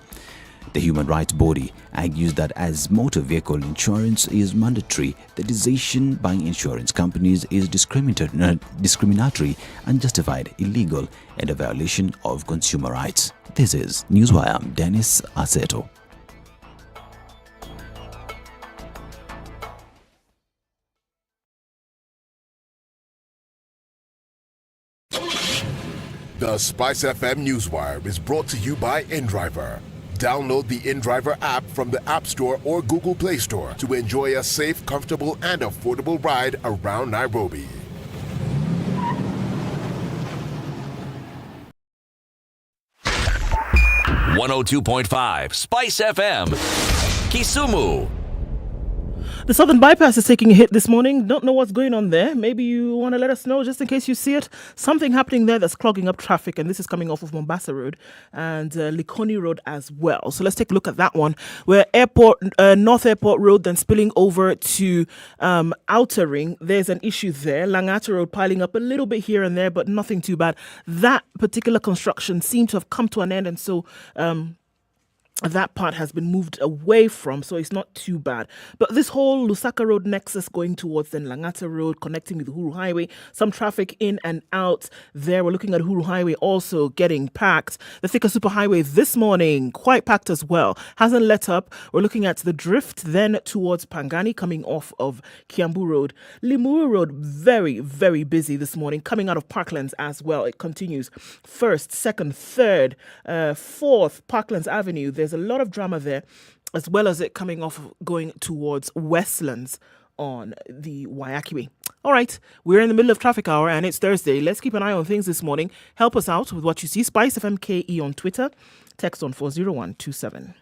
The human rights body argues that as motor vehicle insurance is mandatory, the decision by insurance companies is discriminatory, unjustified, illegal, and a violation of consumer rights. This is Newswire. I'm Dennis Aseto. The SpiceFM Newswire is brought to you by InDriver. Download the InDriver app from the App Store or Google Play Store to enjoy a safe, comfortable, and affordable ride around Nairobi. .5 Spice FM, Kisumu. The Southern Bypass is taking a hit this morning. Don't know what's going on there. Maybe you want to let us know just in case you see it. Something happening there that's clogging up traffic, and this is coming off of Mombasa Road and Likoni Road as well. So let's take a look at that one, where North Airport Road then spilling over to Outer Ring. There's an issue there. Langata Road piling up a little bit here and there, but nothing too bad. That particular construction seemed to have come to an end, and so that part has been moved away from, so it's not too bad. But this whole Lusaka Road nexus going towards then Langata Road, connecting with Uhuru Highway, some traffic in and out there. We're looking at Uhuru Highway also getting packed. The Thika Superhighway this morning, quite packed as well. Hasn't let up. We're looking at the drift then towards Pangani, coming off of Kiambu Road. Limuru Road, very, very busy this morning, coming out of Parklands as well. It continues. First, second, third, fourth, Parklands Avenue. There's a lot of drama there, as well as it coming off going towards Westlands on the Waiaki. All right, we're in the middle of traffic hour and it's Thursday. Let's keep an eye on things this morning. Help us out with what you see. SpiceFM KE on Twitter. Text on 40127.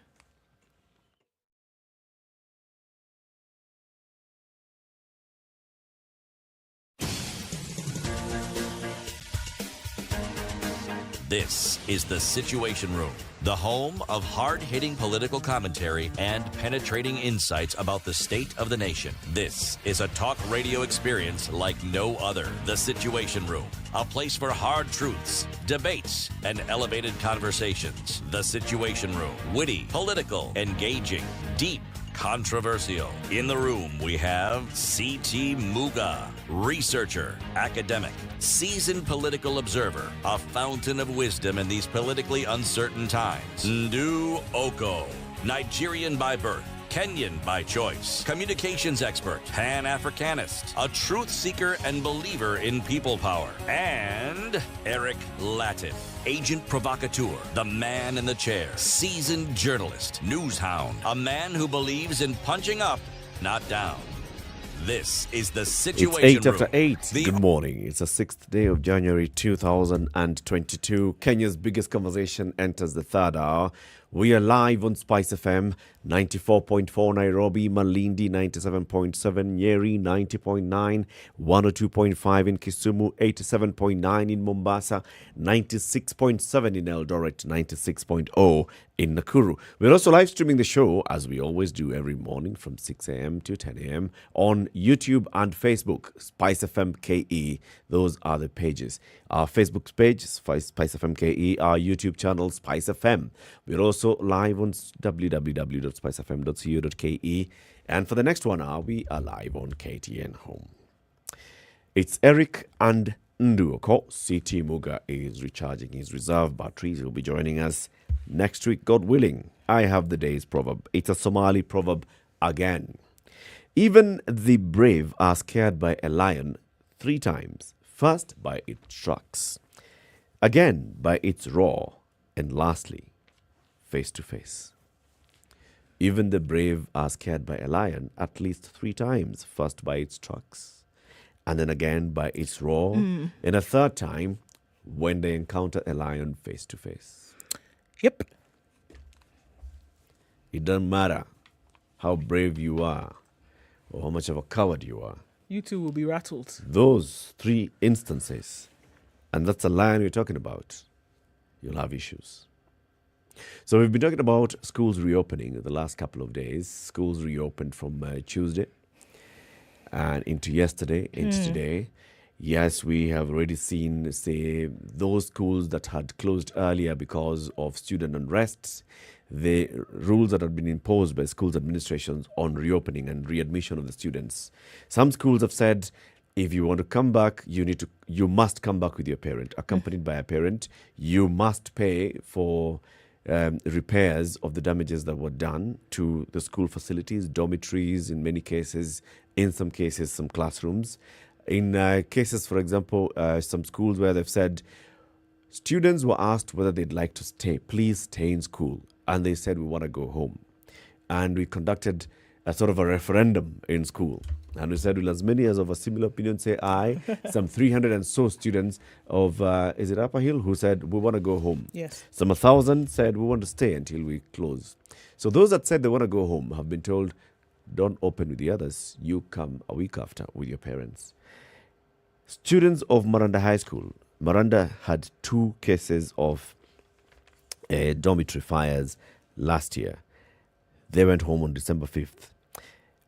This is The Situation Room, the home of hard-hitting political commentary and penetrating insights about the state of the nation. This is a talk radio experience like no other. The Situation Room, a place for hard truths, debates, and elevated conversations. The Situation Room, witty, political, engaging, deep, controversial. In the room, we have C.T. Muga, researcher, academic, seasoned political observer, a fountain of wisdom in these politically uncertain times. Ndu Okoh, Nigerian by birth, Kenyan by choice, communications expert, Pan-Africanist, a truth seeker and believer in people power, and Eric Latiff, agent provocateur, the man in the chair, seasoned journalist, news hound, a man who believes in punching up, not down. This is The Situation It's 8 after 8. Good morning. It's the 6th day of January 2022. Kenya's biggest conversation enters the third hour. We are live on SpiceFM, 94.4 Nairobi, Malindi 97.7, Nyeri 90.9, 102.5 in Kisumu, 87.9 in Mombasa, 96.7 in Eldoret, 96.0 in Nakuru. We're also live streaming the show, as we always do every morning from 6 a.m. to 10 a.m. on YouTube and Facebook, SpiceFM KE. Those are the pages. Our Facebook page, SpiceFM KE, our YouTube channel, SpiceFM. We're also live on www.spicefm.co.ke. And for the next 1 hour, we are live on KTN Home. It's Eric and Ndu Okoh. CT Muga is recharging his reserve batteries. He'll be joining us next week, God willing. I have the day's proverb. It's a Somali proverb again. Even the brave are scared by a lion 3 times. First, by its tracks. Again, by its roar. And lastly, face to face. Even the brave are scared by a lion at least 3 times. First, by its tracks. And then again, by its roar. And a third time, when they encounter a lion face to face. Yep. It doesn't matter how brave you are or how much of a coward you are. You too will be rattled. Those 3 instances, and that's a lion we're talking about, you'll have issues. So we've been talking about schools reopening the last couple of days. Schools reopened from Tuesday and into yesterday, into today. Yes, we have already seen, say, those schools that had closed earlier because of student unrest, the rules that had been imposed by schools administrations on reopening and readmission of the students. Some schools have said, if you want to come back, you must come back with your parent, accompanied by a parent. You must pay for repairs of the damages that were done to the school facilities, dormitories, in many cases, in some cases, some classrooms. In cases, for example, some schools where they've said students were asked whether they'd like to stay, please stay in school. And they said, we want to go home. And we conducted a sort of a referendum in school. And we said, will as many as of a similar opinion say aye? Some 300 and so students of, is it Upper Hill, who said, we want to go home. Yes. Some 1,000 said, we want to stay until we close. So those that said they want to go home have been told, don't open with the others. You come a week after with your parents. Students of Maranda High School. Maranda had 2 cases of dormitory fires last year. They went home on December 5th.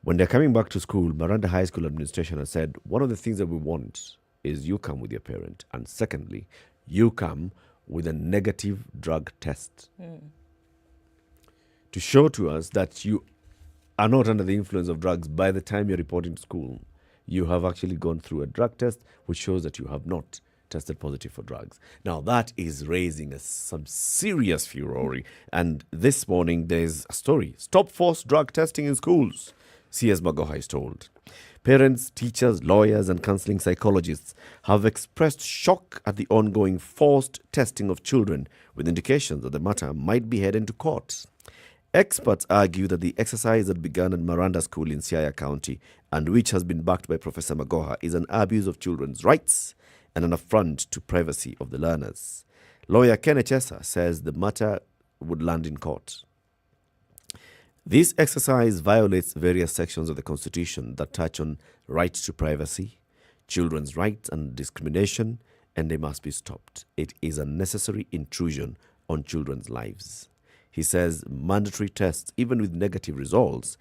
When they're coming back to school, Maranda High School administration has said, one of the things that we want is you come with your parent. And secondly, you come with a negative drug test. To show to us that you are not under the influence of drugs by the time you're reporting to school. You have actually gone through a drug test, which shows that you have not tested positive for drugs. Now, that is raising some serious furore. And this morning, there's a story. Stop forced drug testing in schools, CS Magoha is told. Parents, teachers, lawyers, and counseling psychologists have expressed shock at the ongoing forced testing of children, with indications that the matter might be heading to court. Experts argue that the exercise that began at Maranda School in Siaya County and which has been backed by Professor Magoha is an abuse of children's rights and an affront to privacy of the learners. Lawyer Ken Echesa says the matter would land in court. This exercise violates various sections of the Constitution that touch on right to privacy, children's rights and discrimination, and they must be stopped. It is a necessary intrusion on children's lives. He says mandatory tests, even with negative results,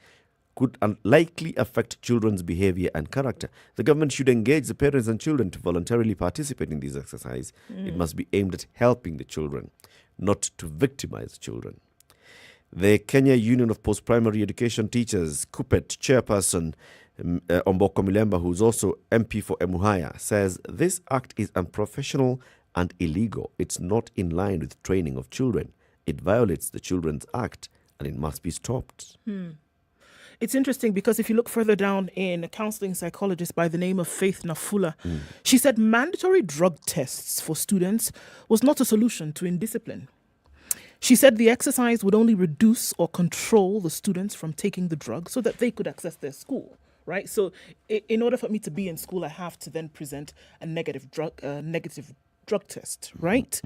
could unlikely affect children's behavior and character. The government should engage the parents and children to voluntarily participate in this exercise. It must be aimed at helping the children, not to victimize children. The Kenya Union of Post-Primary Education Teachers, KUPPET chairperson Omboko Milemba, who's also MP for Emuhaya, says this act is unprofessional and illegal. It's not in line with training of children. It violates the Children's Act and it must be stopped. It's interesting because if you look further down in a counseling psychologist by the name of Faith Nafula, she said mandatory drug tests for students was not a solution to indiscipline. She said the exercise would only reduce or control the students from taking the drug so that they could access their school, right? So in order for me to be in school, I have to then present a negative drug test, right?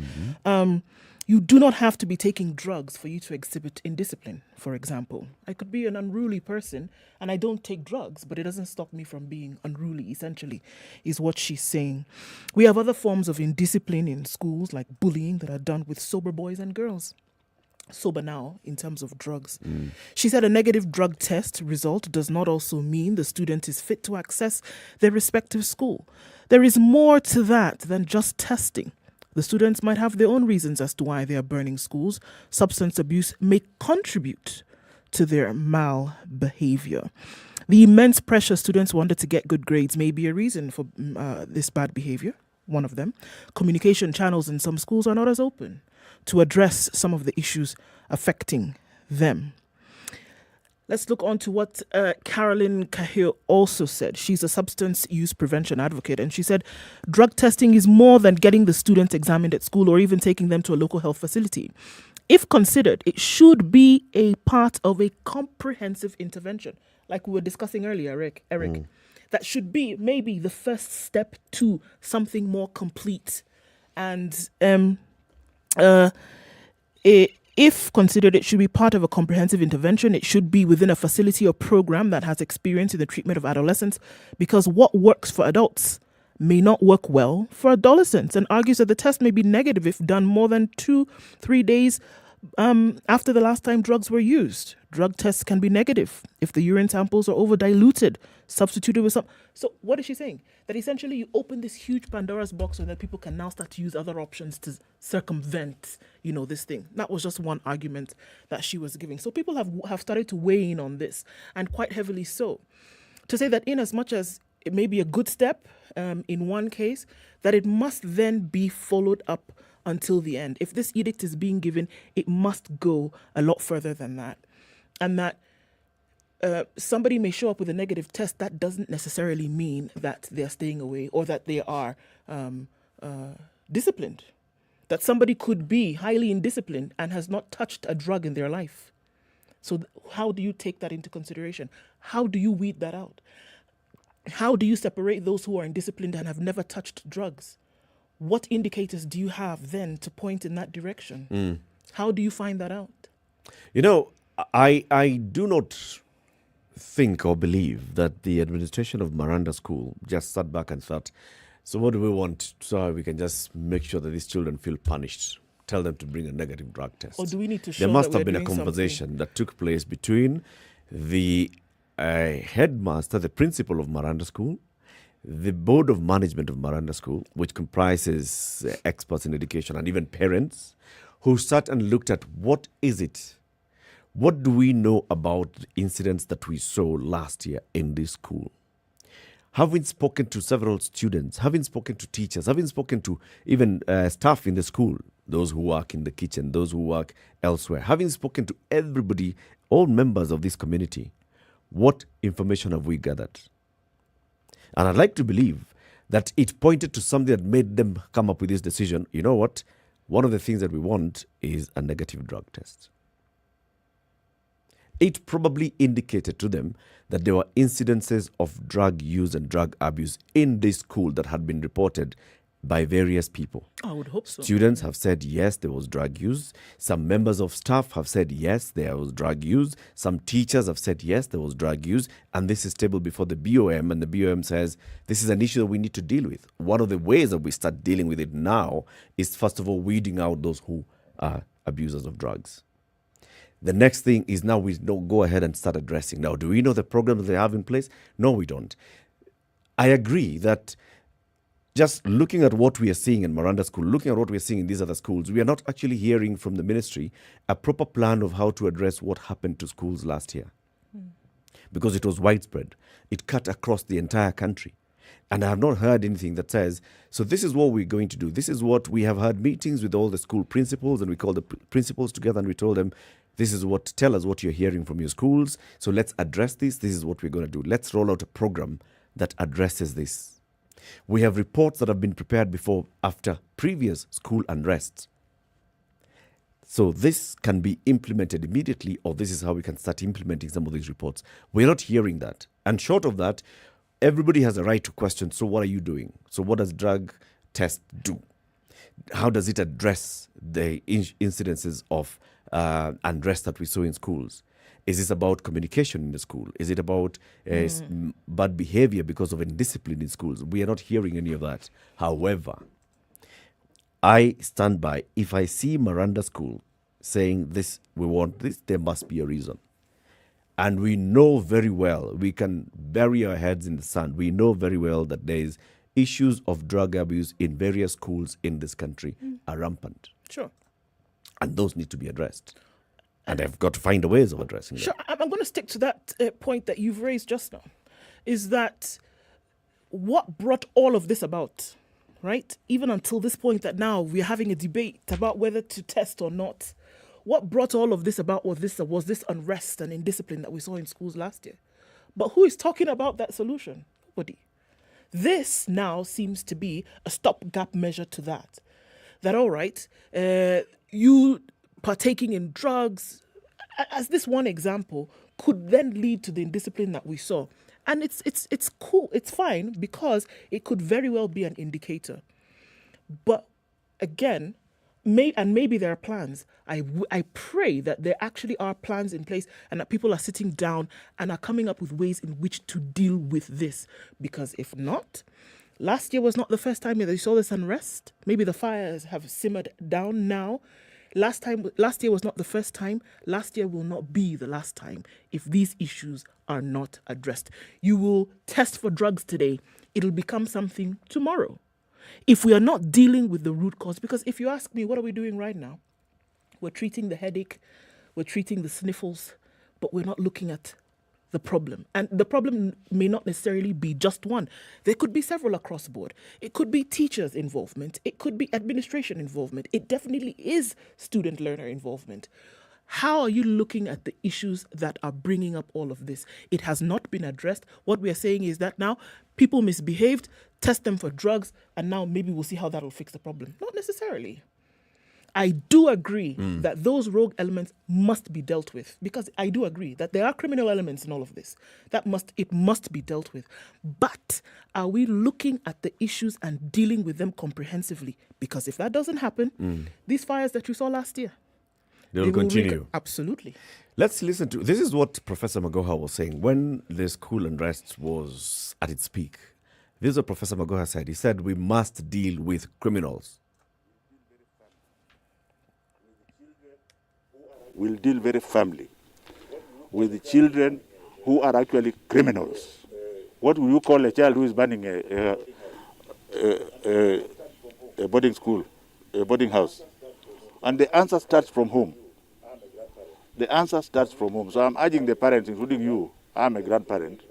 You do not have to be taking drugs for you to exhibit indiscipline, for example. I could be an unruly person and I don't take drugs, but it doesn't stop me from being unruly, essentially, is what she's saying. We have other forms of indiscipline in schools, like bullying, that are done with sober boys and girls. Sober now, in terms of drugs. She said a negative drug test result does not also mean the student is fit to access their respective school. There is more to that than just testing. The students might have their own reasons as to why they are burning schools. Substance abuse may contribute to their malbehavior. The immense pressure students were under to get good grades may be a reason for this bad behavior, one of them. Communication channels in some schools are not as open to address some of the issues affecting them. Let's look on to what Carolyn Cahill also said. She's a substance use prevention advocate, and she said drug testing is more than getting the students examined at school or even taking them to a local health facility. If considered, it should be a part of a comprehensive intervention, like we were discussing earlier, Eric. That should be maybe the first step to something more complete. And if considered, it should be part of a comprehensive intervention. It should be within a facility or program that has experience in the treatment of adolescents, because what works for adults may not work well for adolescents, and argues that the test may be negative if done more than 2-3 days after the last time drugs were used. Drug tests can be negative if the urine samples are over diluted, substituted with some. So what is she saying? That essentially you open this huge Pandora's box so that people can now start to use other options to circumvent, this thing. That was just one argument that she was giving. So people have started to weigh in on this, and quite heavily so. To say that in as much as it may be a good step in one case, that it must then be followed up until the end. If this edict is being given, it must go a lot further than that. And that somebody may show up with a negative test. That doesn't necessarily mean that they're staying away or that they are disciplined. That somebody could be highly indisciplined and has not touched a drug in their life. So how do you take that into consideration? How do you weed that out? How do you separate those who are indisciplined and have never touched drugs? What indicators do you have then to point in that direction? How do you find that out? I do not think or believe that the administration of Miranda School just sat back and thought, so what do we want so we can just make sure that these children feel punished? Tell them to bring a negative drug test. Or do we need to show There must that have been a conversation that took place between the headmaster, the principal of Miranda School, the board of management of Miranda School, which comprises experts in education and even parents, who sat and looked at what is it? What do we know about the incidents that we saw last year in this school? Having spoken to several students, having spoken to teachers, having spoken to even staff in the school, those who work in the kitchen, those who work elsewhere, having spoken to everybody, all members of this community, what information have we gathered? And I'd like to believe that it pointed to something that made them come up with this decision. You know what? One of the things that we want is a negative drug test. It probably indicated to them that there were incidences of drug use and drug abuse in this school that had been reported by various people. I would hope so. Students have said, yes, there was drug use. Some members of staff have said, yes, there was drug use. Some teachers have said, yes, there was drug use. And this is tabled before the BOM, and the BOM says, this is an issue that we need to deal with. One of the ways that we start dealing with it now is, first of all, weeding out those who are abusers of drugs. The next thing is now we don't go ahead and start addressing. Now, do we know the programs they have in place? No, we don't. I agree that just looking at what we are seeing in Miranda School, looking at what we are seeing in these other schools, we are not actually hearing from the ministry a proper plan of how to address what happened to schools last year. Because it was widespread. It cut across the entire country. And I have not heard anything that says, so this is what we're going to do. This is what we have had meetings with all the school principals, and we called the principals together and we told them, this is what, tell us what you're hearing from your schools. So let's address this. This is what we're going to do. Let's roll out a program that addresses this. We have reports that have been prepared before, after previous school unrests. So this can be implemented immediately, or this is how we can start implementing some of these reports. We're not hearing that. And short of that, everybody has a right to question, so what are you doing? So what does drug test do? how does it address the incidences of unrest that we saw in schools? Is this about communication in the school? Is it about bad behavior because of indiscipline in schools? We are not hearing any of that. However, I stand by, if I see Miranda School saying this, we want this, there must be a reason. And we know very well, we can bury our heads in the sand. We know very well that there is issues of drug abuse in various schools in this country are rampant. Sure. And those need to be addressed. And I've got to find a ways of addressing Sure, them. I'm going to stick to that point that you've raised just now, is that what brought all of this about, right? Even until this point that now we're having a debate about whether to test or not. What brought all of this about was this unrest and indiscipline that we saw in schools last year. But who is talking about that solution? Nobody. This now seems to be a stopgap measure to that. That, all right, you partaking in drugs, as this one example, could then lead to the indiscipline that we saw. And it's cool, it's fine, because it could very well be an indicator. But again, maybe there are plans. I pray that there actually are plans in place and that people are sitting down and are coming up with ways in which to deal with this. Because if not, last year was not the first time that you saw this unrest. Maybe the fires have simmered down now. Last year was not the first time. Last year will not be the last time if these issues are not addressed. You will test for drugs today. It'll become something tomorrow. If we are not dealing with the root cause, because if you ask me, what are we doing right now? We're treating the headache, we're treating the sniffles, but we're not looking at the problem. And the problem may not necessarily be just one. There could be several across the board. It could be teachers' involvement. It could be administration involvement. It definitely is student-learner involvement. How are you looking at the issues that are bringing up all of this? It has not been addressed. What we are saying is that now people misbehaved, test them for drugs, and now maybe we'll see how that will fix the problem. Not necessarily. I do agree that those rogue elements must be dealt with, because I do agree that there are criminal elements in all of this. It must be dealt with. But are we looking at the issues and dealing with them comprehensively? Because if that doesn't happen, these fires that you saw last year, they will continue. Absolutely. Let's listen to, this is what Professor Magoha was saying when the school unrest was at its peak. This is what Professor Magoha said. He said, we must deal with criminals. We'll deal very firmly with the children who are actually criminals. What will you call a child who is burning a boarding school, a boarding house? And the answer starts from home. The answer starts from home. So I'm urging the parents, including you, I'm a grandparent,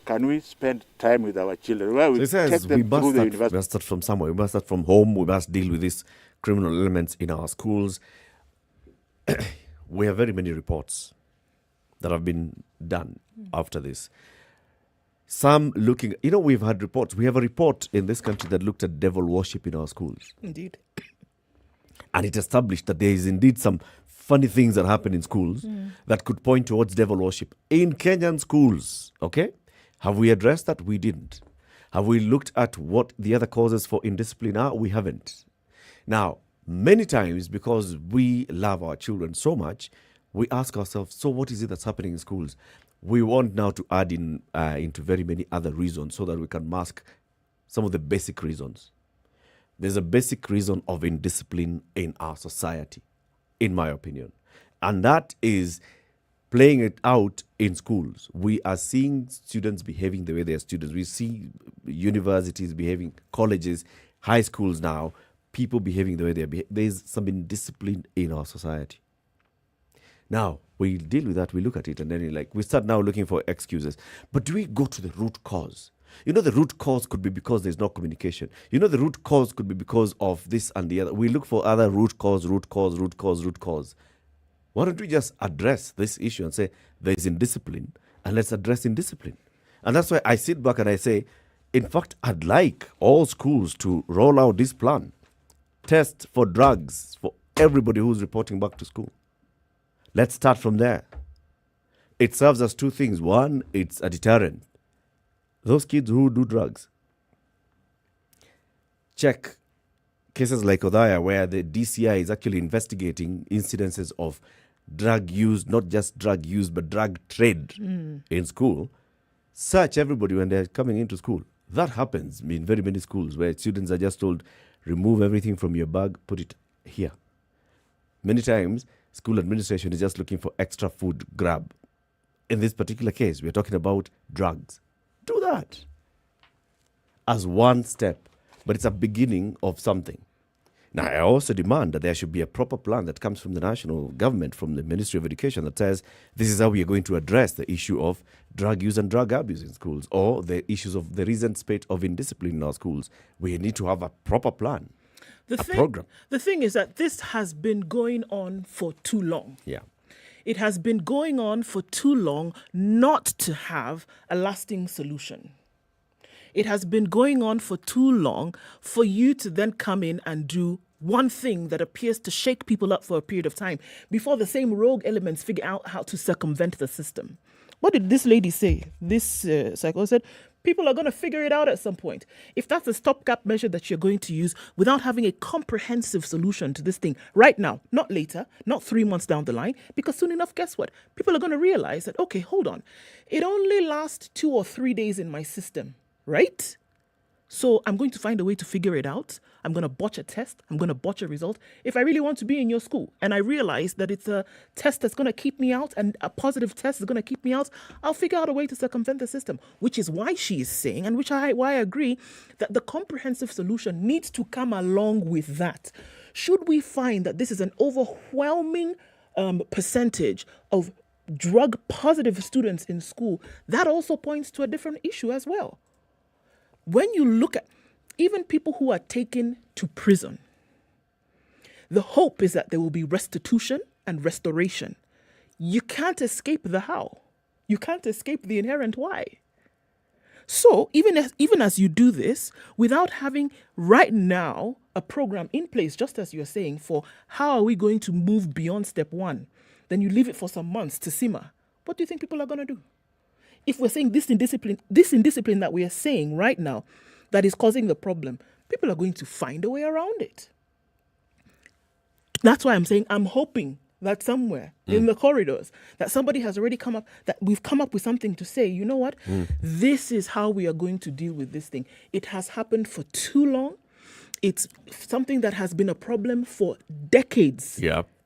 can we spend time with our children? Where we so take them through the university. We must start from somewhere. We must start from home. We must deal with these criminal elements in our schools. We have very many reports that have been done after this. Some looking, we've had reports. We have a report in this country that looked at devil worship in our schools. Indeed. And it established that there is indeed some funny things that happen in schools that could point towards devil worship in Kenyan schools. Okay? Have we addressed that? We didn't. Have we looked at what the other causes for indiscipline are? We haven't. Now, many times, because we love our children so much, we ask ourselves, so what is it that's happening in schools? We want now to add in into very many other reasons so that we can mask some of the basic reasons. There's a basic reason of indiscipline in our society, in my opinion. And that is playing it out in schools. We are seeing students behaving the way they are students. We see universities behaving, colleges, high schools now, people behaving the way they are behaving. There's some indiscipline in our society. Now, we deal with that, we look at it, and then we start now looking for excuses. But do we go to the root cause? The root cause could be because there's no communication. The root cause could be because of this and the other. We look for other root cause. Why don't we just address this issue and say there's indiscipline, and let's address indiscipline? And that's why I sit back and I say, in fact, I'd like all schools to roll out this plan. Test for drugs for everybody who's reporting back to school. Let's start from there. It serves us two things. One, it's a deterrent. Those kids who do drugs, check, cases like Odhaya, where the DCI is actually investigating incidences of drug use, not just drug use, but drug trade in school. Search everybody when they're coming into school. That happens in very many schools where students are just told, remove everything from your bag, put it here. Many times, school administration is just looking for extra food grab. In this particular case, we're talking about drugs. Do that as one step, but it's a beginning of something. Now, I also demand that there should be a proper plan that comes from the national government, from the Ministry of Education, that says this is how we are going to address the issue of drug use and drug abuse in schools, or the issues of the recent spate of indiscipline in our schools. We need to have a proper plan, program. The thing is that this has been going on for too long. Yeah. It has been going on for too long not to have a lasting solution. It has been going on for too long for you to then come in and do one thing that appears to shake people up for a period of time before the same rogue elements figure out how to circumvent the system. What did this lady say? This psychologist said, people are going to figure it out at some point. If that's a stopgap measure that you're going to use without having a comprehensive solution to this thing right now, not later, not 3 months down the line, because soon enough, guess what? People are going to realize that, okay, hold on. It only lasts 2 or 3 days in my system, right? So I'm going to find a way to figure it out. I'm going to botch a test. I'm going to botch a result. If I really want to be in your school and I realize that it's a test that's going to keep me out and a positive test is going to keep me out, I'll figure out a way to circumvent the system, which is why she is saying, and why I agree, that the comprehensive solution needs to come along with that. Should we find that this is an overwhelming percentage of drug-positive students in school, that also points to a different issue as well. When you look at even people who are taken to prison, the hope is that there will be restitution and restoration. You can't escape the how. You can't escape the inherent why. So even as you do this, without having right now a program in place, just as you're saying, for how are we going to move beyond step one, then you leave it for some months to simmer. What do you think people are going to do? If we're saying this indiscipline that we are saying right now that is causing the problem, people are going to find a way around it. That's why I'm saying I'm hoping that somewhere in the corridors that somebody has already come up, that we've come up with something to say, you know what? This is how we are going to deal with this thing. It has happened for too long. It's something that has been a problem for decades.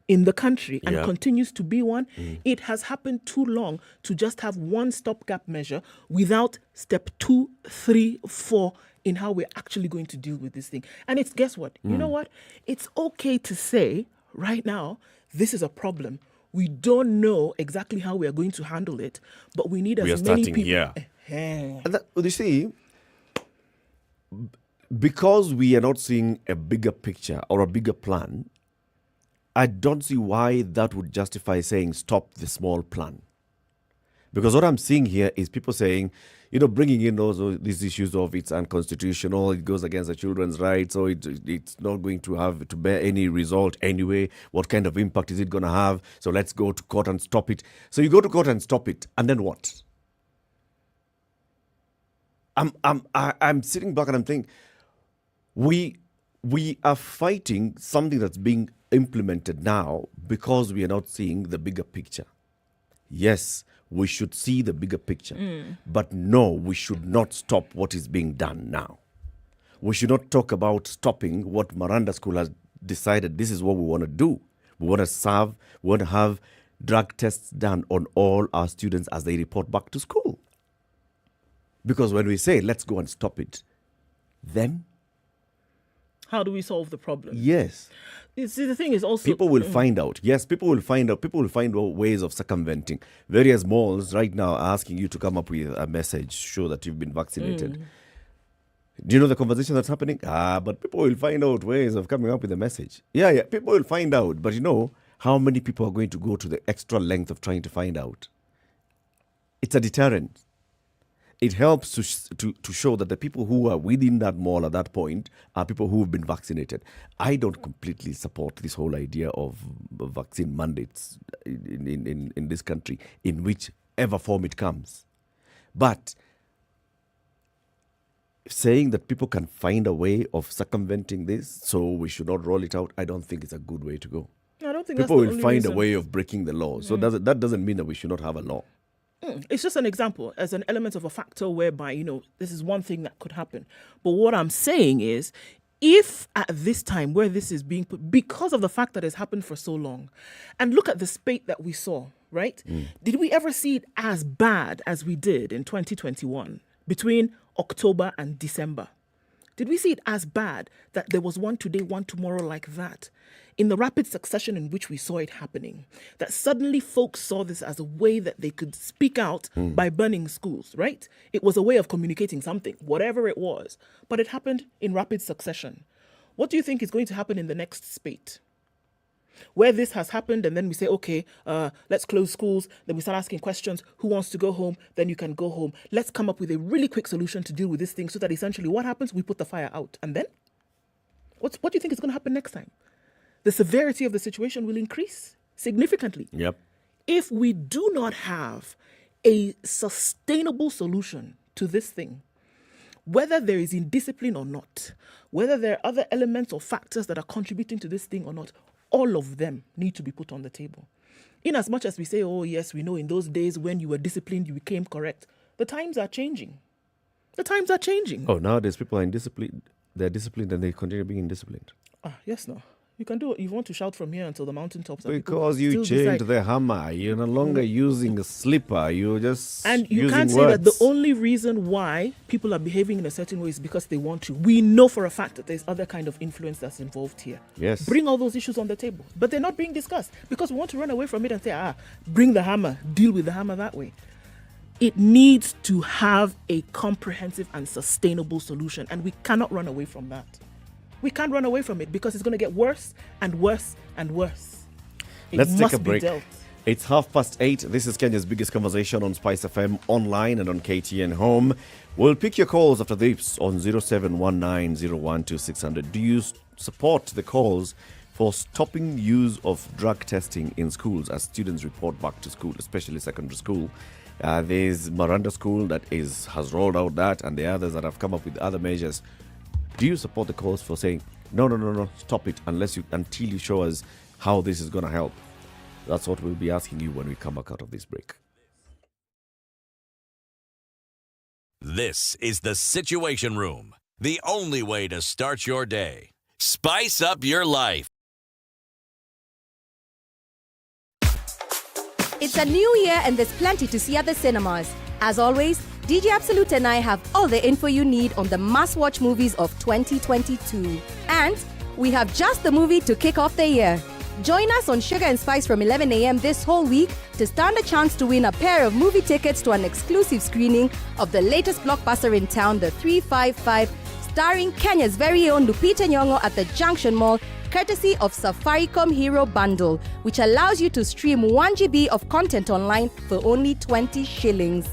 In the country and continues to be one. It has happened too long to just have one stopgap measure without step 2, 3, 4 in how we're actually going to deal with this thing. And it's, guess what? You know what? It's okay to say right now, this is a problem. We don't know exactly how we are going to handle it, but we need as many people. And that, you see, because we are not seeing a bigger picture or a bigger plan, I don't see why that would justify saying stop the small plan. Because what I'm seeing here is people saying, bringing in these issues of it's unconstitutional, it goes against the children's rights, so it's not going to have to bear any result anyway. What kind of impact is it going to have? So let's go to court and stop it. So you go to court and stop it, and then what? I'm sitting back and I'm thinking, we are fighting something that's being implemented now because we are not seeing the bigger picture. Yes, we should see the bigger picture, but no, we should not stop what is being done now. We should not talk about stopping what Miranda School has decided. This is what we want to do. We want to have drug tests done on all our students as they report back to school. Because when we say let's go and stop it, then how do we solve the problem? Yes. See, the thing is also... People will find out. Yes, people will find out. People will find ways of circumventing. Various malls right now are asking you to come up with a message, show that you've been vaccinated. Do you know the conversation that's happening? But people will find out ways of coming up with a message. Yeah, people will find out. But how many people are going to go to the extra length of trying to find out? It's a deterrent. It helps to show that the people who are within that mall at that point are people who have been vaccinated. I don't completely support this whole idea of vaccine mandates in this country, in whichever form it comes. But saying that people can find a way of circumventing this, so we should not roll it out, I don't think it's a good way to go. I don't think people that's the will only find reason. a way of breaking the law. So that doesn't mean that we should not have a law. It's just an example as an element of a factor whereby, this is one thing that could happen. But what I'm saying is, if at this time where this is being put, because of the fact that it's happened for so long, and look at the spate that we saw, right? Did we ever see it as bad as we did in 2021 between October and December? Did we see it as bad that there was one today, one tomorrow like that? In the rapid succession in which we saw it happening, that suddenly folks saw this as a way that they could speak out by burning schools, right? It was a way of communicating something, whatever it was. But it happened in rapid succession. What do you think is going to happen in the next spate? Where this has happened, and then we say, okay, let's close schools. Then we start asking questions. Who wants to go home? Then you can go home. Let's come up with a really quick solution to deal with this thing so that essentially what happens? We put the fire out. And then? What do you think is going to happen next time? The severity of the situation will increase significantly. Yep. If we do not have a sustainable solution to this thing, whether there is indiscipline or not, whether there are other elements or factors that are contributing to this thing or not, all of them need to be put on the table. In as much as we say, oh yes, we know in those days when you were disciplined, you became correct. The times are changing. The times are changing. Oh, nowadays people are indisciplined. They're disciplined and they continue being indisciplined. Yes, no. You can do it. You want to shout from here until the mountaintops. Because you changed the hammer. You're no longer using a slipper. You're just And you using can't say that the only reason why people are behaving in a certain way is because they want to. We know for a fact that there's other kind of influence that's involved here. Yes. Bring all those issues on the table. But they're not being discussed because we want to run away from it and say, bring the hammer, deal with the hammer that way. It needs to have a comprehensive and sustainable solution, and we cannot run away from that. We can't run away from it because it's going to get worse and worse and worse. Let's take a break. It's 8:30. This is Kenya's biggest conversation on SpiceFM online and on KTN Home. We'll pick your calls after this on 0719012600. Do you support the calls for stopping use of drug testing in schools as students report back to school, especially secondary school? There's Miranda School that has rolled out that, and the others that have come up with other measures. Do you support the calls for saying, no, stop it until you show us how this is going to help? That's what we'll be asking you when we come back out of this break. This is the Situation Room, the only way to start your day. Spice up your life. It's a new year and there's plenty to see at the cinemas. As always, DJ Absolute and I have all the info you need on the must-watch movies of 2022. And we have just the movie to kick off the year. Join us on Sugar and Spice from 11 a.m. this whole week to stand a chance to win a pair of movie tickets to an exclusive screening of the latest blockbuster in town, The 355, starring Kenya's very own Lupita Nyong'o at the Junction Mall, courtesy of Safaricom Hero Bundle, which allows you to stream 1 GB of content online for only 20 shillings.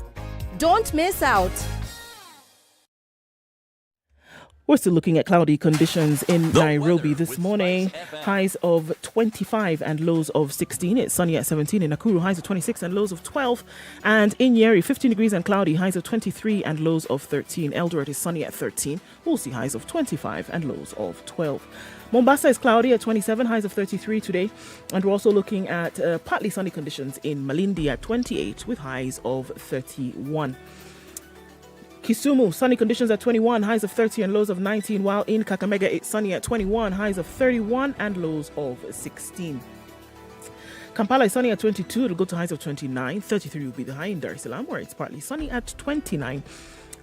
Don't miss out. We're still looking at cloudy conditions in Nairobi this morning. Highs of 25 and lows of 16. It's sunny at 17 in Nakuru. Highs of 26 and lows of 12. And in Nyeri, 15 degrees and cloudy. Highs of 23 and lows of 13. Eldoret is sunny at 13. We'll see highs of 25 and lows of 12. Mombasa is cloudy at 27, highs of 33 today. And we're also looking at partly sunny conditions in Malindi at 28 with highs of 31. Kisumu, sunny conditions at 21, highs of 30 and lows of 19, while in Kakamega it's sunny at 21, highs of 31 and lows of 16. Kampala is sunny at 22, it'll go to highs of 29, 33 will be the high in Dar es Salaam, where it's partly sunny at 29.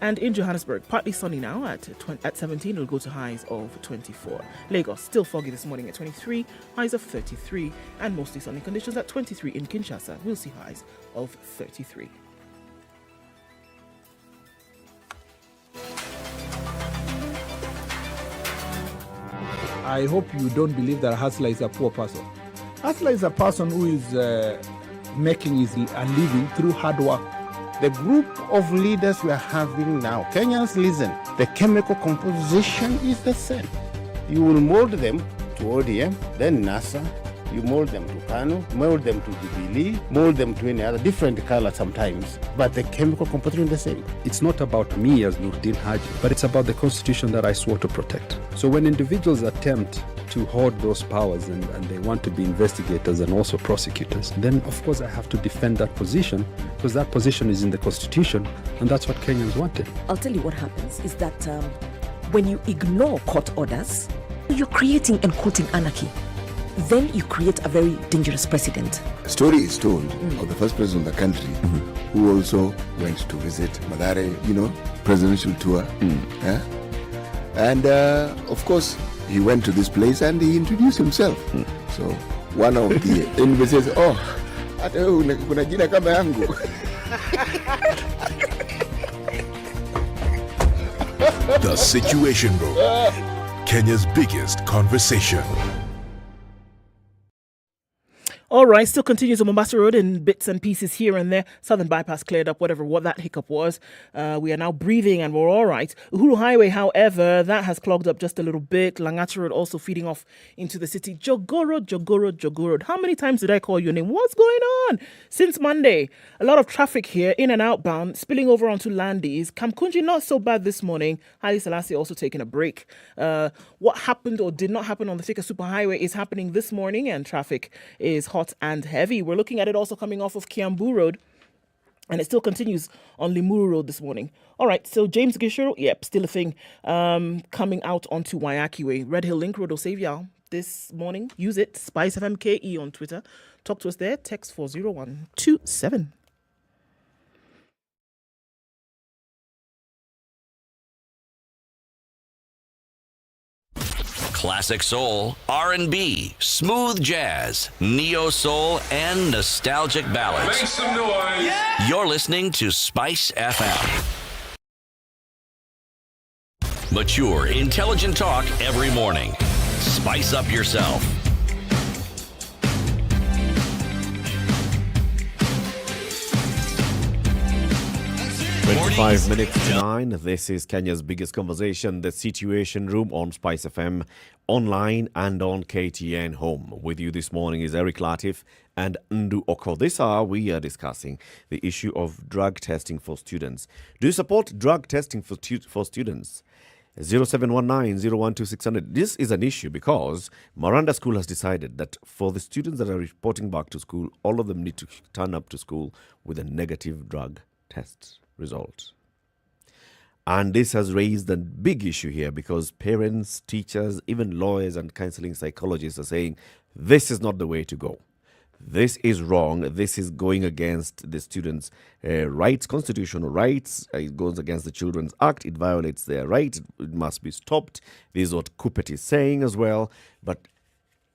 And in Johannesburg, partly sunny now at 17, it'll go to highs of 24. Lagos, still foggy this morning at 23, highs of 33, and mostly sunny conditions at 23 in Kinshasa. We'll see highs of 33. I hope you don't believe that Hustler is a poor person. Hustler is a person who is making a living through hard work. The group of leaders we are having now, Kenyans, listen, the chemical composition is the same. You will mold them to ODM, then NASA, You mold them to KANU, mold them to Jubilee, mold them to any other different color sometimes, but the chemical composition is the same. It's not about me as Nurdin Haji, but it's about the constitution that I swore to protect. So when individuals attempt to hoard those powers and they want to be investigators and also prosecutors, then of course I have to defend that position because that position is in the constitution and that's what Kenyans wanted. I'll tell you what happens is that when you ignore court orders, you're creating and quoting anarchy. Then you create a very dangerous precedent. A story is told of the first president of the country who also went to visit Mathare, presidential tour. Yeah? And of course, he went to this place and he introduced himself. So one of the enemies says, hata wewe kuna jina kama yangu. The Situation Room, Kenya's biggest conversation. All right, still continues on Mombasa Road in bits and pieces here and there. Southern Bypass cleared up, what that hiccup was. We are now breathing and we're all right. Uhuru Highway, however, that has clogged up just a little bit. Langata Road also feeding off into the city. Jogoro. How many times did I call your name? What's going on? Since Monday, a lot of traffic here, in and outbound, spilling over onto Landis. Kamkunji, not so bad this morning. Haile Selassie also taking a break. What happened or did not happen on the Thika Superhighway is happening this morning, and traffic is hot and heavy. We're looking at it also coming off of Kiambu Road, and it still continues on Limuru Road this morning. All right, so James Gishero, still a thing. Coming out onto Wayaki Way. Red Hill Link Road will save y'all this morning. Use it. SpiceFM KE on Twitter. Talk to us there. Text 40127. Classic soul, R&B, smooth jazz, neo soul, and nostalgic ballads. Make some noise. Yeah! You're listening to Spice FM. Mature, intelligent talk every morning. Spice up yourself. 25 minutes to 9. This is Kenya's biggest conversation, The Situation Room on Spice FM, online and on KTN Home. With you this morning is Eric Latiff and Ndu Okoh. This hour, we are discussing the issue of drug testing for students. Do you support drug testing for students? 0719-012-600. This is an issue because Miranda School has decided that for the students that are reporting back to school, all of them need to turn up to school with a negative drug test result. And this has raised a big issue here because parents, teachers, even lawyers and counseling psychologists are saying this is not the way to go. This is wrong. This is going against the students' rights, constitutional rights. It goes against the Children's Act. It violates their rights. It must be stopped. This is what Kupet is saying as well. But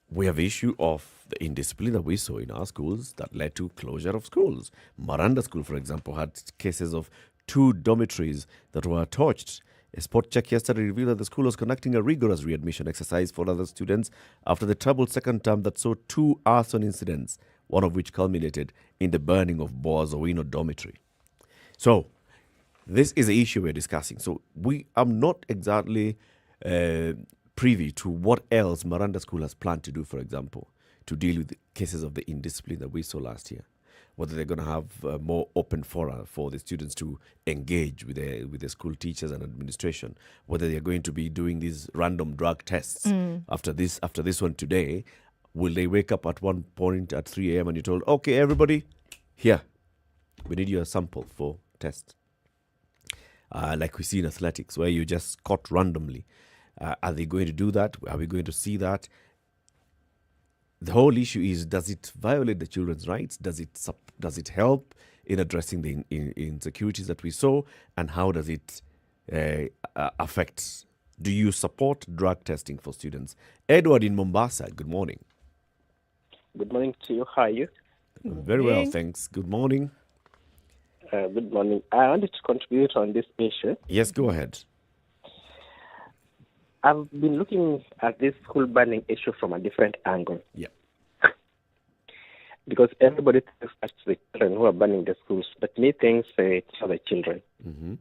we have the issue of the indiscipline that we saw in our schools that led to closure of schools. Miranda School, for example, had cases of 2 dormitories that were torched. A spot check yesterday revealed that the school was conducting a rigorous readmission exercise for other students after the troubled second term that saw 2 arson incidents, one of which culminated in the burning of Boaz Owino dormitory. So, this is the issue we're discussing. So, we are not exactly privy to what else Miranda School has planned to do, for example, to deal with the cases of the indiscipline that we saw last year. Whether they're going to have more open fora for the students to engage with the school teachers and administration. Whether they're going to be doing these random drug tests after this one today. Will they wake up at one point at 3 a.m. and you're told, okay, everybody, here, we need your sample for test. Like we see in athletics, where you just caught randomly. Are they going to do that? Are we going to see that? The whole issue is, does it violate the children's rights? Does it help in addressing the insecurities that we saw? And how does it affect? Do you support drug testing for students? Edward in Mombasa, good morning. Good morning to you. How are you? Very well, thanks. Good morning. Good morning. I wanted to contribute on this issue. Yes, go ahead. I've been looking at this school banning issue from a different angle. Yeah. Because everybody thinks that's the children who are banning the schools, but me thinks it's for the children. Mm-hmm.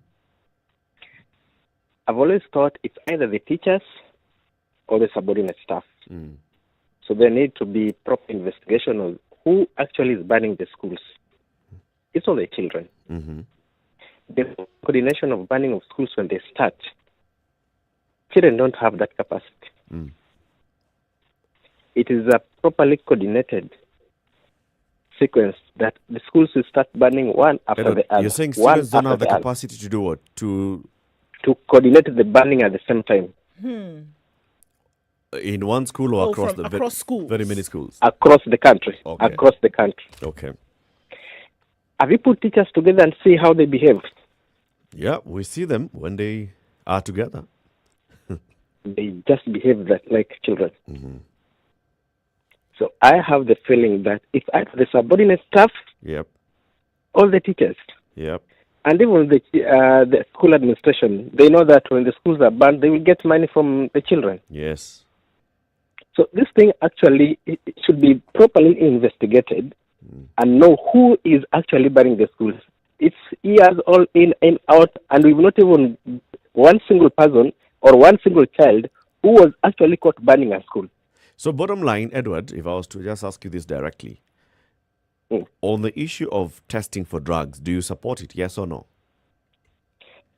I've always thought it's either the teachers or the subordinate staff. So there need to be proper investigation of who actually is banning the schools. It's all the children. Mm-hmm. The coordination of banning of schools when they start, children don't have that capacity. Mm. It is a properly coordinated sequence that the schools will start banning one after the other. You're saying students don't have the capacity to do what? To coordinate the banning at the same time. In one school or across schools? Very many schools? Across the country. Okay. Across the country. Okay. Have you put teachers together and see how they behave? Yeah, we see them when they are together. They just behave like children. Mm-hmm. So I have the feeling that if the subordinate staff, yep, all the teachers, yep, and even the school administration, they know that when the schools are banned, they will get money from the children. Yes. So this thing actually it should be properly investigated and know who is actually banning the schools. It's years all in and out, and we've not even one single person or one single child who was actually caught banning a school. So bottom line, Edward, if I was to just ask you this directly, on the issue of testing for drugs, do you support it, yes or no?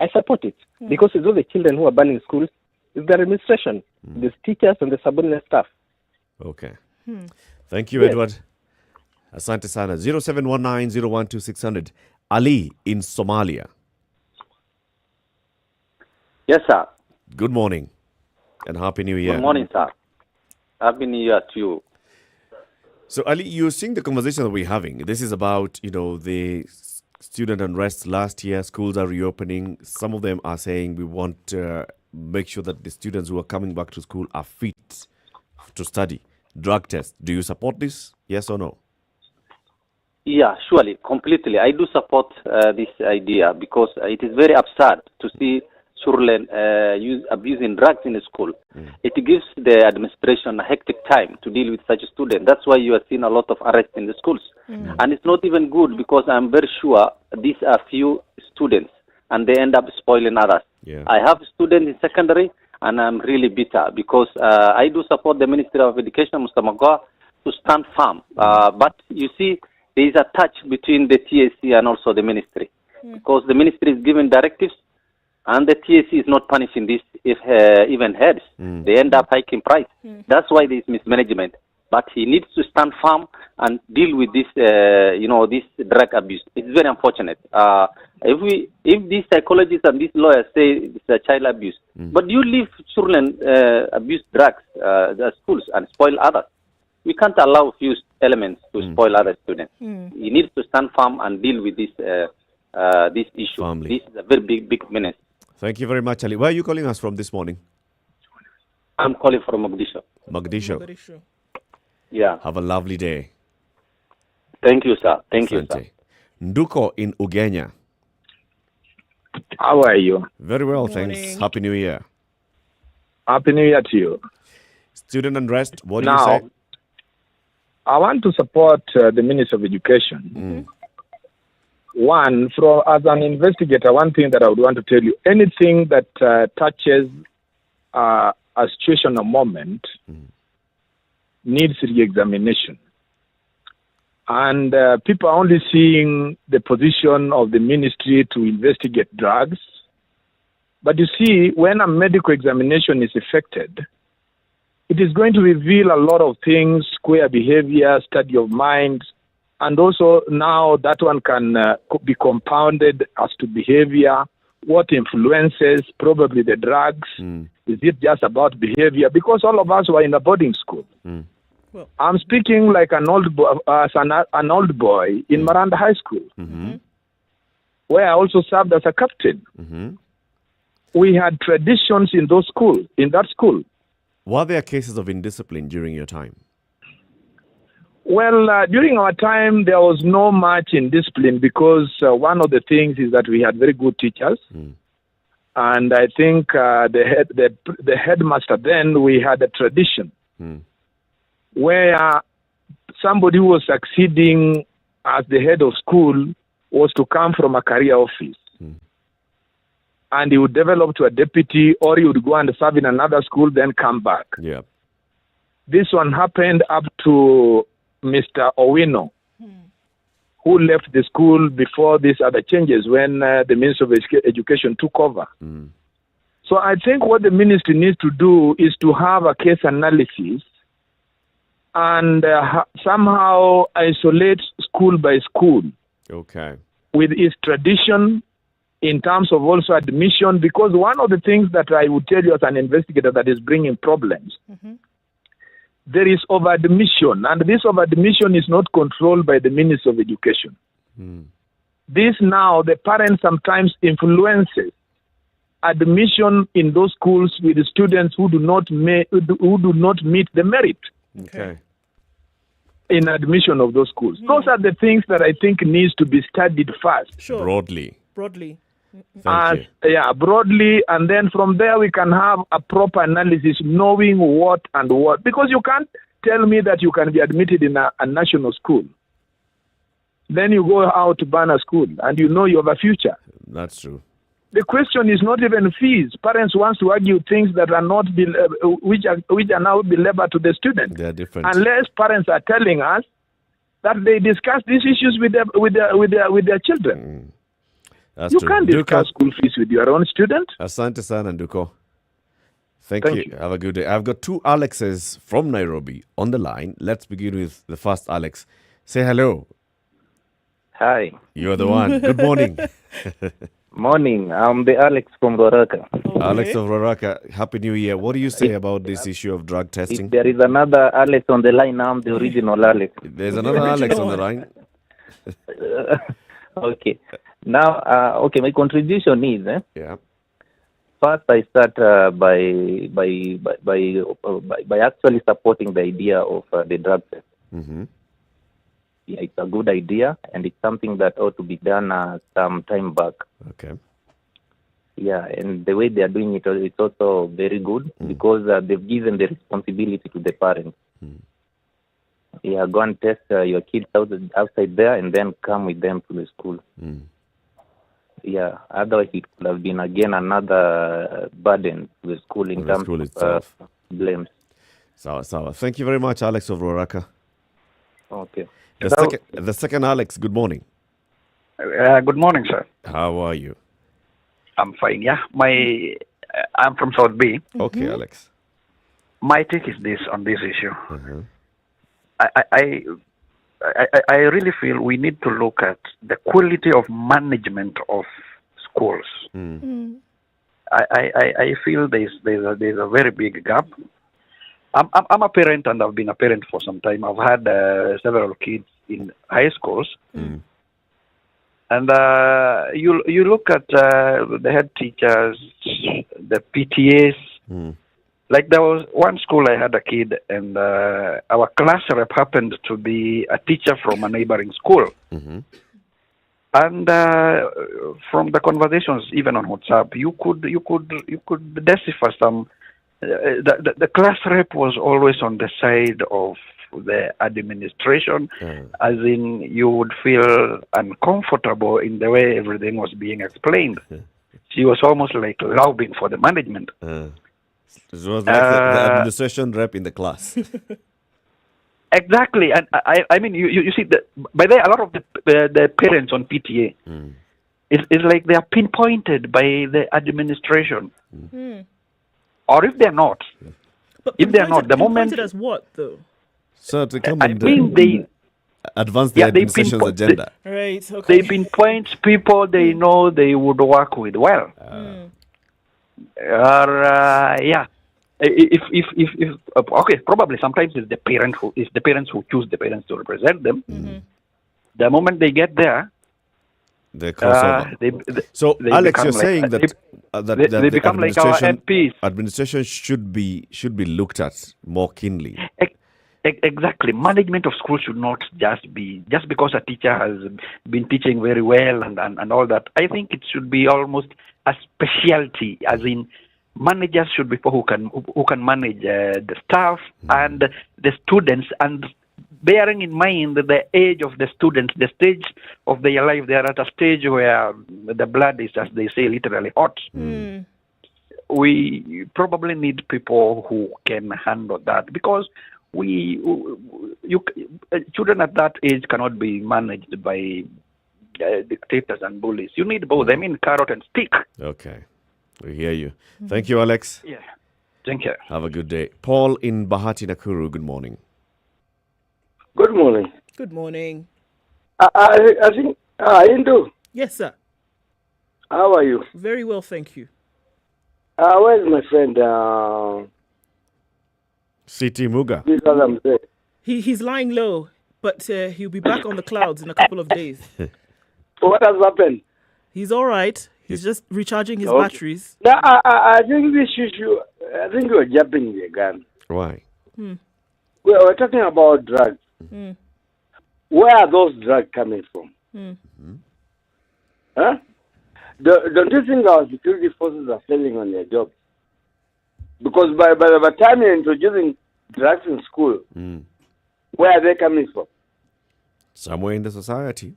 I support it because it's all the children who are banning schools. It's the administration, the teachers and the subordinate staff. Okay. Thank you, Edward. Asante sana. 0719-012-600. Ali in Somalia. Yes, sir. Good morning and Happy New Year. Good morning, sir. Happy New Year to you. So, Ali, you're seeing the conversation that we're having. This is about, the student unrest last year. Schools are reopening. Some of them are saying we want to make sure that the students who are coming back to school are fit to study. Drug test. Do you support this? Yes or no? Yeah, surely, completely. I do support this idea because it is very absurd to see children abusing drugs in the school. It gives the administration a hectic time to deal with such a student. That's why you are seeing a lot of arrests in the schools. And it's not even good because I'm very sure these are few students and they end up spoiling others. Yeah. I have students in secondary and I'm really bitter because I do support the Ministry of Education, Mr. Muga, to stand firm. But you see, there is a touch between the TSC and also the ministry because the ministry is giving directives and the TSC is not punishing this if even heads. They end up hiking price. That's why there is mismanagement. But he needs to stand firm and deal with this, this drug abuse. It's very unfortunate. If these psychologists and these lawyers say it's a child abuse, but you leave children abuse drugs at schools and spoil others. We can't allow few elements to spoil other students. He needs to stand firm and deal with this this issue. Family. This is a very big menace. Thank you very much, Ali. Where are you calling us from this morning? I'm calling from Mogadishu. Mogadishu. Yeah. Have a lovely day. Thank you, sir. Thank you, sir. Nduko in Ugenya. How are you? Very well, thanks. Happy New Year. Happy New Year to you. Student unrest, what do you say? I want to support the Minister of Education. One, as an investigator, one thing that I would want to tell you, anything that touches a situation or moment needs re-examination. And people are only seeing the position of the ministry to investigate drugs. But you see, when a medical examination is effected, it is going to reveal a lot of things, square behavior, study of mind, and also now that one can be compounded as to behavior, what influences, probably the drugs. Is it just about behavior? Because all of us were in a boarding school. I'm speaking like an old boy in Maranda High School, where I also served as a captain. We had traditions in that school. Were there cases of indiscipline during your time? Well, during our time, there was no much indiscipline because one of the things is that we had very good teachers. And I think the headmaster then, we had a tradition where somebody who was succeeding as the head of school was to come from a career office. And he would develop to a deputy, or he would go and serve in another school, then come back. Yeah. This one happened up to Mr. Owino, who left the school before these other changes when the Minister of Education took over. So I think what the ministry needs to do is to have a case analysis and somehow isolate school by school. Okay. With its tradition in terms of also admission, because one of the things that I would tell you as an investigator that is bringing problems, there is over-admission, and this over-admission is not controlled by the Ministry of Education. This now, the parents sometimes influences admission in those schools with the students who do not meet the merit. Okay. In admission of those schools. Those are the things that I think needs to be studied first. Sure. Broadly. Broadly. Yeah, broadly, and then from there we can have a proper analysis, knowing what and what. Because you can't tell me that you can be admitted in a national school. Then you go out to ban a school, and you know you have a future. That's true. The question is not even fees. Parents want to argue things that are not which are now delivered to the student. They are different. Unless parents are telling us that they discuss these issues with their children. That's you true. can't discuss school fees with your own student. Asante sana, Nduko. Thank Thank you. Have a good day. I've got two Alexes from Nairobi on the line. Let's begin with the first Alex. Say hello. Hi. You're the one. Good morning. Morning. I'm the Alex from Roraka. Alex of Roraka, Happy New Year. What do you say about this issue of drug testing? If there is another Alex on the line, I'm the original Alex. There's another Alex on the line. Okay. Now, my contribution is, yeah. First, I start by actually supporting the idea of the drug test. Yeah, it's a good idea, and it's something that ought to be done some time back. Okay. Yeah, and the way they are doing it, it's also very good because they've given the responsibility to the parents. Yeah, go and test your kids outside there, and then come with them to the school. Yeah, otherwise it could have been again another burden to the school in terms of blames. Sawa. Thank you very much, Alex of Roraka. Okay. The second Alex, good morning. Good morning, sir. How are you? I'm fine. Yeah, I'm from South Bay. Okay, Alex. My take is this on this issue. I really feel we need to look at the quality of management of schools. I feel there's a very big gap. I'm a parent, and I've been a parent for some time. I've had several kids in high schools, and you look at the head teachers, the PTAs. Like there was one school I had a kid, and our class rep happened to be a teacher from a neighboring school. And from the conversations, even on WhatsApp, you could decipher some. The class rep was always on the side of the administration, as in you would feel uncomfortable in the way everything was being explained. She was almost like lobbying for the management. It was like the administration rep in the class. Exactly, and I mean, you see, by there, a lot of the parents on PTA, it's like they are pinpointed by the administration. Or if they're not, the moment... Pinpointed as what, though? So to come I mean, they advance the administration's agenda. Right, okay. They pinpoint people they know they would work with well. If probably sometimes it's the parents who choose the parents to represent them. The moment they get there, they cross over. So, Alex, you're saying that they become like our MPs. Administration should be looked at more keenly. Exactly. Management of schools should not just because a teacher has been teaching very well and all that. I think it should be almost a specialty, as in managers should be people who can manage the staff and the students, and bearing in mind the age of the students, the stage of their life. They are at a stage where the blood is, as they say, literally hot. We probably need people who can handle that, because children at that age cannot be managed by dictators and bullies. You need both. I mean, carrot and stick. Okay. We hear you. Thank you, Alex. Yeah. Thank you. Have a good day. Paul in Bahati, Nakuru, good morning. Good morning. Good morning. I think, Indu, Yes, sir. how are you? Very well, thank you. Where's my friend? CT Muga. This is what I'm saying. He's lying low, but he'll be back on the clouds in a couple of days. What has happened? He's all right. He's just recharging his Okay. batteries. Now, I think this issue, I think you're jumping the gun. Why? We're talking about drugs. Where are those drugs coming from? Huh? Don't you think our security forces are failing on their job? Because by the time you're introducing drugs in school, where are they coming from? Somewhere in the society.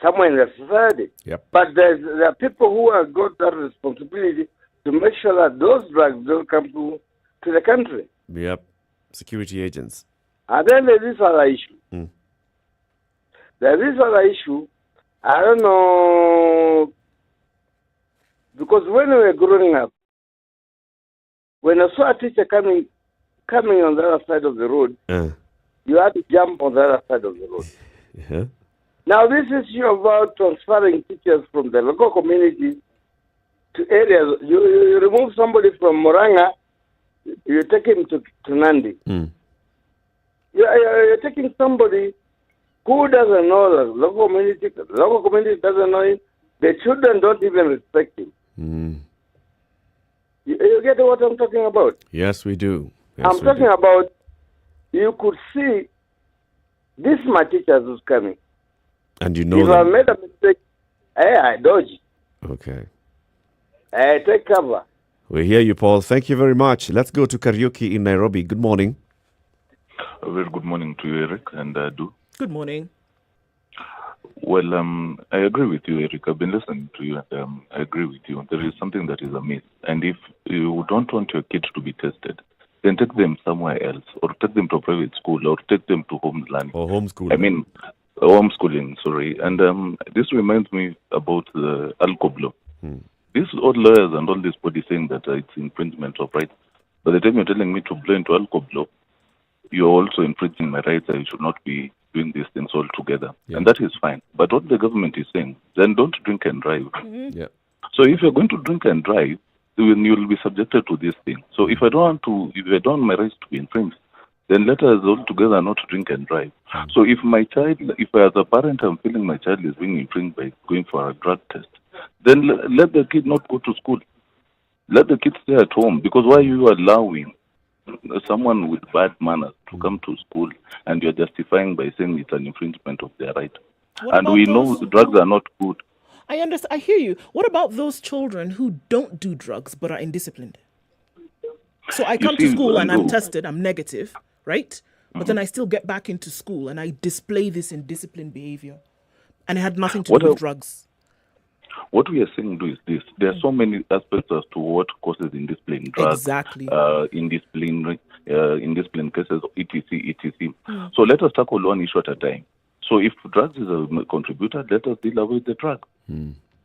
Somewhere in the society. Yep. But there are people who have got that responsibility to make sure that those drugs don't come to the country. Yep. Security agents. And then there's this other issue. There's this other issue. I don't know, because when we were growing up, when I saw a teacher coming on the other side of the road, you had to jump on the other side of the road. Yeah. Now, this issue about transferring teachers from the local community to areas, you remove somebody from Moranga, you take him to Nandi. You're taking somebody who doesn't know the local community doesn't know him. The children don't even respect him. You get what I'm talking about? Yes, we do. Yes, I'm talking about, you could see this my teacher who's coming. And you know if I made a mistake, I dodge. Okay. I take cover. We hear you, Paul. Thank you very much. Let's go to karaoke in Nairobi. Good morning. A very good morning to you, Eric and Du. Good morning. Well, I agree with you, Eric. I've been listening to you, and I agree with you. There is something that is amiss. And if you don't want your kids to be tested, then take them somewhere else, or take them to a private school, or take them to home learning. Or homeschooling. I mean, homeschooling, sorry. And this reminds me about the Alcohol law. These old lawyers and all this body saying that it's infringement of rights. By the time you're telling me to blow into alcohol law, you're also infringing my rights. I should not be doing these things all together. Yeah. And that is fine. But what the government is saying, then don't drink and drive. Yeah. So if you're going to drink and drive, then you'll be subjected to this thing. So if I don't want my rights to be infringed, then let us all together not drink and drive. So if as a parent I'm feeling my child is being infringed by going for a drug test, then let the kid not go to school. Let the kid stay at home. Because why are you allowing someone with bad manners to come to school and you're justifying by saying it's an infringement of their right? And we know drugs are not good. I understand. I hear you. What about those children who don't do drugs but are indisciplined? So I come to school and I'm tested, I'm negative, right? But then I still get back into school and I display this indisciplined behavior. And it had nothing to do with drugs. What we are saying is this. There are so many aspects as to what causes indiscipline. Drugs, exactly. Indiscipline cases, etc. So let us tackle one issue at a time. So if drugs is a contributor, let us deal with the drug.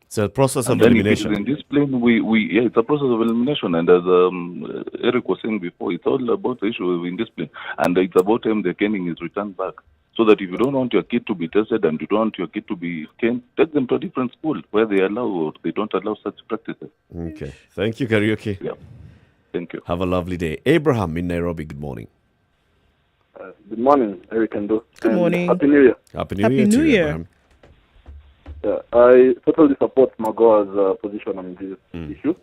It's a process of then elimination. In discipline, it's a process of elimination. And as Eric was saying before, it's all about the issue of indiscipline. And it's about time the caning is returned back. So that if you don't want your kid to be tested and you don't want your kid to be caned, take them to a different school where they allow or they don't allow such practices. Okay. Thank you, karaoke. Yeah. Thank you. Have a lovely day. Abraham in Nairobi, good morning. Good morning, Eric and Du. Good morning. Happy New Year. Happy New Year to you, Abraham. Yeah, I totally support Magoa's position on this issue.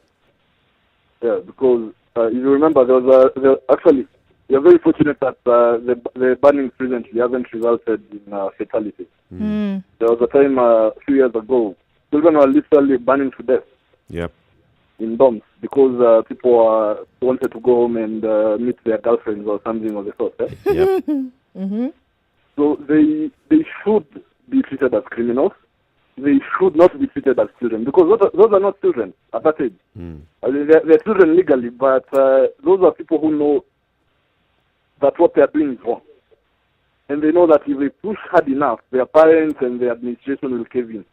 Yeah, because if you remember, we are very fortunate that the bannings recently haven't resulted in fatalities. There was a time a few years ago, children were literally burning to death. Yep. In dorms because people wanted to go home and meet their girlfriends or something of the sort. Yep. So they should be treated as criminals. They should not be treated as children because those are not children at that age. I mean, they're children legally, but those are people who know that what they are doing is wrong. And they know that if they push hard enough, their parents and the administration will cave in.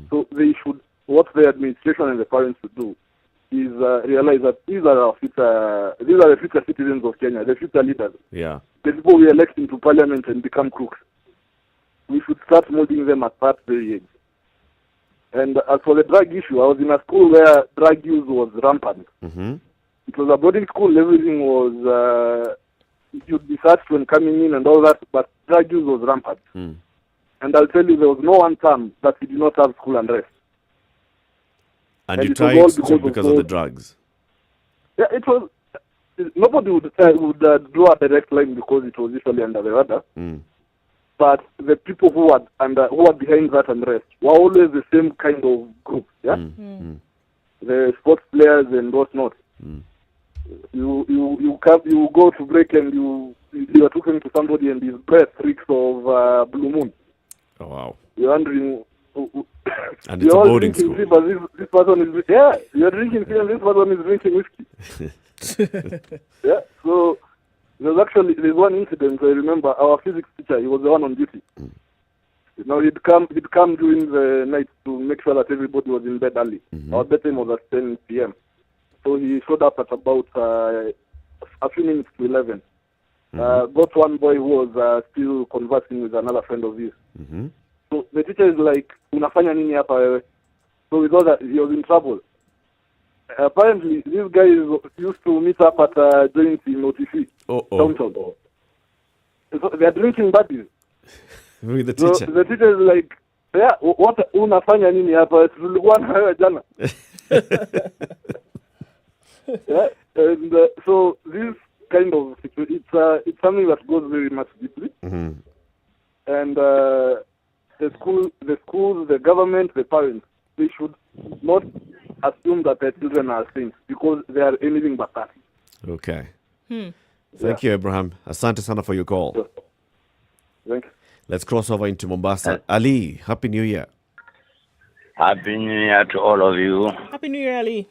So they should, what the administration and the parents should do is realize that these are the future citizens of Kenya, the future leaders. Yeah. The people we elect into parliament and become crooks. We should start molding them at that very age. And as for the drug issue, I was in a school where drug use was rampant. It was a boarding school, everything was, you'd be searched when coming in and all that, but drug use was rampant. And I'll tell you, there was no one time that we did not have school unrest. And you tried because of the drugs? Yeah, it was, nobody would draw a direct line because it was usually under the radar. But the people who were behind that unrest were always the same kind of group, yeah? The sports players and whatnot. You go to break and you are talking to somebody and his breath reeks of Blue Moon. Oh wow! You're wondering. And it's a boarding school. This person is you're drinking tea and this person is drinking whiskey. Yeah. So there's one incident I remember. Our physics teacher, he was the one on duty. He'd come during the night to make sure that everybody was in bed early. Our bedtime was at 10 p.m. So he showed up at about a few minutes to 11. Got one boy who was still conversing with another friend of his. So the teacher is like, unafanya nini hapa wewe? So we thought that he was in trouble. Apparently, these guys used to meet up at joints in OTC. Downtown. So they are drinking buddies. With the teacher. So the teacher is like, yeah, what unafanya nini hapa? Tulikuwa na wewe jana. Yeah, and so this kind of situation, it's something that goes very much deeply. And the schools, the government, the parents, they should not assume that their children are saints because they are anything but that. Okay. Thank you, Abraham. Asante sana for your call. Thank you. Let's cross over into Mombasa. Ali, Happy New Year. Happy New Year to all of you. Happy New Year, Ali.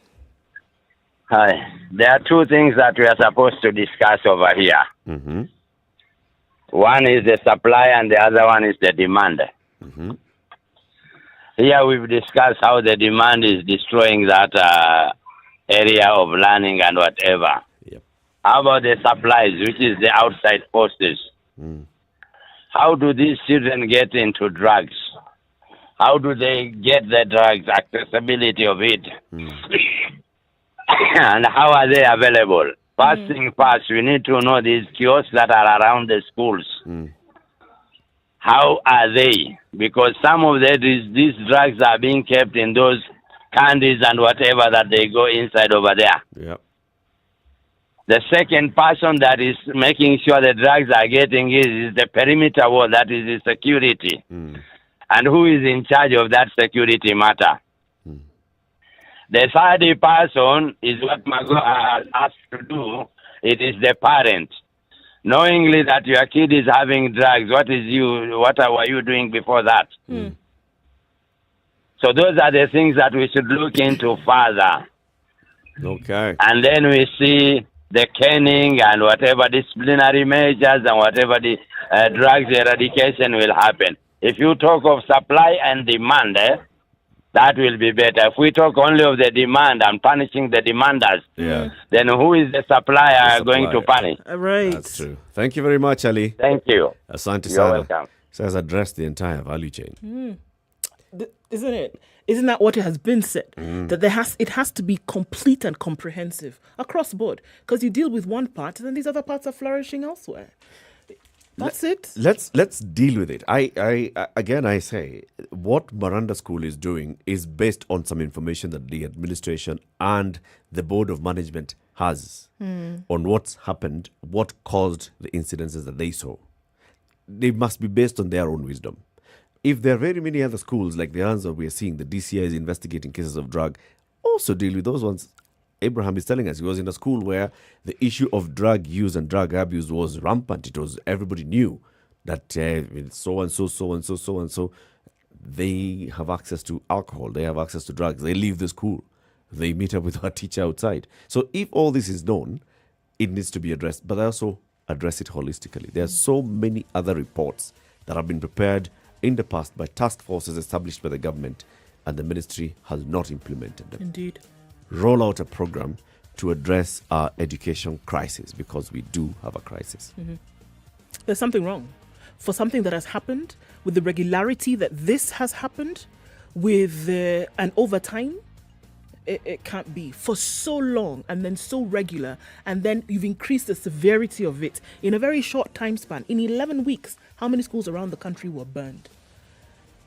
Hi. There are two things that we are supposed to discuss over here. One is the supply and the other one is the demand. Here we've discussed how the demand is destroying that area of learning and whatever. How about the supplies, which is the outside forces? How do these children get into drugs? How do they get the drugs, accessibility of it? And how are they available? First thing first, we need to know these kiosks that are around the schools. How are they? Because some of these drugs are being kept in those candies and whatever that they go inside over there. The second person that is making sure the drugs are getting is the perimeter wall, that is the security. And who is in charge of that security matter? The third person is what Mago has asked to do. It is the parent. Knowingly that your kid is having drugs, what were you doing before that? So those are the things that we should look into further. Okay. And then we see the caning and whatever disciplinary measures and whatever the drugs eradication will happen. If you talk of supply and demand, that will be better. If we talk only of the demand and punishing the demanders, then who is the supplier going to punish? Right. That's true. Thank you very much, Ali. Thank you. Asante You're sana. welcome. So has addressed the entire value chain. Isn't it? Isn't that what it has been said? That it has to be complete and comprehensive across the board. Because you deal with one part and then these other parts are flourishing elsewhere. That's it. Let's deal with it. I say what Miranda School is doing is based on some information that the administration and the board of management has on what's happened, what caused the incidences that they saw. They must be based on their own wisdom. If there are very many other schools like the ones that we are seeing, the DCI is investigating cases of drug, also deal with those ones. Abraham is telling us he was in a school where the issue of drug use and drug abuse was rampant. Everybody knew that so-and-so, they have access to alcohol, they have access to drugs, they leave the school, they meet up with our teacher outside. So if all this is known, it needs to be addressed. But also address it holistically. There are so many other reports that have been prepared in the past by task forces established by the government, and the ministry has not implemented them. Indeed. Roll out a program to address our education crisis, because we do have a crisis. There's something wrong. For something that has happened, with the regularity that this has happened, with and over time, it can't be. For so long and then so regular, and then you've increased the severity of it in a very short time span. In 11 weeks, how many schools around the country were burned?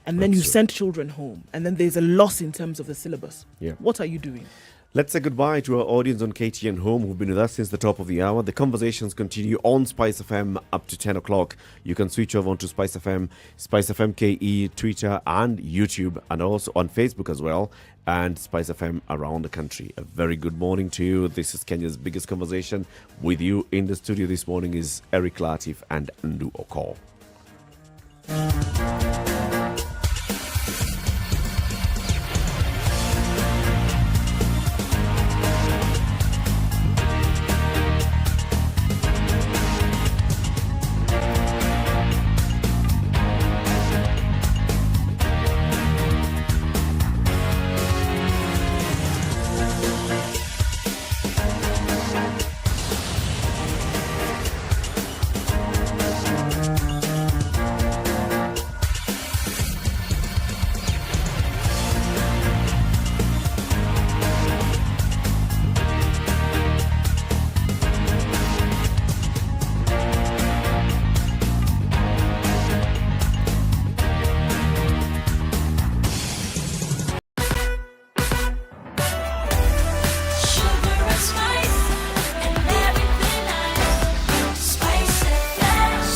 And then you sent children home, and then there's a loss in terms of the syllabus. Yeah. What are you doing? Let's say goodbye to our audience on KTN Home who've been with us since the top of the hour. The conversations continue on SpiceFM up to 10 o'clock. You can switch over onto SpiceFM, SpiceFM KE, Twitter and YouTube, and also on Facebook as well, and SpiceFM around the country. A very good morning to you. This is Kenya's biggest conversation. With you in the studio this morning is Eric Latiff and Ndu Okoh.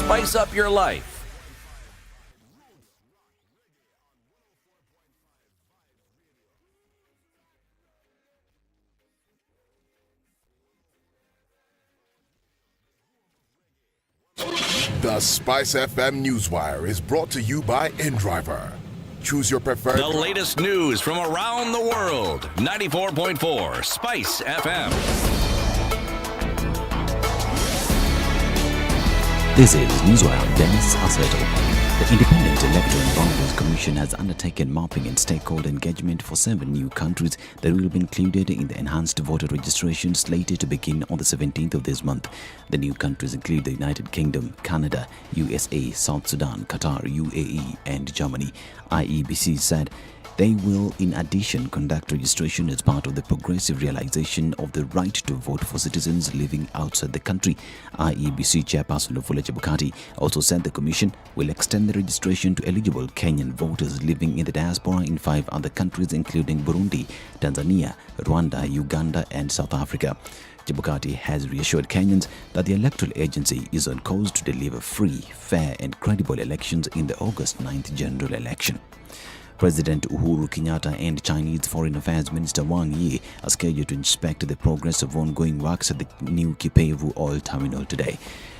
Spice up your life. The SpiceFM Newswire is brought to you by InDriver. Choose your preferred... The latest news from around the world. 94.4 Spice FM. This is Newswire. Dennis Aseto. The Independent Electoral and Boundaries Commission has undertaken mapping and stakeholder engagement for 7 new countries that will be included in the enhanced voter registration slated to begin on the 17th of this month. The new countries include the United Kingdom, Canada, USA, South Sudan, Qatar, UAE, and Germany. IEBC said they will, in addition, conduct registration as part of the progressive realization of the right to vote for citizens living outside the country. IEBC Chairperson Wafula Chebukati also said the Commission will extend the registration to eligible Kenyan voters living in the diaspora in 5 other countries, including Burundi, Tanzania, Rwanda, Uganda, and South Africa. Chebukati has reassured Kenyans that the electoral agency is on course to deliver free, fair, and credible elections in the August 9th general election. President Uhuru Kenyatta and Chinese Foreign Affairs Minister Wang Yi are scheduled to inspect the progress of ongoing works at the new Kipevu oil terminal today.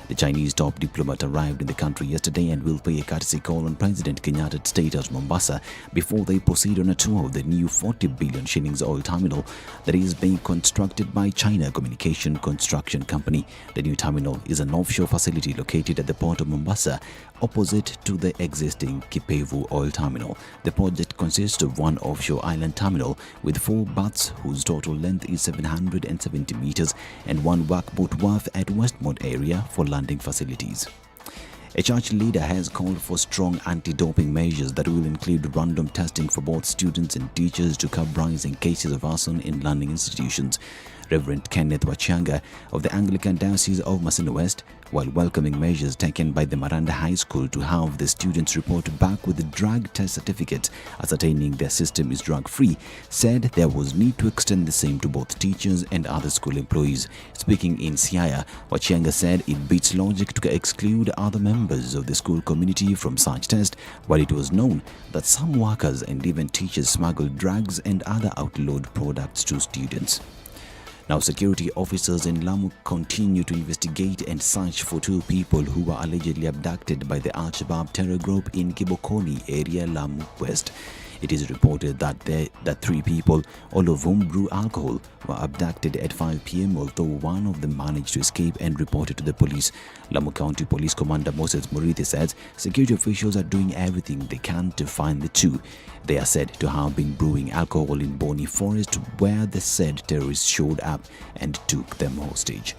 The Chinese top diplomat arrived in the country yesterday and will pay a courtesy call on President Kenyatta's state of Mombasa before they proceed on a tour of the new 40 billion shillings oil terminal that is being constructed by China Communication Construction Company. The new terminal is an offshore facility located at the port of Mombasa, opposite to the existing Kipevu oil terminal. The project consists of one offshore island terminal with 4 berths whose total length is 770 meters and one workboat wharf at Westmont area for landing facilities. A church leader has called for strong anti-doping measures that will include random testing for both students and teachers to curb rising cases of arson in learning institutions. Reverend Kenneth Wachanga of the Anglican Diocese of Maseno West, while welcoming measures taken by the Maranda High School to have the students report back with the drug test certificates ascertaining their system is drug-free, said there was need to extend the same to both teachers and other school employees. Speaking in Siaya, Wachanga said it beats logic to exclude other members of the school community from such tests, while it was known that some workers and even teachers smuggled drugs and other outlawed products to students. Now, security officers in Lamu continue to investigate and search for 2 people who were allegedly abducted by the Al-Shabaab terror group in Kibokoni area, Lamu West. It is reported that 3 people, all of whom brew alcohol, were abducted at 5 p.m., although one of them managed to escape and reported to the police. Lamu County Police Commander Moses Murithi says security officials are doing everything they can to find the two. They are said to have been brewing alcohol in Boni Forest, where the said terrorists showed up and took them hostage.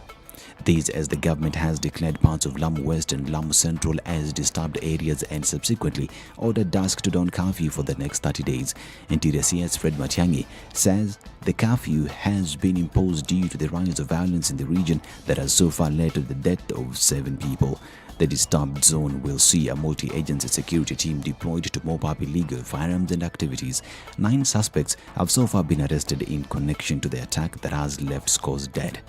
This as the government has declared parts of Lamu West and Lamu Central as disturbed areas and subsequently ordered dusk to dawn curfew for the next 30 days. Interior CS Fred Matiang'i says the curfew has been imposed due to the rise of violence in the region that has so far led to the death of 7 people. The disturbed zone will see a multi-agency security team deployed to mop up illegal firearms and activities. 9 suspects have so far been arrested in connection to the attack that has left scores dead.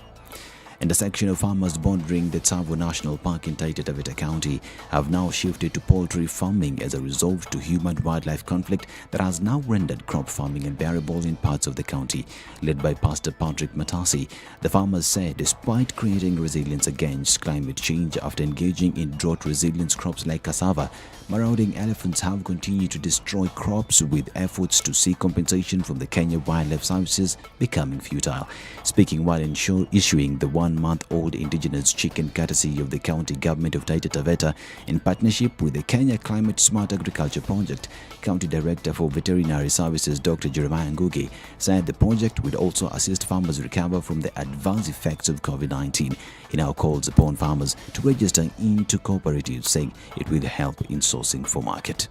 And a section of farmers bordering the Tsavo National Park in Taita Taveta County have now shifted to poultry farming as a result to human-wildlife conflict that has now rendered crop farming unbearable in parts of the county. Led by Pastor Patrick Matasi, the farmers said despite creating resilience against climate change after engaging in drought-resilience crops like cassava, marauding elephants have continued to destroy crops, with efforts to seek compensation from the Kenya Wildlife Services becoming futile. Speaking while issuing the 1-month-old indigenous chicken courtesy of the county government of Taita Taveta in partnership with the Kenya Climate Smart Agriculture Project, County Director for Veterinary Services Dr. Jeremiah Ngugi said the project would also assist farmers recover from the adverse effects of COVID-19. He now calls upon farmers to register into cooperatives, saying it will help in sourcing for market.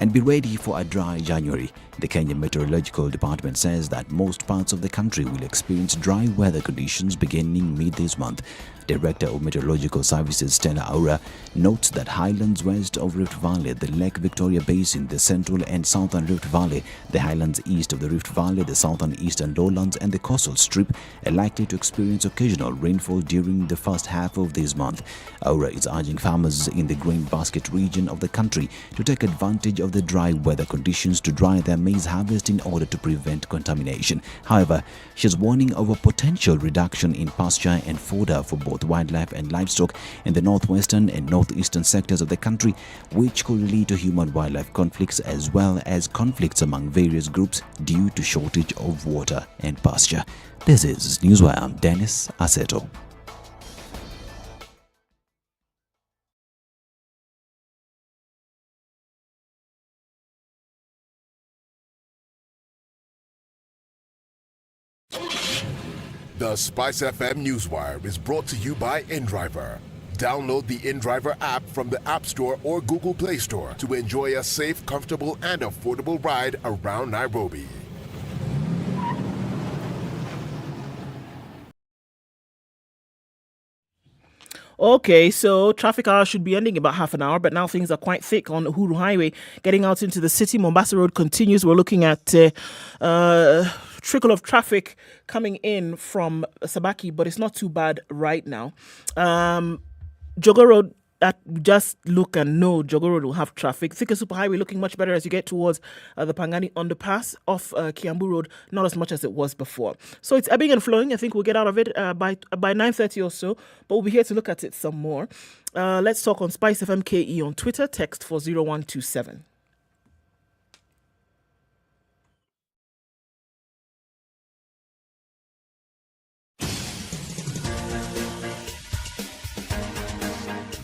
And be ready for a dry January. The Kenya Meteorological Department says that most parts of the country will experience dry weather conditions beginning mid this month. Director of Meteorological Services Stella Aura notes that highlands west of Rift Valley, the Lake Victoria Basin, the central and southern Rift Valley, the highlands east of the Rift Valley, the southern eastern lowlands and the coastal strip are likely to experience occasional rainfall during the first half of this month. Aura is urging farmers in the grain basket region of the country to take advantage of the dry weather conditions to dry their maize harvest in order to prevent contamination. However, she is warning of a potential reduction in pasture and fodder for both wildlife and livestock in the northwestern and northeastern sectors of the country, which could lead to human-wildlife conflicts as well as conflicts among various groups due to shortage of water and pasture. This is Newswire. I'm Dennis Aseto. The SpiceFM Newswire is brought to you by InDriver. Download the InDriver app from the App Store or Google Play Store to enjoy a safe, comfortable, and affordable ride around Nairobi. Okay, so traffic hours should be ending in about half an hour, but now things are quite thick on Uhuru Highway. Getting out into the city, Mombasa Road continues. We're looking at trickle of traffic coming in from Sabaki, but it's not too bad right now. Jogo Road, just look and know Jogo Road will have traffic. Thika Superhighway looking much better as you get towards the Pangani underpass off Kiambu Road, not as much as it was before. So it's ebbing and flowing. I think we'll get out of it by 9:30 or so, but we'll be here to look at it some more. Let's talk on SpiceFM KE on Twitter, text 40127.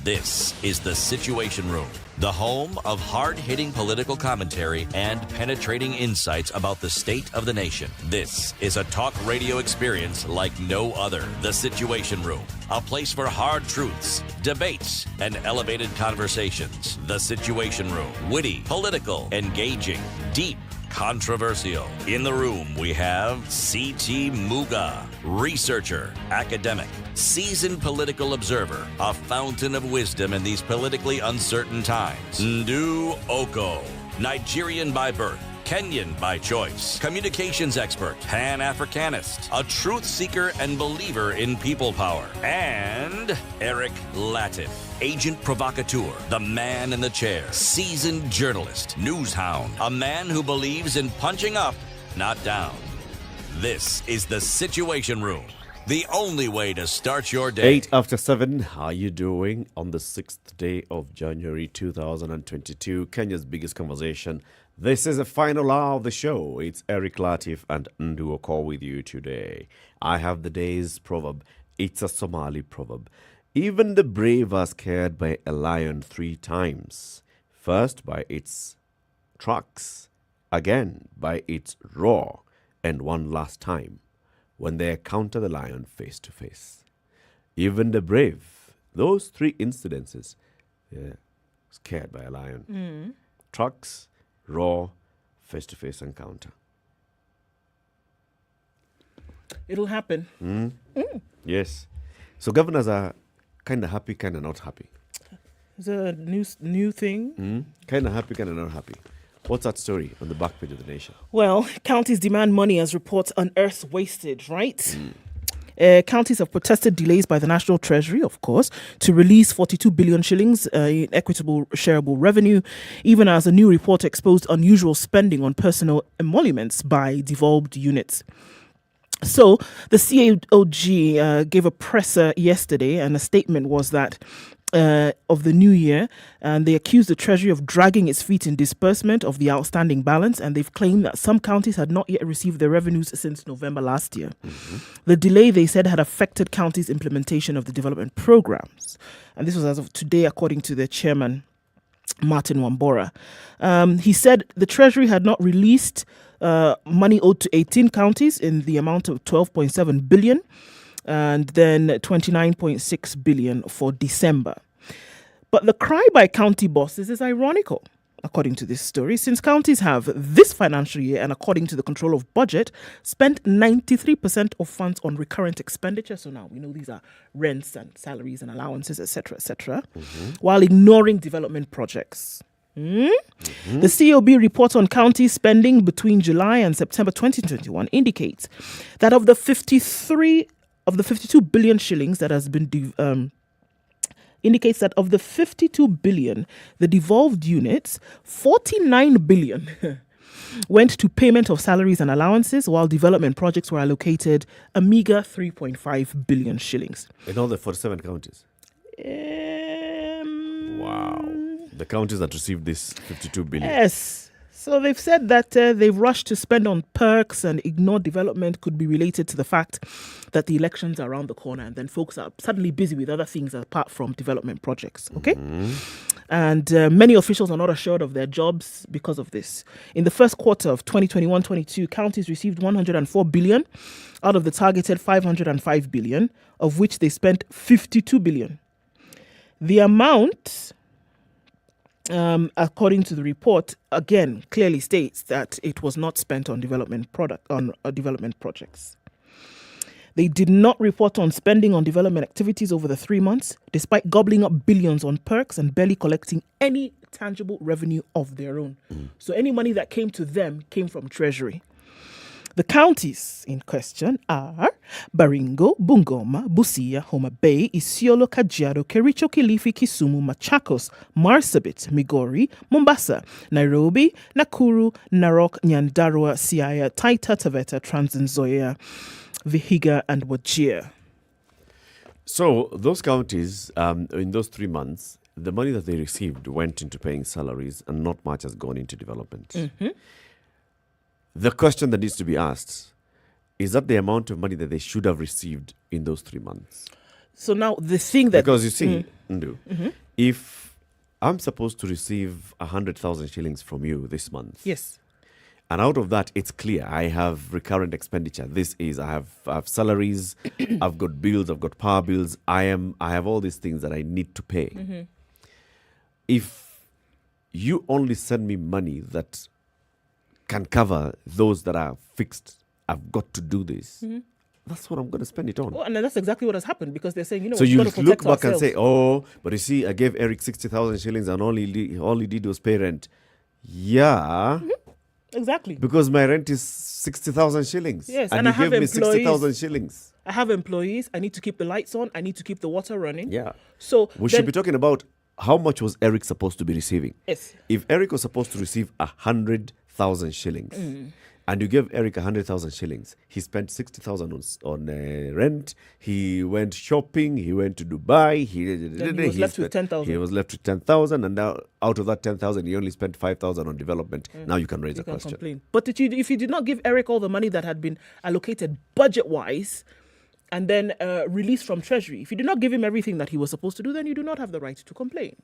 This is The Situation Room, the home of hard-hitting political commentary and penetrating insights about the state of the nation. This is a talk radio experience like no other. The Situation Room, a place for hard truths, debates, and elevated conversations. The Situation Room, witty, political, engaging, deep, controversial. In the room, we have C.T. Muga, researcher, academic, seasoned political observer, a fountain of wisdom in these politically uncertain times. Ndu Okoh, Nigerian by birth, Kenyan by choice, communications expert, Pan-Africanist, a truth seeker and believer in people power, and Eric Latiff, agent provocateur, the man in the chair, seasoned journalist, news hound, a man who believes in punching up, not down. This is The Situation Room the only way to start your day. 8 after 7, how are you doing on the 6th day of January 2022? Kenya's biggest conversation. This is the final hour of the show. It's Eric Latiff and Ndu Okoh with you today. I have the day's proverb. It's a Somali proverb. Even the brave are scared by a lion 3 times. First by its tracks, again by its roar, and one last time when they encounter the lion face to face. Even the brave, those 3 incidences, scared by a lion. Trucks, raw, face-to-face encounter. It'll happen. Yes. So governors are kind of happy, kind of not happy. It's a new thing. Kind of happy, kind of not happy. What's that story on the back page of the Nation? Well, counties demand money as reports unearth wastage, right? Counties have protested delays by the National Treasury, of course, to release 42 billion shillings in equitable shareable revenue, even as a new report exposed unusual spending on personal emoluments by devolved units. So the CAOG gave a presser yesterday, and a statement was that of the new year, and they accused the Treasury of dragging its feet in disbursement of the outstanding balance, and they've claimed that some counties had not yet received their revenues since November last year. The delay, they said, had affected counties' implementation of the development programs, and this was as of today, according to their chairman, Martin Wambora. He said the Treasury had not released money owed to 18 counties in the amount of 12.7 billion, and then 29.6 billion for December. But the cry by county bosses is ironical, according to this story, since counties have this financial year, and according to the control of budget, spent 93% of funds on recurrent expenditure. So now we know these are rents and salaries and allowances, etc., while ignoring development projects. The COB report on county spending between July and September 2021 indicates that of the 52 billion shillings that has been indicates that of the 52 billion, the devolved units, 49 billion went to payment of salaries and allowances, while development projects were allocated a meager 3.5 billion shillings. In all the 47 counties? Wow. The counties that received this 52 billion. Yes. So they've said that they've rushed to spend on perks and ignore development could be related to the fact that the elections are around the corner, and then folks are suddenly busy with other things apart from development projects. Okay? And many officials are not assured of their jobs because of this. In the first quarter of 2021-22, counties received 104 billion out of the targeted 505 billion, of which they spent 52 billion. The amount, according to the report, again clearly states that it was not spent on development projects. They did not report on spending on development activities over the 3 months, despite gobbling up billions on perks and barely collecting any tangible revenue of their own. So any money that came to them came from Treasury. The counties in question are Baringo, Bungoma, Busia, Homa Bay, Isiolo, Kajiado, Kericho, Kilifi, Kisumu, Machakos, Marsabit, Migori, Mombasa, Nairobi, Nakuru, Narok, Nyandarua, Siaya, Taita Taveta, Trans Nzoia, Vihiga, and Wajir. So those counties, in those 3 months, the money that they received went into paying salaries, and not much has gone into development. The question that needs to be asked, is that the amount of money that they should have received in those 3 months? So now the thing that... Because you see, Ndu, if I'm supposed to receive 100,000 shillings from you this month. Yes. And out of that, it's clear I have recurrent expenditure. I have salaries, I've got bills, I've got power bills. I have all these things that I need to pay. If you only send me money that can cover those that are fixed, I've got to do this. That's what I'm going to spend it on. Well, and that's exactly what has happened, because they're saying, so you look back and say, but you see, I gave Eric 60,000 shillings and all he did was pay rent. Yeah. Exactly. Because my rent is 60,000 shillings. Yes, and I he have gave me employees. 60,000 shillings. I have employees. I need to keep the lights on. I need to keep the water running. Yeah. So we should be talking about how much was Eric supposed to be receiving. Yes. If Eric was supposed to receive 100,000 shillings, and you gave Eric 100,000 shillings. He spent 60,000 on rent. He went shopping. He went to Dubai. He was left with 10,000. He was left with 10,000, and now out of that 10,000, he only spent 5,000 on development. Now you can raise a question. Complain. But if you did not give Eric all the money that had been allocated budget-wise, and then released from Treasury, if you did not give him everything that he was supposed to do, then you do not have the right to complain.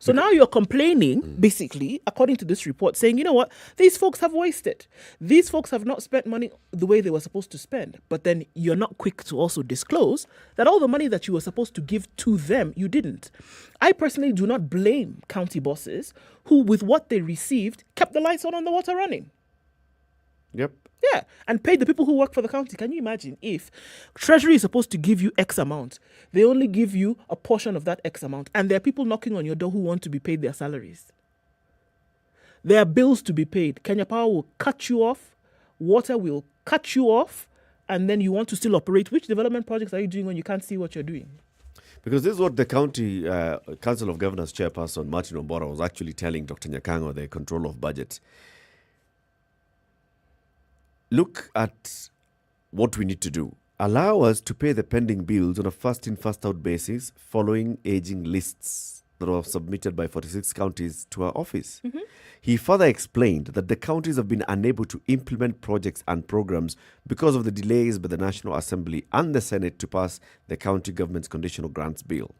So now you're complaining, basically, according to this report, saying, you know what, these folks have wasted. These folks have not spent money the way they were supposed to spend. But then you're not quick to also disclose that all the money that you were supposed to give to them, you didn't. I personally do not blame county bosses who, with what they received, kept the lights on and the water running. Yep. Yeah, and paid the people who work for the county. Can you imagine if Treasury is supposed to give you X amount, they only give you a portion of that X amount, and there are people knocking on your door who want to be paid their salaries? There are bills to be paid. Kenya Power will cut you off, water will cut you off, and then you want to still operate. Which development projects are you doing when you can't see what you're doing? Because this is what the County Council of Governors chairperson, Martin Ombora, was actually telling Dr. Nyakango, the controller of budget. Look at what we need to do. Allow us to pay the pending bills on a first-in, first-out basis following aging lists that were submitted by 46 counties to our office. Mm-hmm. He further explained that the counties have been unable to implement projects and programs because of the delays by the National Assembly and the Senate to pass the county government's conditional grants bill.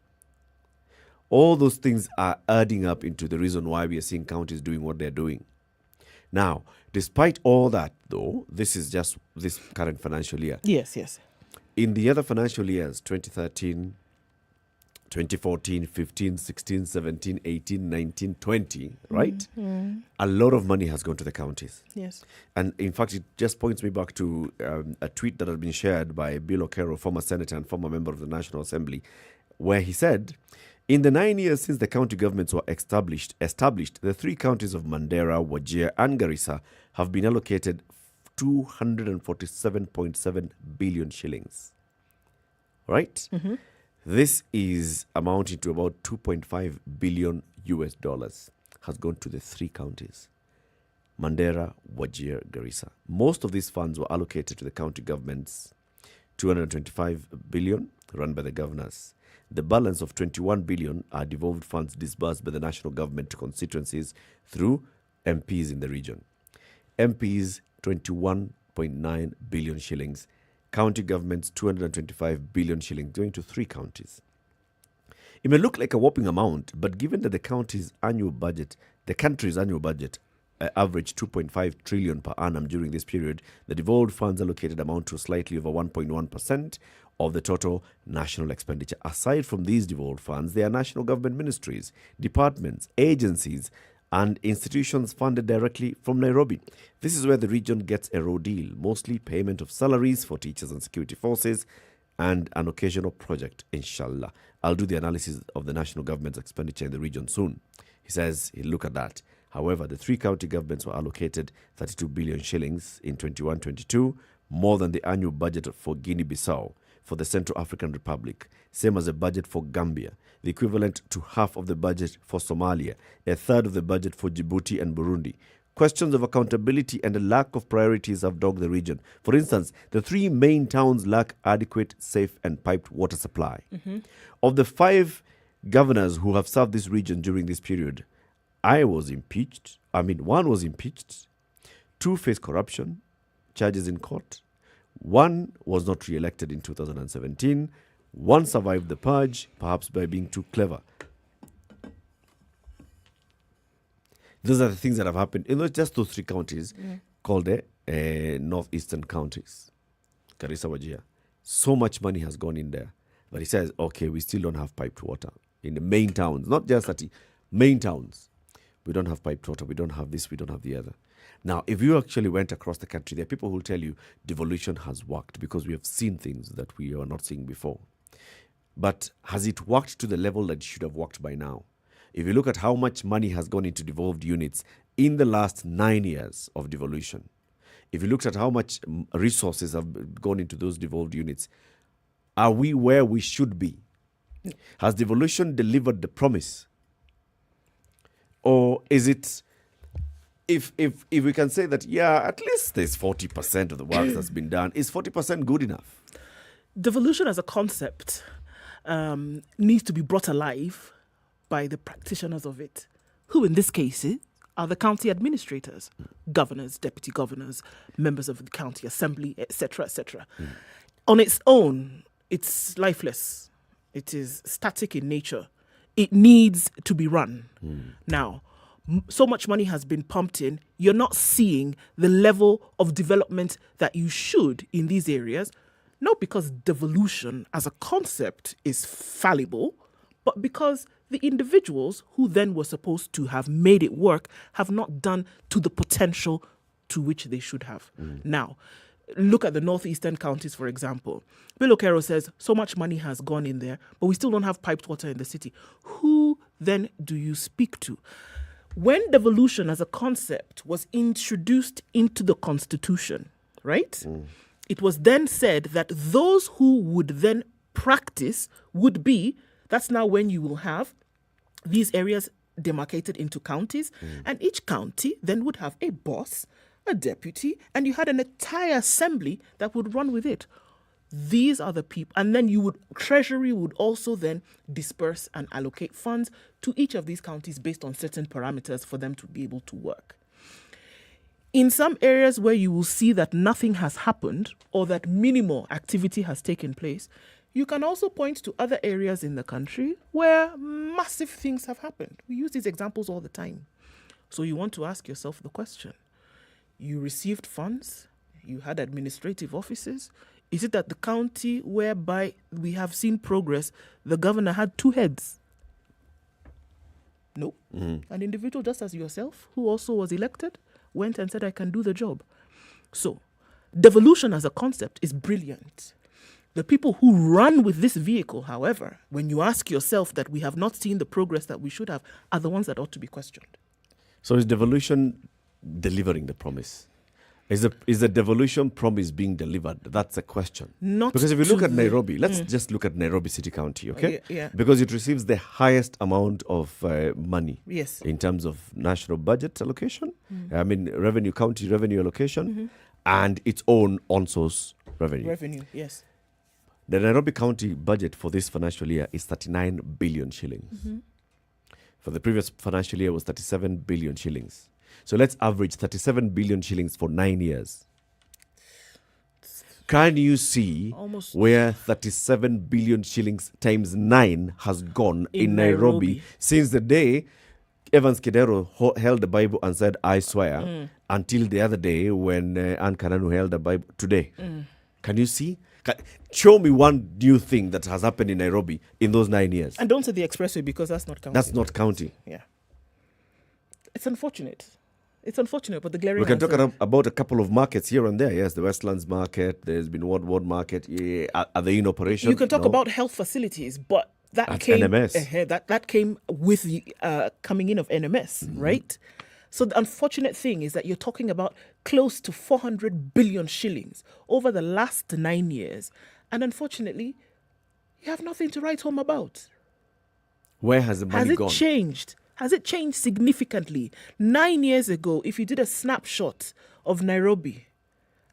All those things are adding up into the reason why we are seeing counties doing what they're doing. Now, despite all that, though, this is just this current financial year. Yes. In the other financial years, 2013, 2014, 15, 16, 17, 18, 19, 20, right? Mm. A lot of money has gone to the counties. Yes. And in fact, it just points me back to a tweet that has been shared by Bill Okero, former senator and former member of the National Assembly, where he said, in the 9 years since the county governments were established, the 3 counties of Mandera, Wajir, and Garissa have been allocated 247.7 billion shillings. Right? Mm-hmm. This is amounting to about $2.5 billion has gone to the 3 counties. Mandera, Wajir, Garissa. Most of these funds were allocated to the county governments, 225 billion run by the governors. The balance of 21 billion are devolved funds disbursed by the national government to constituencies through MPs in the region. MPs, 21.9 billion shillings. County governments, 225 billion shillings, going to 3 counties. It may look like a whopping amount, but given that the country's annual budget averaged 2.5 trillion per annum during this period, the devolved funds allocated amount to slightly over 1.1% of the total national expenditure. Aside from these devolved funds, there are national government ministries, departments, agencies, and institutions funded directly from Nairobi. This is where the region gets a raw deal, mostly payment of salaries for teachers and security forces, and an occasional project, inshallah. I'll do the analysis of the national government's expenditure in the region soon. He says he'll look at that. However, the 3 county governments were allocated 32 billion shillings in 21-22, more than the annual budget for Guinea-Bissau, for the Central African Republic, same as the budget for Gambia, the equivalent to half of the budget for Somalia, a third of the budget for Djibouti and Burundi. Questions of accountability and a lack of priorities have dogged the region. For instance, the 3 main towns lack adequate, safe, and piped water supply. Mm-hmm. Of the 5 governors who have served this region during this period, one was impeached, 2 faced corruption charges in court, 1 was not re-elected in 2017, 1 survived the purge, perhaps by being too clever. Those are the things that have happened in just those 3 counties called the northeastern counties, Garissa, Wajir. So much money has gone in there. But he says, okay, we still don't have piped water in the main towns, not just that, main towns. We don't have piped water, we don't have this, we don't have the other. Now, if you actually went across the country, there are people who will tell you devolution has worked because we have seen things that we are not seeing before. But has it worked to the level that it should have worked by now? If you look at how much money has gone into devolved units in the last 9 years of devolution, if you looked at how much resources have gone into those devolved units, are we where we should be? Has devolution delivered the promise? Or is it if we can say that, yeah, at least there's 40% of the work that's been done, is 40% good enough? Devolution as a concept needs to be brought alive by the practitioners of it, who in this case are the county administrators, governors, deputy governors, members of the county assembly, etc., etc. On its own, it's lifeless. It is static in nature. It needs to be run. Now, so much money has been pumped in, you're not seeing the level of development that you should in these areas, not because devolution as a concept is fallible, but because the individuals who then were supposed to have made it work have not done to the potential to which they should have. Now, look at the northeastern counties, for example. Bill Okero says so much money has gone in there, but we still don't have piped water in the city. Who then do you speak to? When devolution as a concept was introduced into the Constitution, right? It was then said that those who would then practice would be, that's now when you will have these areas demarcated into counties, and each county then would have a boss, a deputy, and you had an entire assembly that would run with it. These are the people, and then Treasury would also then disperse and allocate funds to each of these counties based on certain parameters for them to be able to work. In some areas where you will see that nothing has happened or that minimal activity has taken place, you can also point to other areas in the country where massive things have happened. We use these examples all the time. So you want to ask yourself the question. You received funds, you had administrative offices. Is it that the county whereby we have seen progress, the governor had two heads? No. An individual just as yourself, who also was elected, went and said, I can do the job. So, devolution as a concept is brilliant. The people who run with this vehicle, however, when you ask yourself that we have not seen the progress that we should have, are the ones that ought to be questioned. So is devolution delivering the promise? Is the devolution promise being delivered? That's a question. Not because if you look at Nairobi, let's just look at Nairobi City County, okay? Yeah. Because it receives the highest amount of money in terms of national budget allocation, county revenue allocation, and its own on-source revenue. Yes. The Nairobi County budget for this financial year is 39 billion shillings. For the previous financial year was 37 billion shillings. So let's average 37 billion shillings for 9 years. Can you see where 37 billion shillings times 9 has gone in Nairobi since the day Evans Kidero held the Bible and said, I swear, until the other day when Anne Kananu held the Bible today? Can you see? Show me one new thing that has happened in Nairobi in those 9 years. And don't say the expressway because that's not county. That's not county. Yeah. It's unfortunate. It's unfortunate, but the glaring we can talk about a couple of markets here and there. Yes, the Westlands market, there's been Ward market. Yeah, are they in operation? You can talk about health facilities, but that came NMS. That came with the coming in of NMS, right? So the unfortunate thing is that you're talking about close to 400 billion shillings over the last 9 years, and unfortunately, you have nothing to write home about. Where has the money gone? Has it changed? Has it changed significantly? 9 years ago, if you did a snapshot of Nairobi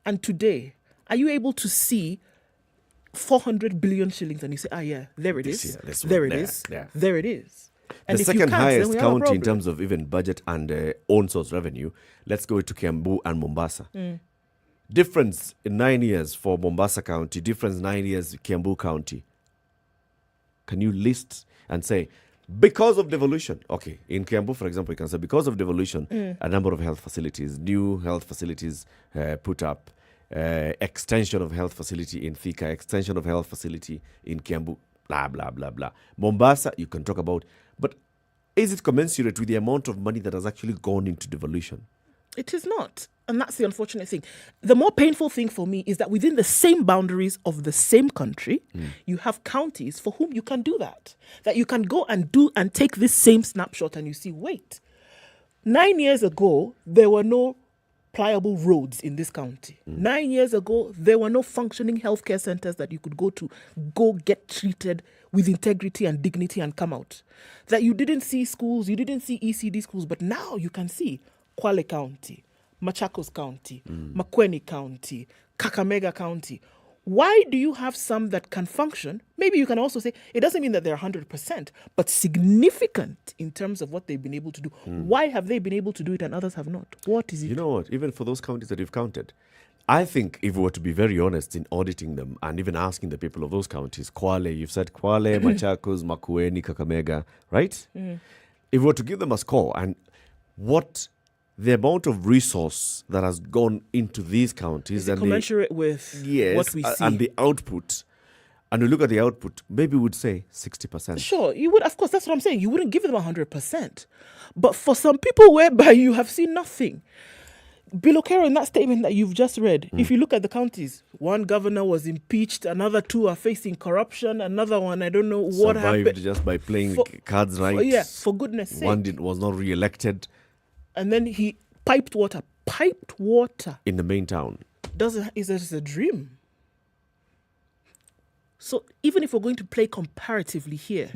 and today, are you able to see 400 billion shillings and you say, there it is. There it is. There it is. And the second highest county in terms of even budget and own source revenue, let's go to Kiambu and Mombasa. Difference in 9 years for Mombasa County, difference 9 years Kiambu County. Can you list and say, because of devolution, okay, in Kiambu, for example, you can say because of devolution, a number of health facilities, new health facilities put up, extension of health facility in Thika, extension of health facility in Kiambu, blah, blah, blah, blah. Mombasa, you can talk about, but is it commensurate with the amount of money that has actually gone into devolution? It is not. And that's the unfortunate thing. The more painful thing for me is that within the same boundaries of the same country, you have counties for whom you can do that. That you can go and do and take this same snapshot and you see, wait, 9 years ago, there were no pliable roads in this county. 9 years ago, there were no functioning healthcare centers that you could go get treated with integrity and dignity and come out. That you didn't see schools, you didn't see ECD schools, but now you can see Kwale County, Machakos County, Makueni County, Kakamega County. Why do you have some that can function? Maybe you can also say it doesn't mean that they're 100%, but significant in terms of what they've been able to do. Why have they been able to do it and others have not? What is it? You know what? Even for those counties that you've counted, I think if we were to be very honest in auditing them and even asking the people of those counties, Kwale, you've said Kwale, Machakos, Makueni, Kakamega, right? If we were to give them a score and what the amount of resource that has gone into these counties and commensurate with what we see and the output, and we look at the output, maybe we would say 60%. Sure, you would. Of course, that's what I'm saying. You wouldn't give them 100%, but for some people, whereby you have seen nothing. Bilokero, in that statement that you've just read, if you look at the counties, one governor was impeached, another two are facing corruption, another one, I don't know what survived happened. just by playing cards right. For goodness sake. One was not re-elected. And then he piped water in the main town. Is this a dream? So even if we're going to play comparatively here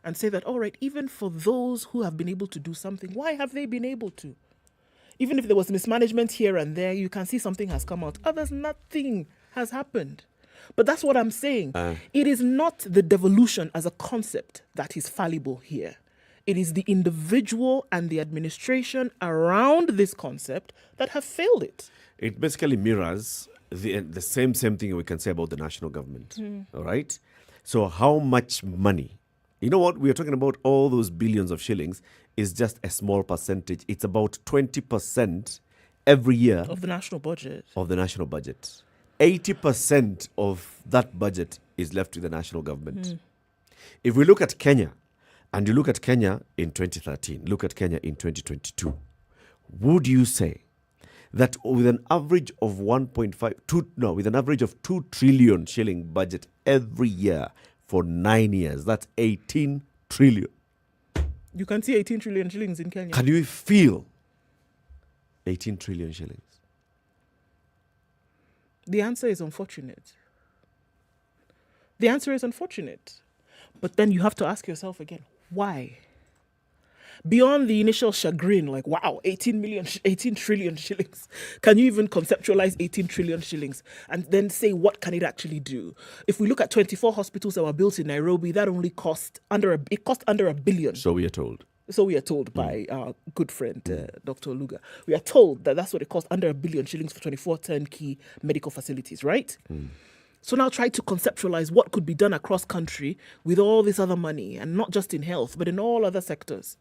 and say that, all right, even for those who have been able to do something, why have they been able to? Even if there was mismanagement here and there, you can see something has come out. Others, nothing has happened. But that's what I'm saying. It is not the devolution as a concept that is fallible here. It is the individual and the administration around this concept that have failed it. It basically mirrors the same thing we can say about the national government. All right? So how much money? You know what? We are talking about all those billions of shillings is just a small percentage. It's about 20% every year. Of the national budget. 80% of that budget is left to the national government. If we look at Kenya, and you look at Kenya in 2013, look at Kenya in 2022, would you say that with an average of 2 trillion shilling budget every year for 9 years, that's 18 trillion. You can see 18 trillion shillings in Kenya. Can you feel 18 trillion shillings? The answer is unfortunate. But then you have to ask yourself again, why? Beyond the initial chagrin, like, wow, 18 trillion shillings. Can you even conceptualize 18 trillion shillings and then say, what can it actually do? If we look at 24 hospitals that were built in Nairobi, that only cost under $1 billion. So we are told. By our good friend, Dr. Luga. We are told that that's what it cost, under $1 billion shillings for 24 turnkey medical facilities, right? So now try to conceptualize what could be done across country with all this other money, and not just in health, but in all other sectors.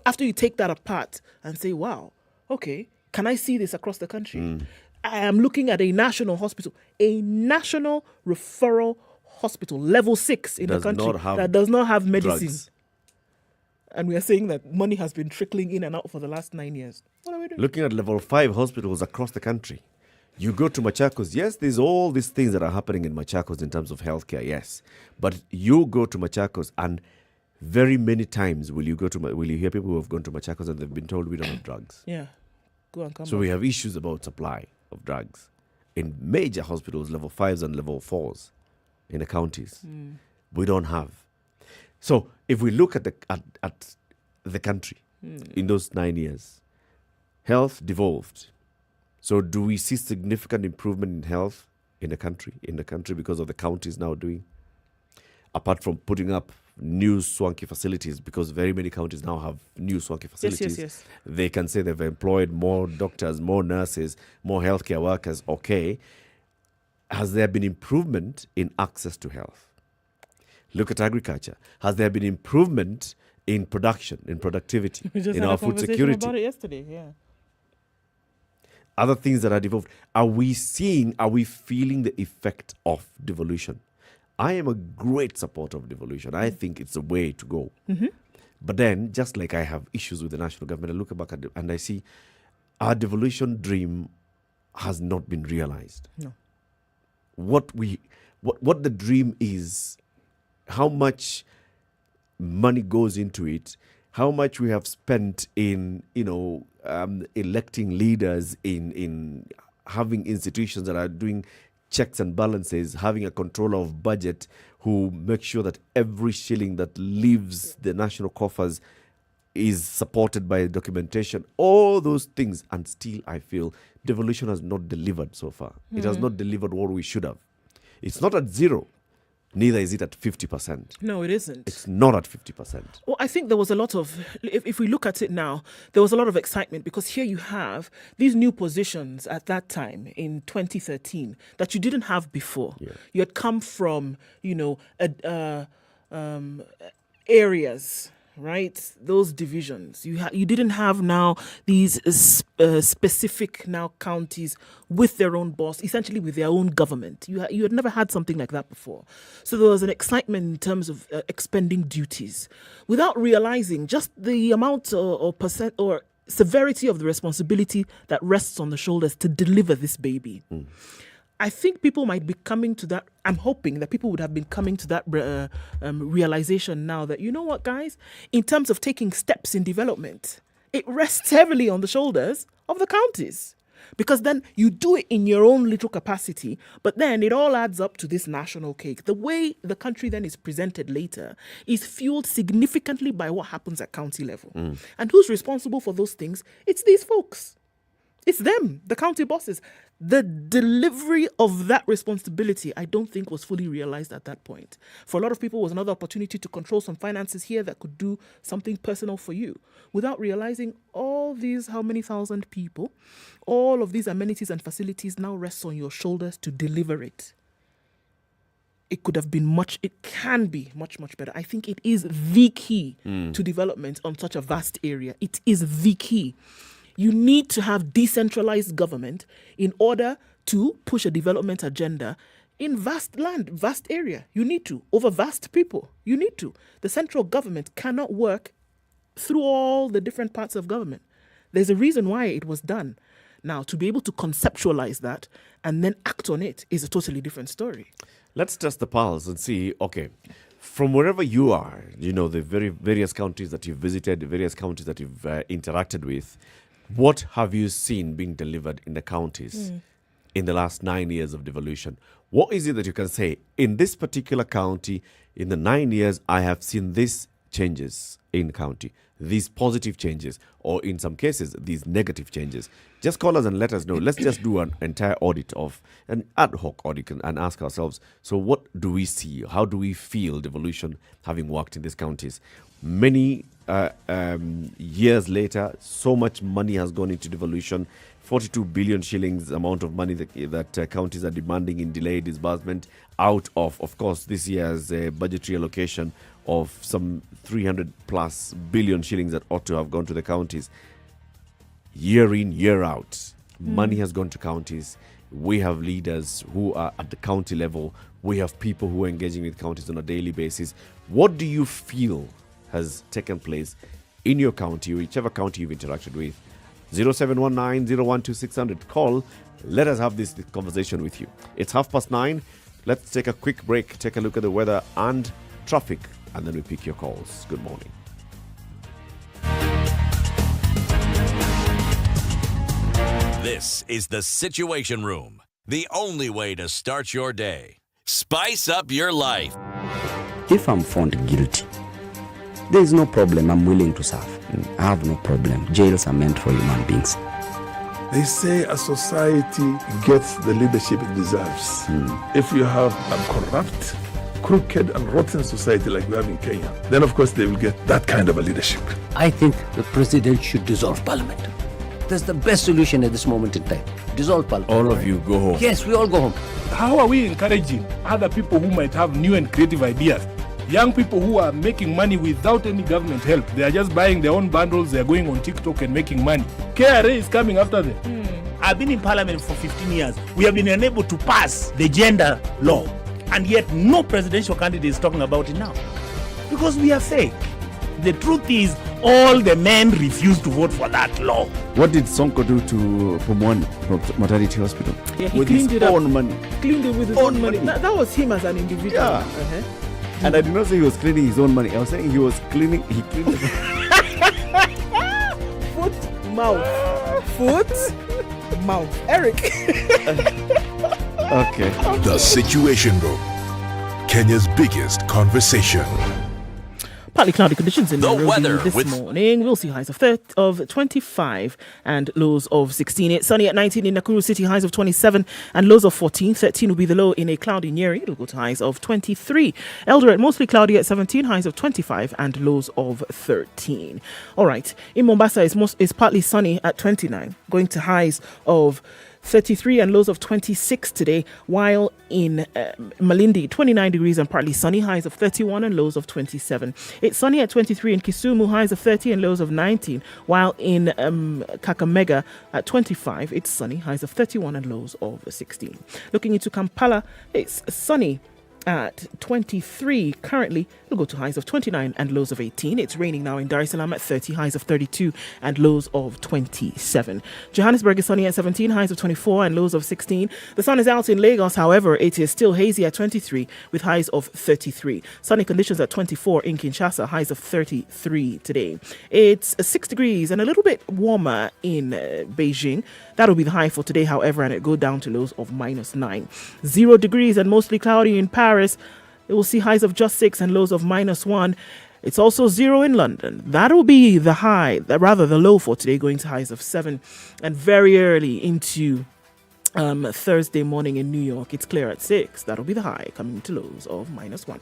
After you take that apart and say, wow, okay, can I see this across the country? I am looking at a national hospital, a national referral hospital, level 6 in the country that does not have medicine. Drugs. And we are saying that money has been trickling in and out for the last 9 years. What are we doing? Looking at level 5 hospitals across the country. You go to Machakos, yes, there's all these things that are happening in Machakos in terms of healthcare, yes. But you go to Machakos and very many times will you hear people who have gone to Machakos and they've been told we don't have drugs. Yeah, go and come So back. we have issues about supply of drugs in major hospitals, level 5s and level 4s in the counties. We don't have. So if we look at the country in those 9 years, health devolved. So do we see significant improvement in health in the country because of the counties now doing? Apart from putting up new swanky facilities, because very many counties now have new swanky facilities. Yes. They can say they've employed more doctors, more nurses, more healthcare workers. Okay. Has there been improvement in access to health? Look at agriculture. Has there been improvement in production, in productivity, in our food security? About it yesterday, yeah. Other things that are devolved. Are we feeling the effect of devolution? I am a great supporter of devolution. I think it's a way to go. But then, just like I have issues with the national government, I look back at it and I see our devolution dream has not been realized. No. What the dream is, how much money goes into it, how much we have spent in, electing leaders, in having institutions that are doing checks and balances, having a controller of budget who make sure that every shilling that leaves the national coffers is supported by documentation, all those things, and still I feel devolution has not delivered so far. It has not delivered what we should have. It's not at zero, neither is it at 50%. No, it isn't. It's not at 50%. Well, I think there was a lot of, if we look at it now, there was a lot of excitement because here you have these new positions at that time in 2013 that you didn't have before. Yeah. You had come from, areas, right? Those divisions. You didn't have now these specific now counties with their own boss, essentially with their own government. You had never had something like that before. So there was an excitement in terms of expending duties without realizing just the amount or percent or severity of the responsibility that rests on the shoulders to deliver this baby. I think people might be coming to that. I'm hoping that people would have been coming to that realization now that, you know what, guys, in terms of taking steps in development, it rests heavily on the shoulders of the counties. Because then you do it in your own little capacity, but then it all adds up to this national cake. The way the country then is presented later is fueled significantly by what happens at county level. And who's responsible for those things? It's these folks. It's them, the county bosses. The delivery of that responsibility, I don't think, was fully realized at that point. For a lot of people, it was another opportunity to control some finances here that could do something personal for you without realizing all these, how many thousand people, all of these amenities and facilities now rests on your shoulders to deliver it. It could have been it can be much, much better. I think it is the key to development on such a vast area. It is the key. You need to have decentralized government in order to push a development agenda in vast land, vast area. You need to. Over vast people. You need to. The central government cannot work through all the different parts of government. There's a reason why it was done. Now, to be able to conceptualize that and then act on it is a totally different story. Let's test the pulse and see, okay, from wherever you are, the various counties that you've visited, the various counties that you've interacted with, what have you seen being delivered in the counties in the last 9 years of devolution? What is it that you can say, in this particular county, in the 9 years, I have seen these changes in county, these positive changes, or in some cases, these negative changes? Just call us and let us know. Let's just do an entire audit of an ad hoc audit and ask ourselves, so what do we see? How do we feel devolution having worked in these counties? Many years later, so much money has gone into devolution. 42 billion shillings amount of money that counties are demanding in delayed disbursement out of course, this year's budgetary allocation of some 300 plus billion shillings that ought to have gone to the counties. Year in, year out, money has gone to counties. We have leaders who are at the county level. We have people who are engaging with counties on a daily basis. What do you feel has taken place in your county, whichever county you've interacted with? 0719-012-600. Call. Let us have this conversation with you. It's 9:30. Let's take a quick break, take a look at the weather and traffic, and then we pick your calls. Good morning. This is the Situation Room, the only way to start your day. Spice up your life. If I'm found guilty, there is no problem. I'm willing to serve. I have no problem. Jails are meant for human beings. They say a society gets the leadership it deserves. If you have a corrupt, crooked and rotten society like we have in Kenya, then of course they will get that kind of a leadership. I think the president should dissolve parliament. That's the best solution at this moment in time. Dissolve parliament. All of you go home. Yes, we all go home. How are we encouraging other people who might have new and creative ideas? Young people who are making money without any government help. They are just buying their own bundles. They are going on TikTok and making money. KRA is coming after them. I've been in parliament for 15 years. We have been unable to pass the gender law. And yet no presidential candidate is talking about it now. Because we are fake. The truth is, all the men refused to vote for that law. What did Sonko do to Pumwani Maternity Hospital? Yeah, he with cleaned his it own up. money. Cleaned it with his own money. That was him as an individual. Yeah. And I did not say he was cleaning his own money. I was saying he cleaned it. Foot, mouth. Foot, mouth. Eric. Okay. The Situation Room, Kenya's biggest conversation. Partly cloudy conditions in The Nairobi weather this morning. We'll see highs of 25 and lows of 16. It's sunny at 19 in Nakuru City, highs of 27 and lows of 14. 13 will be the low in a cloudy Nyeri. It'll go to highs of 23. Eldoret, mostly cloudy at 17, highs of 25 and lows of 13. All right. In Mombasa, it's partly sunny at 29, going to highs of 33 and lows of 26 today, while in Malindi, 29 degrees and partly sunny, highs of 31 and lows of 27. It's sunny at 23 in Kisumu, highs of 30 and lows of 19, while in Kakamega at 25, it's sunny, highs of 31 and lows of 16. Looking into Kampala, it's sunny at 23 currently. It'll go to highs of 29 and lows of 18. It's raining now in Dar es Salaam at 30, highs of 32 and lows of 27. Johannesburg is sunny at 17, highs of 24 and lows of 16. The sun is out in Lagos, however, it is still hazy at 23 with highs of 33. Sunny conditions at 24 in Kinshasa, highs of 33 today. It's 6 degrees and a little bit warmer in Beijing. That'll be the high for today, however, and it go down to lows of -9. 0 degrees and mostly cloudy in Paris. It will see highs of just 6 and lows of -1. It's also 0 in London. That'll be the the low for today, going to highs of 7. And very early into Thursday morning in New York, it's clear at 6. That'll be the high, coming to lows of -1.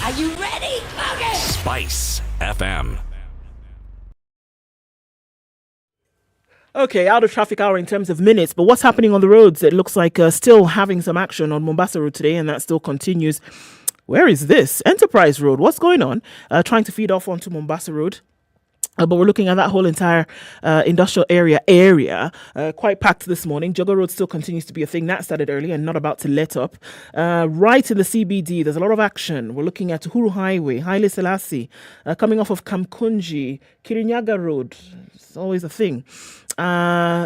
Are you ready? Okay. Spice FM. Okay, out of traffic hour in terms of minutes, but what's happening on the roads? It looks like still having some action on Mombasa Road today, and that still continues. Where is this? Enterprise Road. What's going on? Trying to feed off onto Mombasa Road. But we're looking at that whole entire industrial area quite packed this morning. Jogger Road still continues to be a thing. That started early and not about to let up. Right in the CBD, there's a lot of action. We're looking at Uhuru Highway, Haile Selassie, coming off of Kamkunji, Kirinyaga Road. It's always a thing.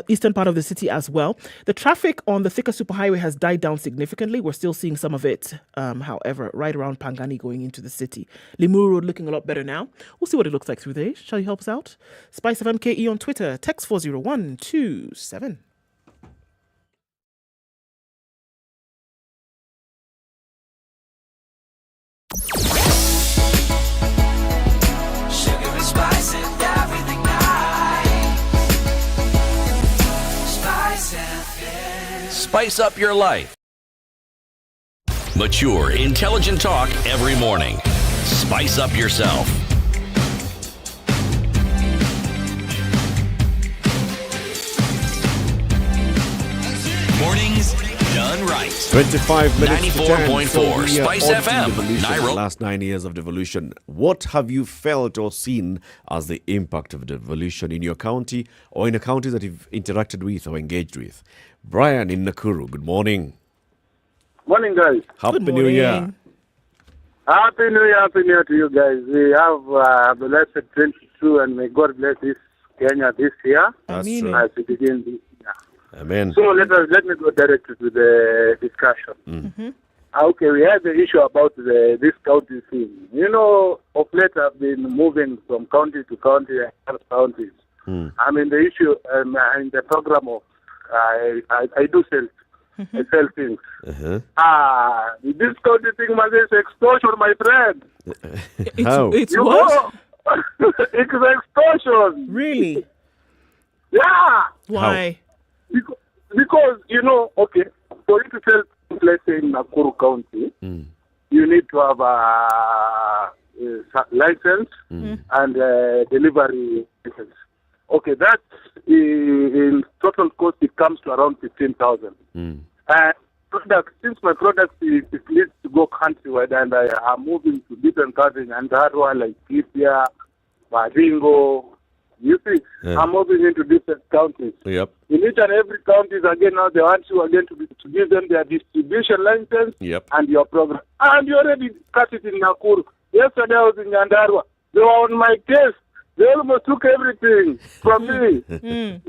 Eastern part of the city as well. The traffic on the Thika Superhighway has died down significantly. We're still seeing some of it, however, right around Pangani going into the city. Limuru Road looking a lot better now. We'll see what it looks like through there. Shall you help us out? SpiceFM KE on Twitter. Text 40127. Sugar and spice and everything Spice up your life. Mature, intelligent talk every morning. Spice up yourself. Mornings done right. 25 minutes 94.4 Spice FM, Nairobi. Last 9 years of devolution. What have you felt or seen as the impact of devolution in your county or in a county that you've interacted with or engaged with? Brian in Nakuru, good morning. Morning, guys. Happy New Year. Happy New Year to you guys. We have blessed 22 and may God bless this Kenya this year. That's As true. we begin this year. Amen. So let me go directly to the discussion. Mm-hmm. Okay, we had the issue about this county thing. You know, of late I've been moving from county to county and other counties. I mean, the issue in the program of I do sell. I sell things. This county thing, man, is extortion, my friend. How? It's what? It's extortion. Really? Yeah. Why? Because, you know, okay, for you to sell, let's say, in Nakuru County, you need to have a license and delivery license. Okay, that in total cost, it comes to around 15,000. Since my product is needs to go countrywide and I am moving to different countries and that one like Ethiopia, Baringo, you see, I'm moving into different counties. Yep. In each and every county, again, now they want you again to give them their distribution license and your program. And you already cut it in Nakuru. Yesterday I was in Nyandarua. They were on my case. They almost took everything from me. They're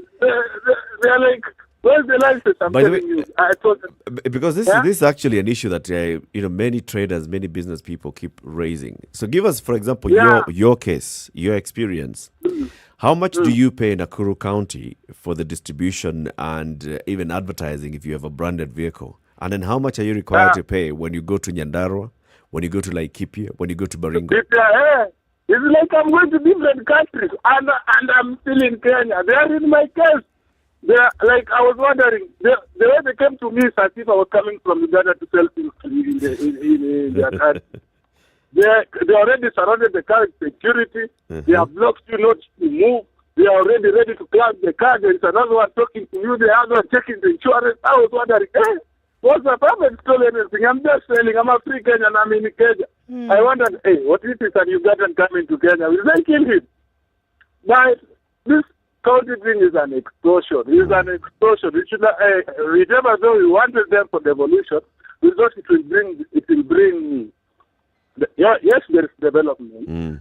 like, where's the license? I'm By the telling way, you. I told them. Because this is actually an issue that many traders, many business people keep raising. So give us, for example, your case, your experience. How much do you pay in Nakuru County for the distribution and even advertising if you have a branded vehicle? And then how much are you required to pay when you go to Nyandarua, when you go to Laikipia, when you go to Baringo? It's like I'm going to different countries, and I'm still in Kenya. They are in my case. They are, like, I was wondering, the way they came to me is as if I was coming from Uganda to sell things in their country. They already surrounded the car with security. They have blocked you not to move. They are already ready to climb the car. There is another one talking to you. The other one checking the insurance. I was wondering, what's up? I haven't stolen anything. I'm just selling. I'm a free Kenyan. I'm in Kenya. I wondered, what if it's an Ugandan coming to Kenya? Will they kill him? But this county thing is an extortion. It's an extortion. We should, whichever though we wanted them for devolution, we thought it will bring. Yes, there is development.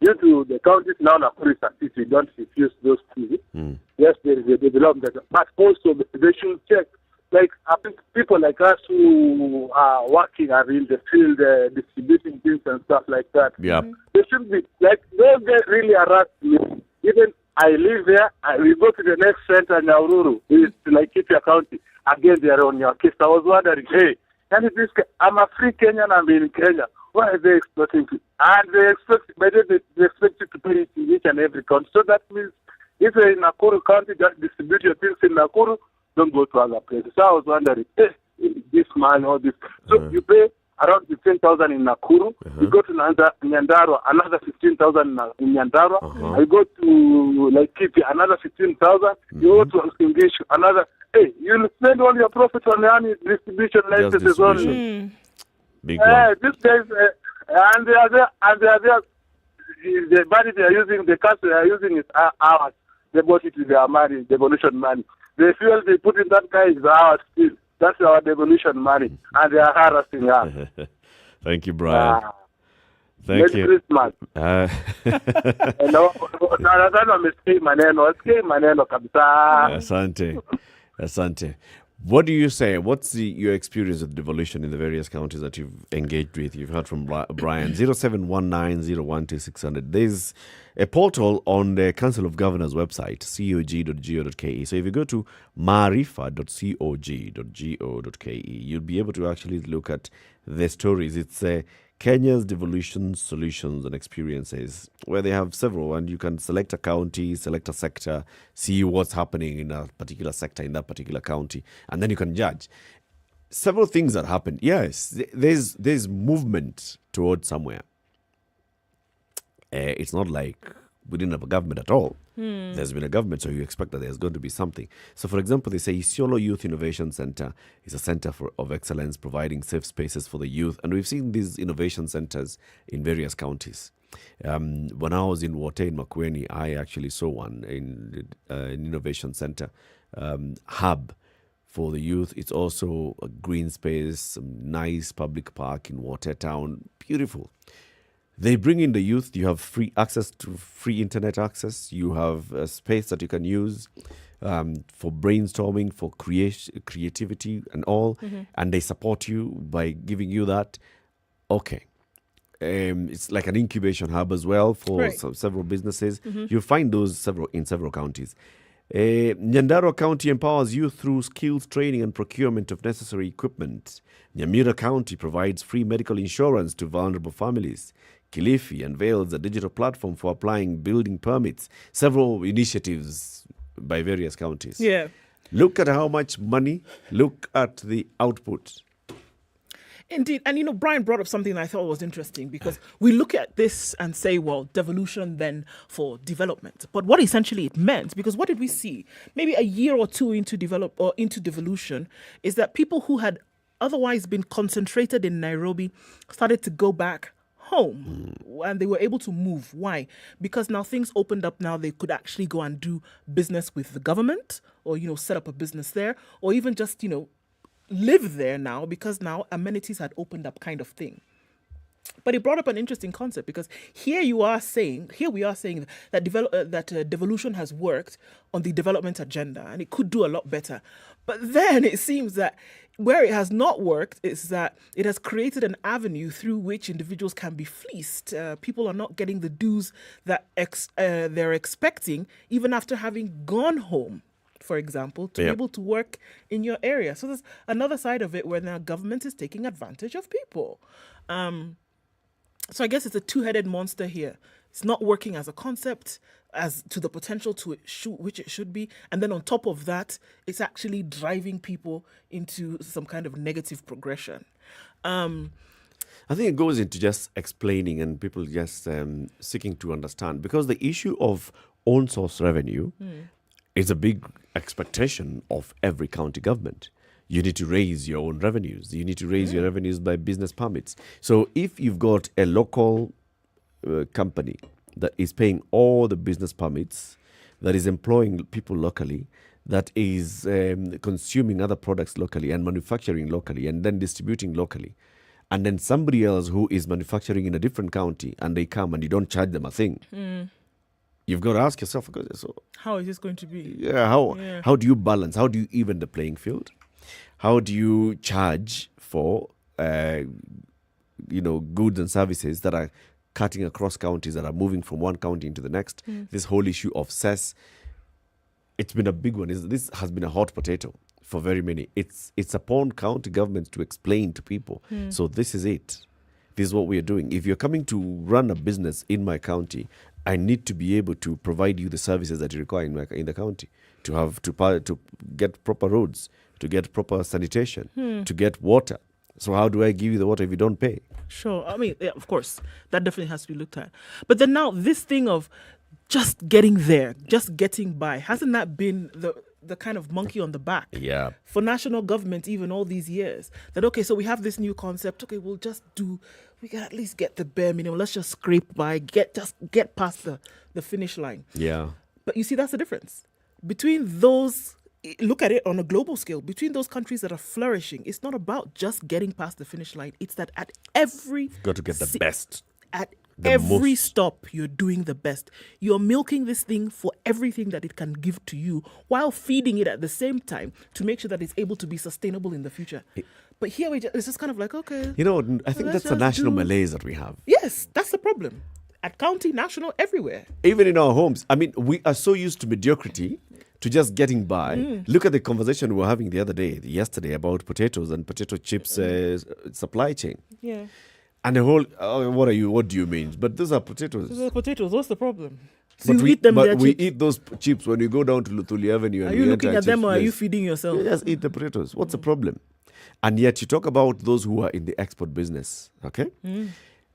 Due to the counties now, Nakuru is we don't refuse those two. Yes, there is a development, but also they should check. Like, I think people like us who are working are in the field, distributing things and stuff like that. They should be, like, those guys really harass me. Even I live there, we go to the next center, Nauru, it's like Laikipia County. Again, they are on your case. I was wondering, I'm a free Kenyan, I'm in Kenya. Why are they expecting to? And they expect you to pay it in each and every county. So that means if you're in Nakuru County, just distribute your things in Nakuru, don't go to other places. So I was wondering, this man or this. So you pay around 15,000 in Nakuru. You go to Nyandarua, another 15,000 in Nyandarua. You go to Laikipia, another 15,000. You go to English, another. You'll spend all your profit on any distribution licenses only. Big one. These guys, and they are there. The money they are using, the cash they are using is ours. They bought it with their money, devolution money. The fuel they put in that guy is ours still. That's our devolution money, and they are harassing us. Thank you, Brian. Thank you. Merry Christmas. Maneno kabisa. Asante. What do you say? What's your experience with devolution in the various counties that you've engaged with? You've heard from Brian. 0719012600. There's a portal on the Council of Governors website, cog.go.ke. So if you go to marifa.cog.go.ke, you'll be able to actually look at the stories. It's Kenya's Devolution Solutions and Experiences, where they have several, and you can select a county, select a sector, see what's happening in a particular sector in that particular county, and then you can judge. Several things that happen. Yes, there's movement towards somewhere. It's not like we didn't have a government at all. There's been a government, so you expect that there's going to be something. So, for example, they say Isiolo Youth Innovation Center is a center of excellence, providing safe spaces for the youth. And we've seen these innovation centers in various counties. When I was in Wote in Makueni, I actually saw one in an innovation center hub for the youth. It's also a green space, some nice public park in Wote town. Beautiful. They bring in the youth. You have free access to free internet access. You have a space that you can use for brainstorming, for creativity and all. And they support you by giving you that. Okay. It's like an incubation hub as well for several businesses. You'll find those in several counties. Nyandarua County empowers youth through skills training and procurement of necessary equipment. Nyamira County provides free medical insurance to vulnerable families. Kilifi unveils a digital platform for applying building permits. Several initiatives by various counties. Yeah. Look at how much money. Look at the output. Indeed. And, Brian brought up something that I thought was interesting, because we look at this and say, well, devolution then for development. But what essentially it meant, because what did we see? Maybe a year or two into devolution, is that people who had otherwise been concentrated in Nairobi started to go back home, and they were able to move. Why? Because now things opened up. Now they could actually go and do business with the government, or set up a business there, or even just live there now, because now amenities had opened up, kind of thing. But it brought up an interesting concept, because here we are saying that devolution has worked on the development agenda, and it could do a lot better. But then it seems that where it has not worked is that it has created an avenue through which individuals can be fleeced. People are not getting the dues that they're expecting, even after having gone home. for example, to be able to work in your area. So there's another side of it where now government is taking advantage of people. So I guess it's a two-headed monster here. It's not working as a concept, as to the potential to which it should be. And then on top of that, it's actually driving people into some kind of negative progression. I think it goes into just explaining and people just seeking to understand, because the issue of own source revenue is a big expectation of every county government. You need to raise your own revenues. You need to raise your revenues by business permits. So if you've got a local company that is paying all the business permits, that is employing people locally, that is consuming other products locally and manufacturing locally and then distributing locally, and then somebody else who is manufacturing in a different county and they come and you don't charge them a thing, you've got to ask yourself, so how is this going to be? Yeah, how do you balance? How do you even the playing field? How do you charge for goods and services that are cutting across counties, that are moving from one county into the next? This whole issue of cess, it's been a big one. This has been a hot potato for very many. It's upon county governments to explain to people. So this is it. This is what we are doing. If you're coming to run a business in my county, I need to be able to provide you the services that you require in the county, to get proper roads, to get proper sanitation, to get water. So how do I give you the water if you don't pay? Sure. I mean, of course, that definitely has to be looked at. But then now this thing of just getting there, just getting by, hasn't that been the kind of monkey on the back for national government even all these years? That, okay, so we have this new concept. Okay, we can at least get the bare minimum. Let's just scrape by, get past the finish line. Yeah. But you see, that's the difference. Between those, look at it on a global scale, between those countries that are flourishing, it's not about just getting past the finish line. It's that at every... You've got to get the best. At every stop, you're doing the best. You're milking this thing for everything that it can give to you, while feeding it at the same time to make sure that it's able to be sustainable in the future. But here it's just kind of like, okay. I think that's a national malaise that we have. Yes, that's the problem. At county, national, everywhere. Even in our homes. I mean, we are so used to mediocrity, to just getting by. Look at the conversation we were having yesterday about potatoes and potato chips supply chain. Yeah. And the whole, what do you mean? But those are potatoes. Those are potatoes. What's the problem? So you eat them, but we eat those chips when you go down to Luthuli Avenue. Are you looking at them or are you feeding yourself? You just eat the potatoes. What's the problem? And yet you talk about those who are in the export business, okay?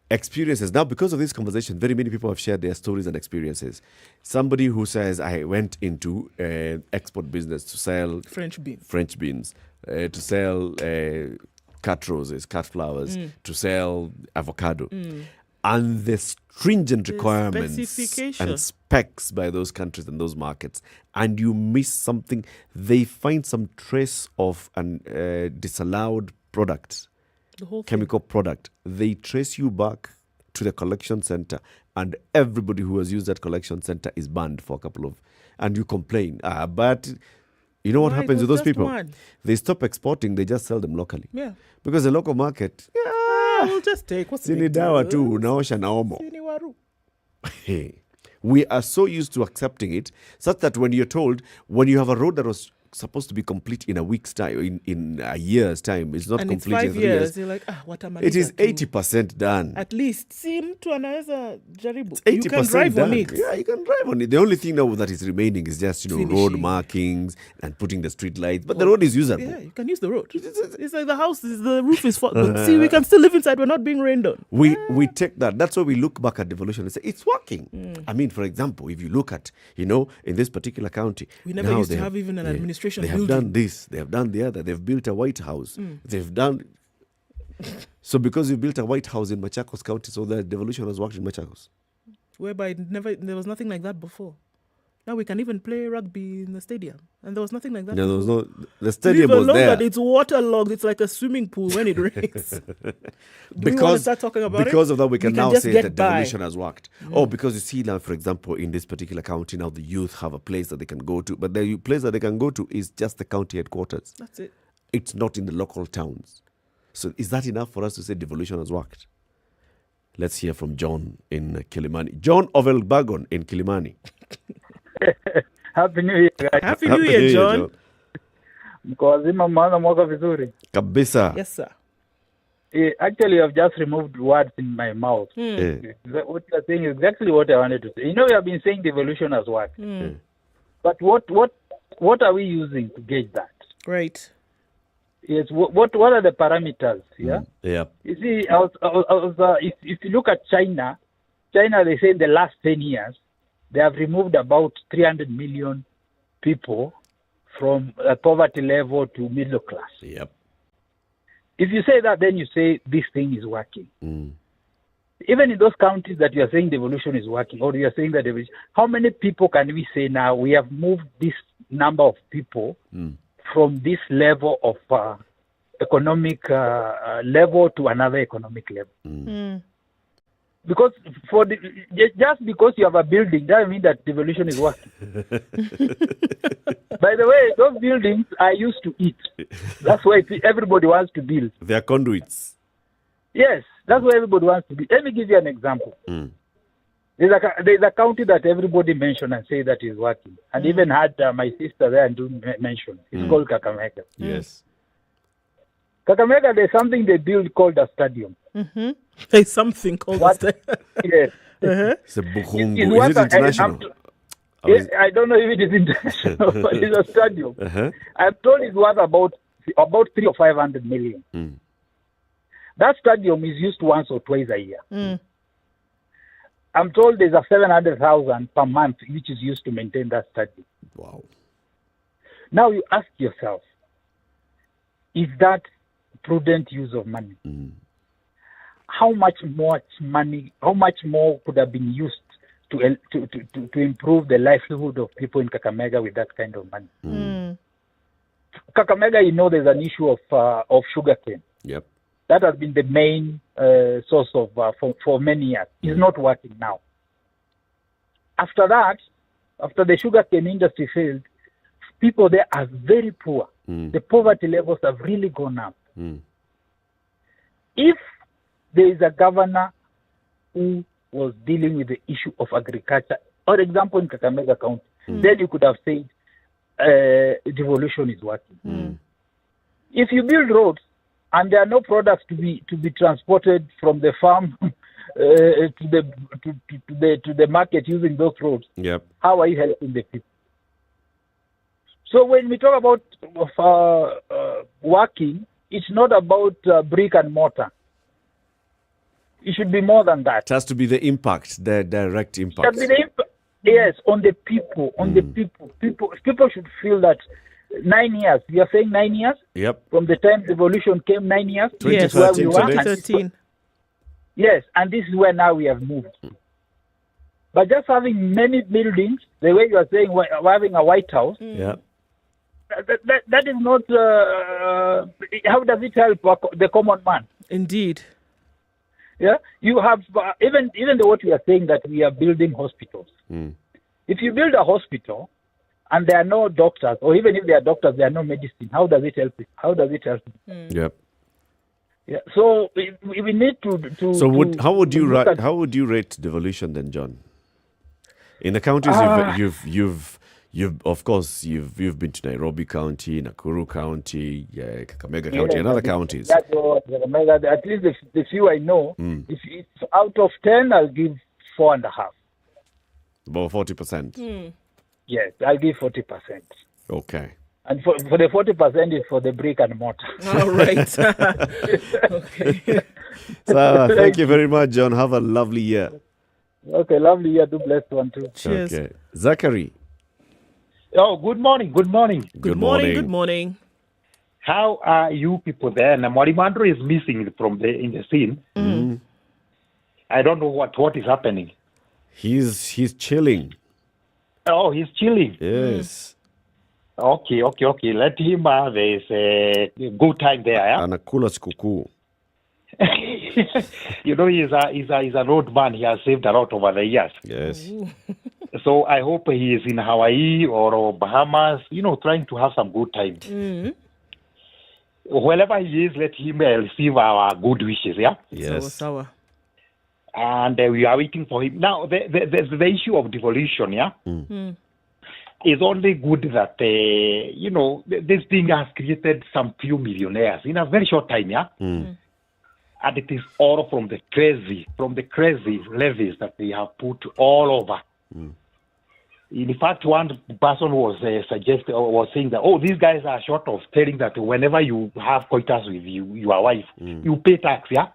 Experiences. Now, because of this conversation, very many people have shared their stories and experiences. Somebody who says, I went into export business to sell French beans, to sell cut roses, cut flowers, to sell avocado. And the stringent requirements and specs by those countries and those markets, and you miss something, they find some trace of a disallowed product, chemical product. They trace you back to the collection center, and everybody who has used that collection center is banned for a couple of, and you complain. But you know what happens with those people? They stop exporting, they just sell them locally. Yeah. Because the local market, we'll just take what's Sini dawa tu, unaosha na omo. We are so used to accepting it, such that when you're told, when you have a road that was supposed to be complete in a week's time, in a year's time, it's not complete in 3 years. You're like, what am I? It is 80% done. At least, see, mtu anaweza jaribu. 80% you can drive done. on it. Yeah, you can drive on it. The only thing now that is remaining is just, road markings and putting the street lights. But the road is usable. Yeah, you can use the road. It's like the house, the roof is fucked. But see, we can still live inside. We're not being rained on. We take that. That's why we look back at devolution and say, it's working. I mean, for example, if you look at, in this particular county. We never used to have even an administration building. They have done this. They have done the other. They've built a White House. They've done... So because you built a White House in Machakos County, so the devolution has worked in Machakos. Whereby there was nothing like that before. Now we can even play rugby in the stadium. And there was nothing like that. No, there was no... The stadium was there. That it's waterlogged. It's like a swimming pool when it rains. Do we want to start talking about because of that, we can now say that by. devolution has worked. Oh, because you see now, for example, in this particular county, now the youth have a place that they can go to. But the place that they can go to is just the county headquarters. That's it. It's not in the local towns. So is that enough for us to say devolution has worked? Let's hear from John in Kilimani. John of Elbagon in Kilimani. Happy New Year, guys. Happy New Year, John. Mkawazima mwana mwaka vizuri. Kabisa. Yes, sir. Actually, I've just removed words in my mouth. What you're saying is exactly what I wanted to say. You know, we have been saying devolution has worked. But what are we using to gauge that? Right. Yes. What are the parameters? Yeah. Yeah. You see, if you look at China, they say in the last 10 years they have removed about 300 million people from poverty level to middle class. Yep. If you say that, then you say this thing is working. Even in those counties that you are saying devolution is working, or you are saying that devolution, how many people can we say now we have moved this number of people from this level of economic level to another economic level? Because just because you have a building doesn't mean that devolution is working. By the way, those buildings are used to eat. That's why everybody wants to build. They are conduits. Yes, that's why everybody wants to build. Let me give you an example. There's a county that everybody mentioned and say that is working. And even had my sister there and do mention. It's called Kakamega. Yes. Kakamega, there's something they build called a stadium. There's something called a stadium. Yes. It's a Bukhungu. Is it international? I don't know if it is international, but it's a stadium. I'm told it's worth about 300 or 500 million. That stadium is used once or twice a year. I'm told there's a 700,000 per month which is used to maintain that stadium. Wow. Now you ask yourself, is that prudent use of money? How much more could have been used to improve the livelihood of people in Kakamega with that kind of money? Kakamega, you know, there's an issue of sugarcane. Yep. That has been the main source of for many years. It's not working now. After that, after the sugarcane industry failed, people there are very poor. The poverty levels have really gone up. If there is a governor who was dealing with the issue of agriculture, for example, in Kakamega County, then you could have said devolution is working. If you build roads and there are no products to be transported from the farm to the market using those roads, how are you helping the people? So when we talk about working, it's not about brick and mortar. It should be more than that. It has to be the impact, the direct impact. Yes, on the people, the people. People should feel that 9 years. You are saying 9 years? Yep. From the time devolution came, 9 years? 2013 this is where we were. 2013. Yes, and this is where now we have moved. But just having many buildings, the way you are saying we're having a White House, that is not, how does it help the common man? Indeed. Yeah, you have, even what we are saying that we are building hospitals. If you build a hospital and there are no doctors, or even if there are doctors, there are no medicine, how does it help? Yep. Yeah. So we need to. So how would you rate devolution then, John? In the counties you've of course you've been to Nairobi County, Nakuru County, Kakamega County, and other counties. At least the few I know, if it's out of 10, I'll give 4.5. About 40%. Yes, I'll give 40%. Okay. And for the 40% is for the brick and mortar. All right. Okay. So, thank you very much, John. Have a lovely year. Okay, lovely year. Do blessed one too. Cheers. Okay. Zachary. Oh, good morning. Good morning. Good morning. How are you people there? And Mwarimandro is missing in the scene. I don't know what is happening. He's chilling. Oh, he's chilling. Yes. Okay. Let him have a good time there. Yeah? Anakula sikukuu. You know, he's an old man. He has saved a lot over the years. Yes. So I hope he is in Hawaii or Bahamas, trying to have some good time. Wherever he is, let him receive our good wishes, yeah? Yes. Sawa. And we are waiting for him. Now, the issue of devolution, yeah? It's only good that, this thing has created some few millionaires in a very short time, yeah? And it is all from the crazy levies that they have put all over. In fact, one person was saying that, these guys are short of telling that whenever you have coitus with your wife, you pay tax, yeah?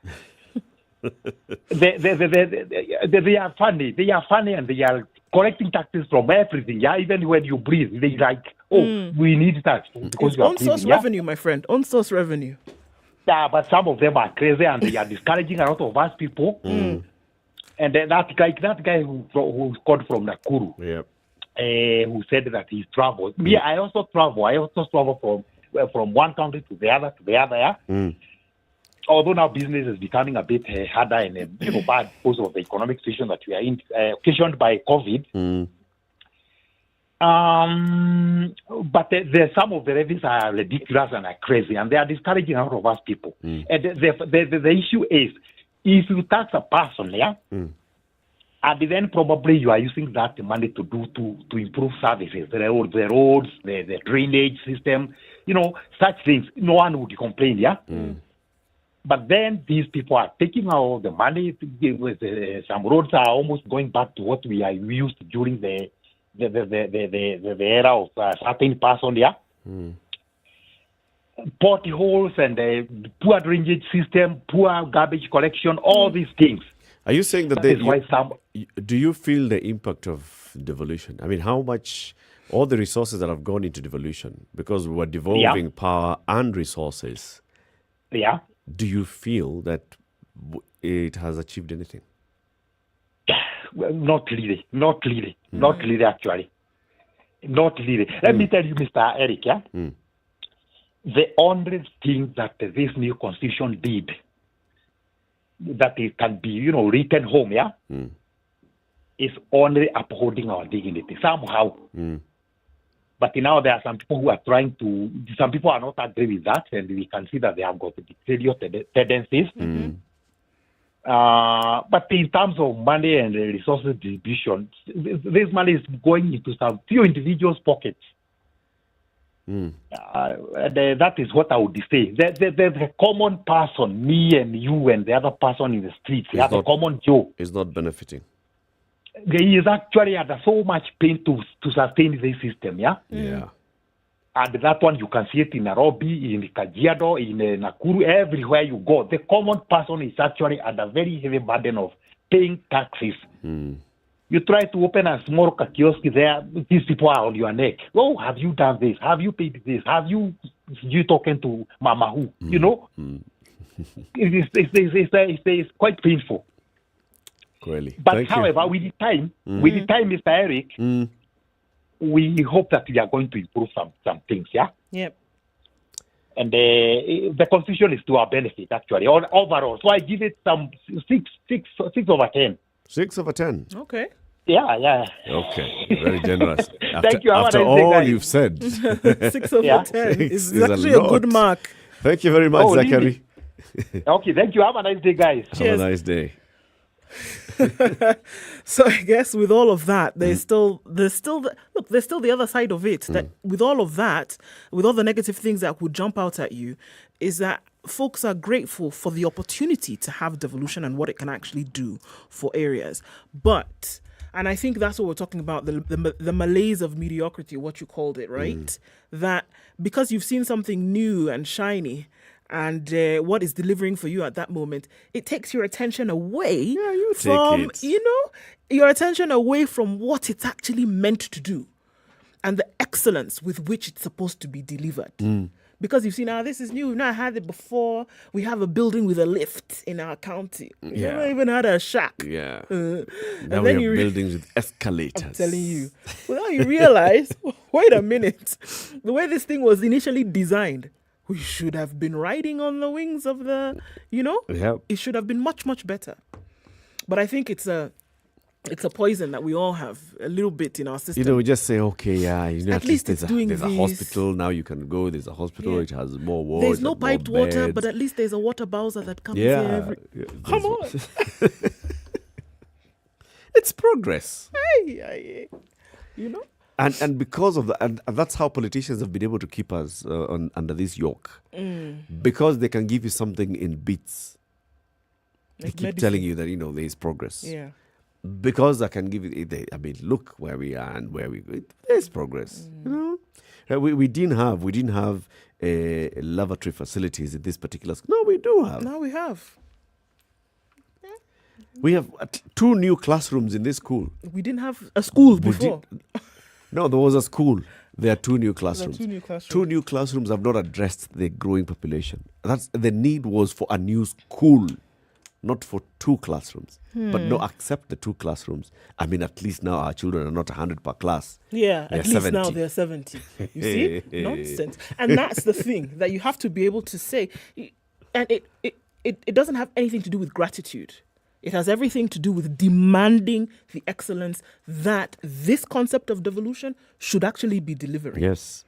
they are funny. They are funny and they are collecting taxes from everything, yeah? Even when you breathe, they like, we need tax. Because you are breathing, on-source revenue, my friend. On-source revenue. Yeah, but some of them are crazy and they are discouraging a lot of us people. And then that guy who's called from Nakuru, who said that he's traveled. Me, I also travel from one country to the other, yeah? Although now business is becoming a bit harder and bad because of the economic situation that we are in, occasioned by COVID. But some of the levies are ridiculous and are crazy, and they are discouraging a lot of us people. And the issue is, if you tax a person, and then probably you are using that money to improve services, the roads, the drainage system, such things, no one would complain, yeah? But then these people are taking out the money. Some roads are almost going back to what we used during the era of certain person, yeah? Potholes and poor drainage system, poor garbage collection, all these things. Are you saying that do you feel the impact of devolution? I mean, how much, all the resources that have gone into devolution, because we were devolving power and resources. Yeah. Do you feel that it has achieved anything? Well, not really, actually. Not really. Let me tell you, Mr. Eric, yeah? The only thing that this new constitution did, that it can be, written home, yeah? Is only upholding our dignity, somehow. But now there are some people who are some people are not agree with that, and we can see that they have got dictatorial tendencies. But in terms of money and resources distribution, this money is going into some few individuals' pockets. And that is what I would say. The common person, me and you and the other person in the streets, the common Joe, is not benefiting. He is actually under so much pain to sustain this system, yeah? Yeah. And that one, you can see it in Nairobi, in Kajiado, in Nakuru, everywhere you go. The common person is actually under very heavy burden of paying taxes. You try to open a small kiosk there, these people are on your neck. Oh, have you done this? Have you paid this? Have you talking to Mama who? It's quite painful. Really. But however, with the time, Mr. Eric, we hope that we are going to improve some things, yeah? Yep. And the constitution is to our benefit, actually, overall. So I give it some 6 over 10. 6 over 10? Okay. Yeah. Okay, very generous. Thank you. After all you've said. 6 over 10 is actually a good mark. Thank you very much, Zachary. Okay, thank you. Have a nice day, guys. Have a nice day. So I guess with all of that, there's still the other side of it. That with all of that, with all the negative things that would jump out at you, is that folks are grateful for the opportunity to have devolution and what it can actually do for areas. But, and I think that's what we're talking about, the malaise of mediocrity, what you called it, right? That because you've seen something new and shiny, and what is delivering for you at that moment, it takes your attention away from, your attention away from what it's actually meant to do and the excellence with which it's supposed to be delivered. Because you've seen, this is new. We've not had it before. We have a building with a lift in our county. We've never even had a shack. Yeah. And now we have buildings with escalators. I'm telling you. Well, now you realize, wait a minute, the way this thing was initially designed, we should have been riding on the wings of the, it should have been much, much better. But I think it's a poison that we all have a little bit in our system. We just say, okay, at least there's a hospital. Now you can go. There's a hospital which has more wards. There's no piped water, but at least there's a water bowser that comes here Come on. It's progress. Hey. And because of that, and that's how politicians have been able to keep us under this yoke. Because they can give you something in bits. They keep telling you that, there is progress. Yeah. Because I can give you, look where we are and where we go. There's progress. We didn't have lavatory facilities in this particular school. No, we do have. Now we have. We have 2 new classrooms in this school. We didn't have a school before. No, there was a school. There are 2 new classrooms. 2 new classrooms. 2 new classrooms have not addressed the growing population. The need was for a new school, not for 2 classrooms. But no, accept the 2 classrooms. At least now our children are not 100 per class. Yeah, they're at least 70. now they're 70. You see? Nonsense. And that's the thing that you have to be able to say. And it doesn't have anything to do with gratitude. It has everything to do with demanding the excellence that this concept of devolution should actually be delivering. Yes.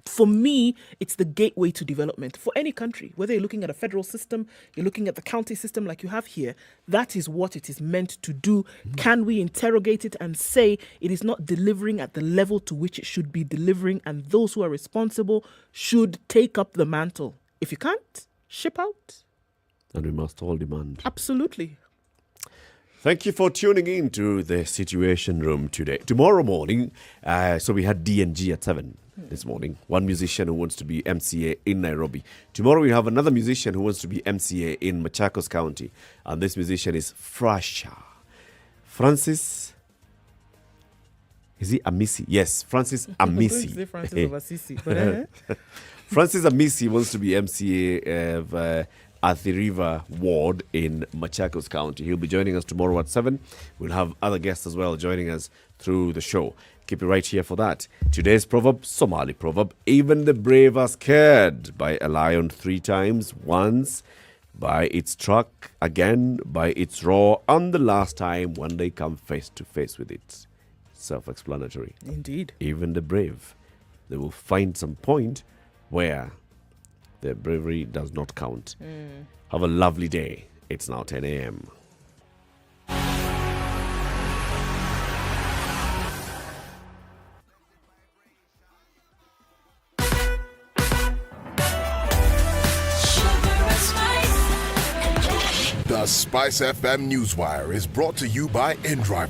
For me, it's the gateway to development for any country. Whether you're looking at a federal system, you're looking at the county system like you have here, that is what it is meant to do. Can we interrogate it and say it is not delivering at the level to which it should be delivering, and those who are responsible should take up the mantle? If you can't, ship out. And we must all demand. Absolutely. Thank you for tuning in to the Situation Room today. Tomorrow morning, so we had D&G at 7 this morning. One musician who wants to be MCA in Nairobi. Tomorrow we have another musician who wants to be MCA in Machakos County. And this musician is Francis. Is he Amisi? Yes, Francis Amisi. Say Francis of Assisi, but Francis Amisi wants to be MCA of Athi River Ward in Machakos County. He'll be joining us tomorrow at 7. We'll have other guests as well joining us through the show. Keep it right here for that. Today's proverb, Somali proverb, even the brave are scared by a lion 3 times, once by its truck, again by its roar, and the last time when they come face to face with it. Self-explanatory. Indeed. Even the brave, they will find some point where their bravery does not count. Have a lovely day. It's now 10 a.m. The Spice FM Newswire is brought to you by InDrive